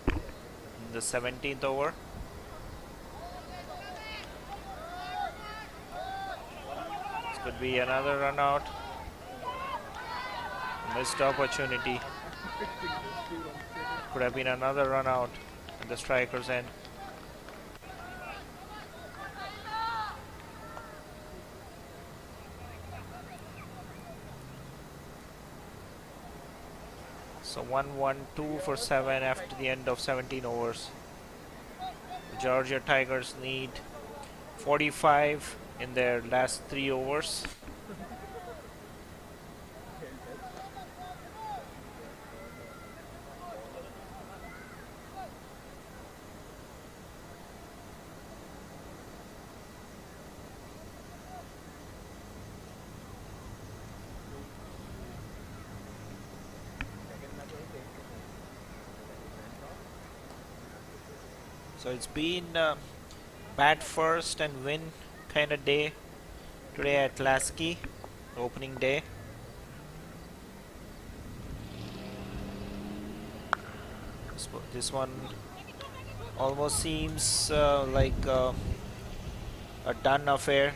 in the 17th over. This could be another run out. Missed opportunity. Could have been another run out at the striker's end. So 1-1-2 for 7 after the end of 17 overs. The Georgia Tigers need 45 in their last 3 overs. So it's been bat first and win kind of day today at Lasky, opening day. This one almost seems like a done affair.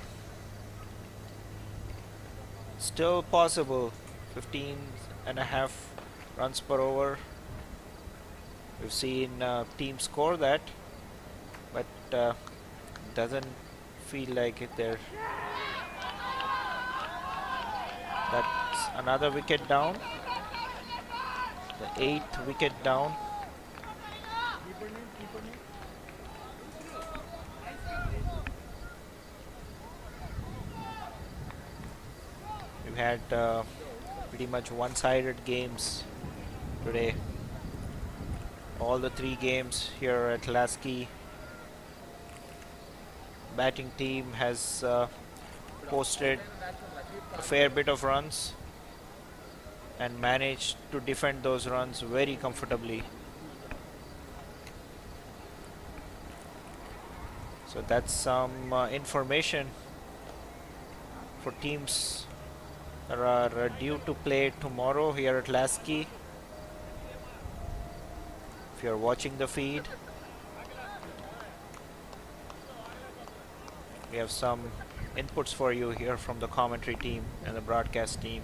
Still possible, 15.5 runs per over. We've seen teams score that, but doesn't feel like it there. That's another wicket down, the 8th wicket down. We've had pretty much one-sided games today. All the 3 games here at Lasky. Batting team has posted a fair bit of runs and managed to defend those runs very comfortably. So that's some information for teams that are due to play tomorrow here at Lasky. If you're watching the feed, we have some inputs for you here from the commentary team and the broadcast team.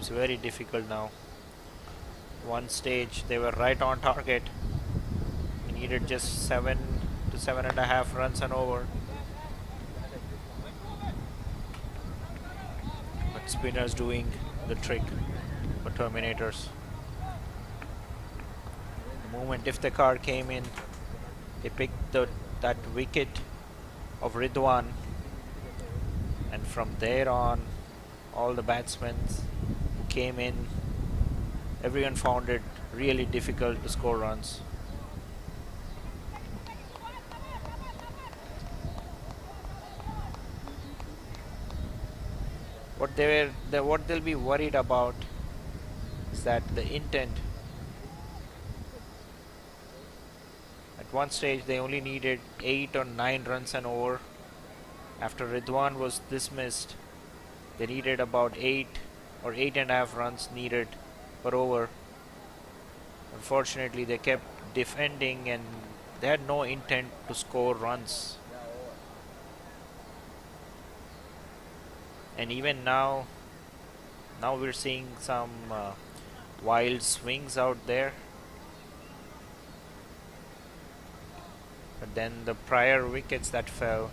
seems very difficult now. One stage they were right on target. He needed just 7 to 7.5 runs and over. But spinners doing the trick for Terminators. The moment Iftikhar came in, they picked that wicket of Ridwan, and from there on, all the batsmen who came in, everyone found it really difficult to score runs. What they'll be worried about is that the intent. At one stage they only needed 8 or 9 runs and over. After Ridwan was dismissed, they needed about 8 or 8.5 runs needed per over. Unfortunately, they kept defending and they had no intent to score runs. And even now we're seeing some wild swings out there. But then the prior wickets that fell,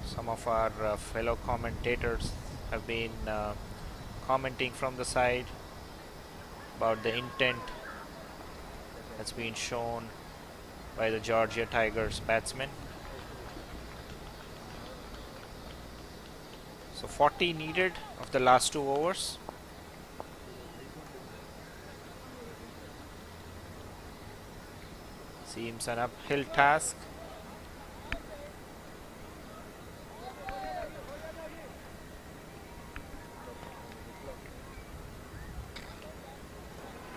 some of our fellow commentators have been commenting from the side about the intent that's been shown by the Georgia Tigers batsmen. So 40 needed of the last 2 overs. Seems an uphill task.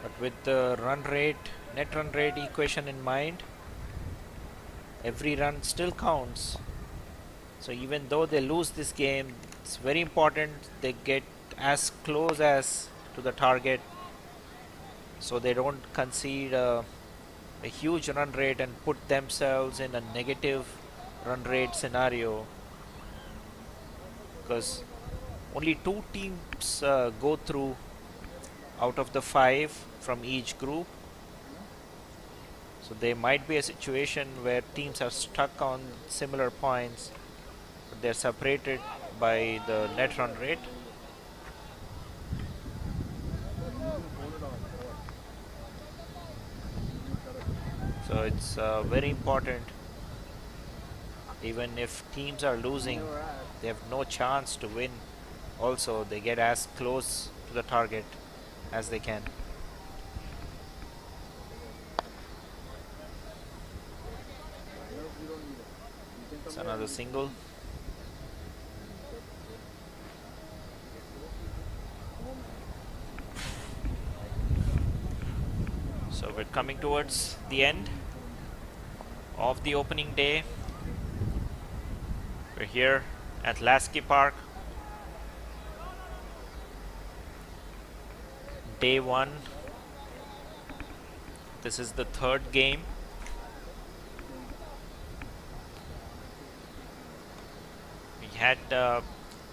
But with the net run rate equation in mind, every run still counts. So even though they lose this game, it's very important they get as close as to the target so they don't concede a huge run rate and put themselves in a negative run rate scenario, because only 2 teams go through out of the 5 from each group. So there might be a situation where teams are stuck on similar points, but they're separated by the net run rate. So it's very important. Even if teams are losing, they have no chance to win. Also, they get as close to the target as they can. It's another single. So we're coming towards the end of the opening day. We're here at Lasky Park. Day 1. This is the 3rd game. We had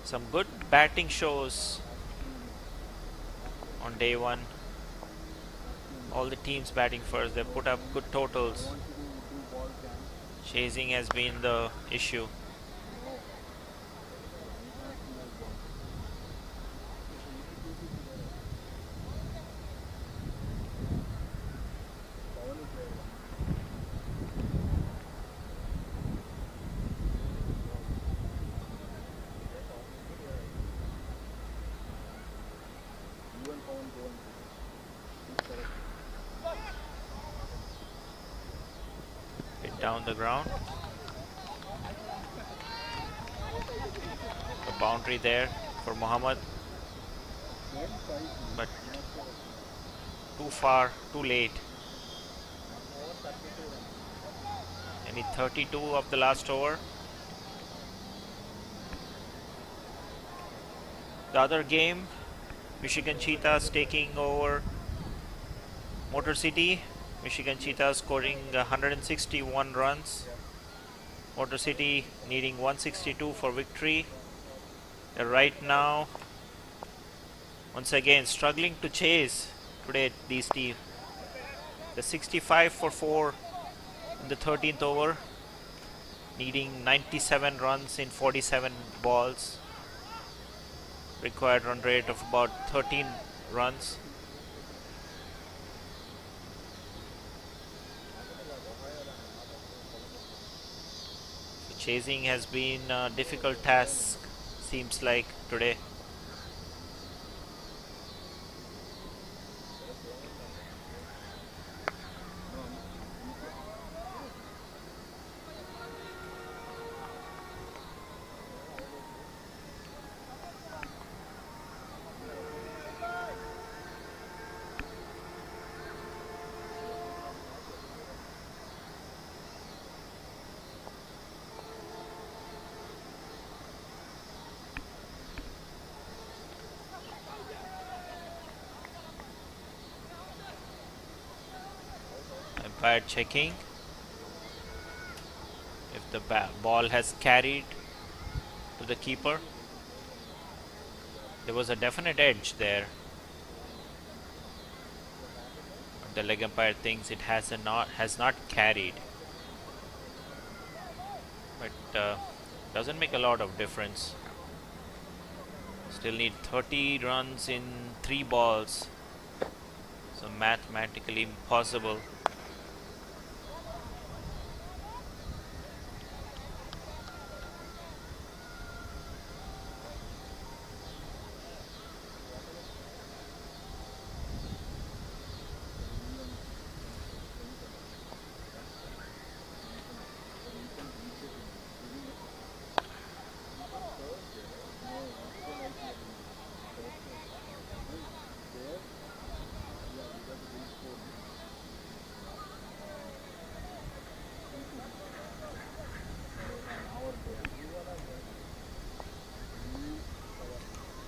some good batting shows on day 1. All the teams batting first, they put up good totals. Chasing has been the issue. Down the ground. The boundary there for Muhammad, but too far, too late. Only 32 of the last over. The other game, Michigan Cheetahs taking over Motor City. Michigan Cheetahs scoring 161 runs. Motor City needing 162 for victory. They're right now once again struggling to chase today, these teams. The 65 for 4 in the 13th over, needing 97 runs in 47 balls. Required run rate of about 13 runs. So chasing has been a difficult task, seems like, today. Umpire checking if the ball has carried to the keeper. There was a definite edge there. The leg umpire thinks it has not carried, but doesn't make a lot of difference. Still need 30 runs in 3 balls, so mathematically impossible.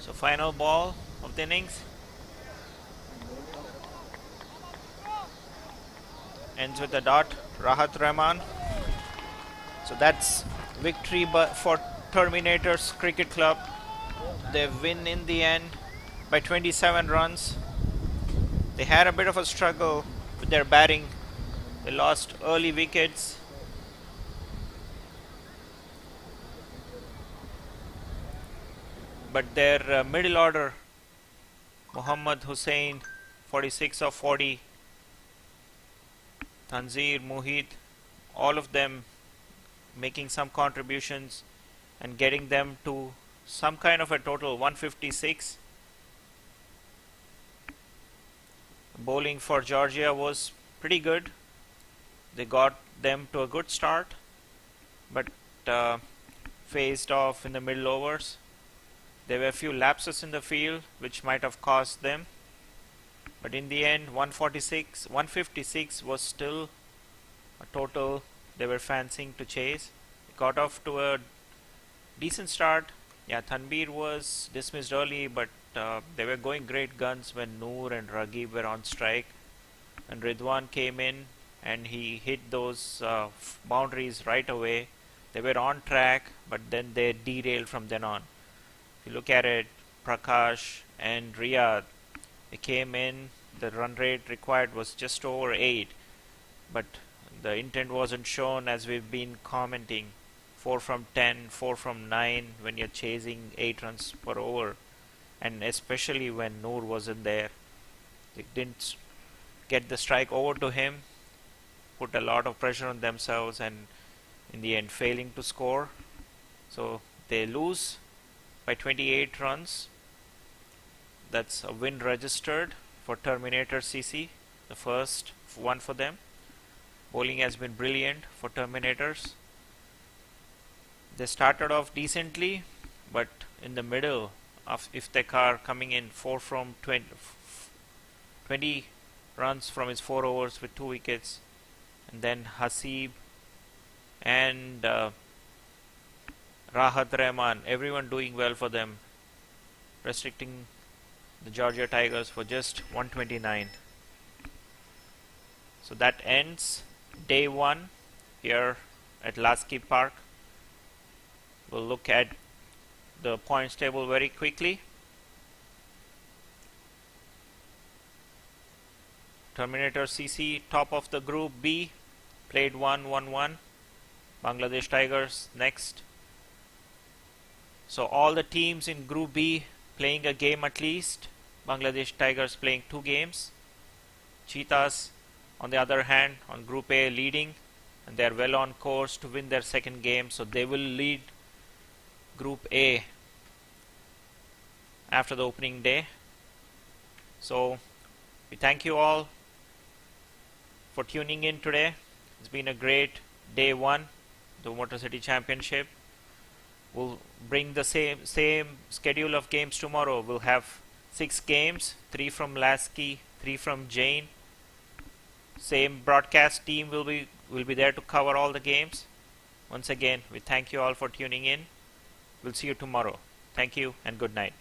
So final ball of the innings. Ends with a dot. Rahat Rahman. So that's victory for Terminators Cricket Club. They win in the end by 27 runs. They had a bit of a struggle with their batting. They lost early wickets. But their middle order, Muhammad Hussain, 46 of 40, Tanzir, Muhit, all of them making some contributions and getting them to some kind of a total 156. Bowling for Georgia was pretty good. They got them to a good start, but phased off in the middle overs. There were a few lapses in the field which might have cost them, but in the end 156 was still a total they were fancying to chase. They got off to a decent start. Yeah, Tanbir was dismissed early, but they were going great guns when Noor and Ragib were on strike, and Ridwan came in and he hit those boundaries right away. They were on track, but then they derailed from then on. If you look at it, Prakash and Riyadh, they came in, the run rate required was just over 8, but the intent wasn't shown, as we've been commenting. 4 from 10, 4 from 9 when you're chasing 8 runs per over, and especially when Noor wasn't there. They didn't get the strike over to him, put a lot of pressure on themselves, and in the end failing to score. So they lose by 28 runs. That's a win registered for Terminator CC, the first one for them. Bowling has been brilliant for Terminators. They started off decently, but in the middle of Iftekhar coming in 4 from 20 runs from his 4 overs with 2 wickets, and then Hasib and Rahat Rahman, everyone doing well for them, restricting the Georgia Tigers for just 129. So that ends day 1 here at Lasky Park. We'll look at the points table very quickly. Terminator CC top of the group B, played 1-1-1. Bangladesh Tigers next. So all the teams in group B playing a game at least. Bangladesh Tigers playing 2 games. Cheetahs on the other hand on group A leading, and they are well on course to win their second game, so they will lead group A after the opening day. So we thank you all for tuning in today. It's been a great day 1, the Motor City Championship. We'll bring the same schedule of games tomorrow. We'll have 6 games, 3 from Lasky, 3 from Jain. Same broadcast team will be there to cover all the games. Once again, we thank you all for tuning in. We'll see you tomorrow. Thank you and good night.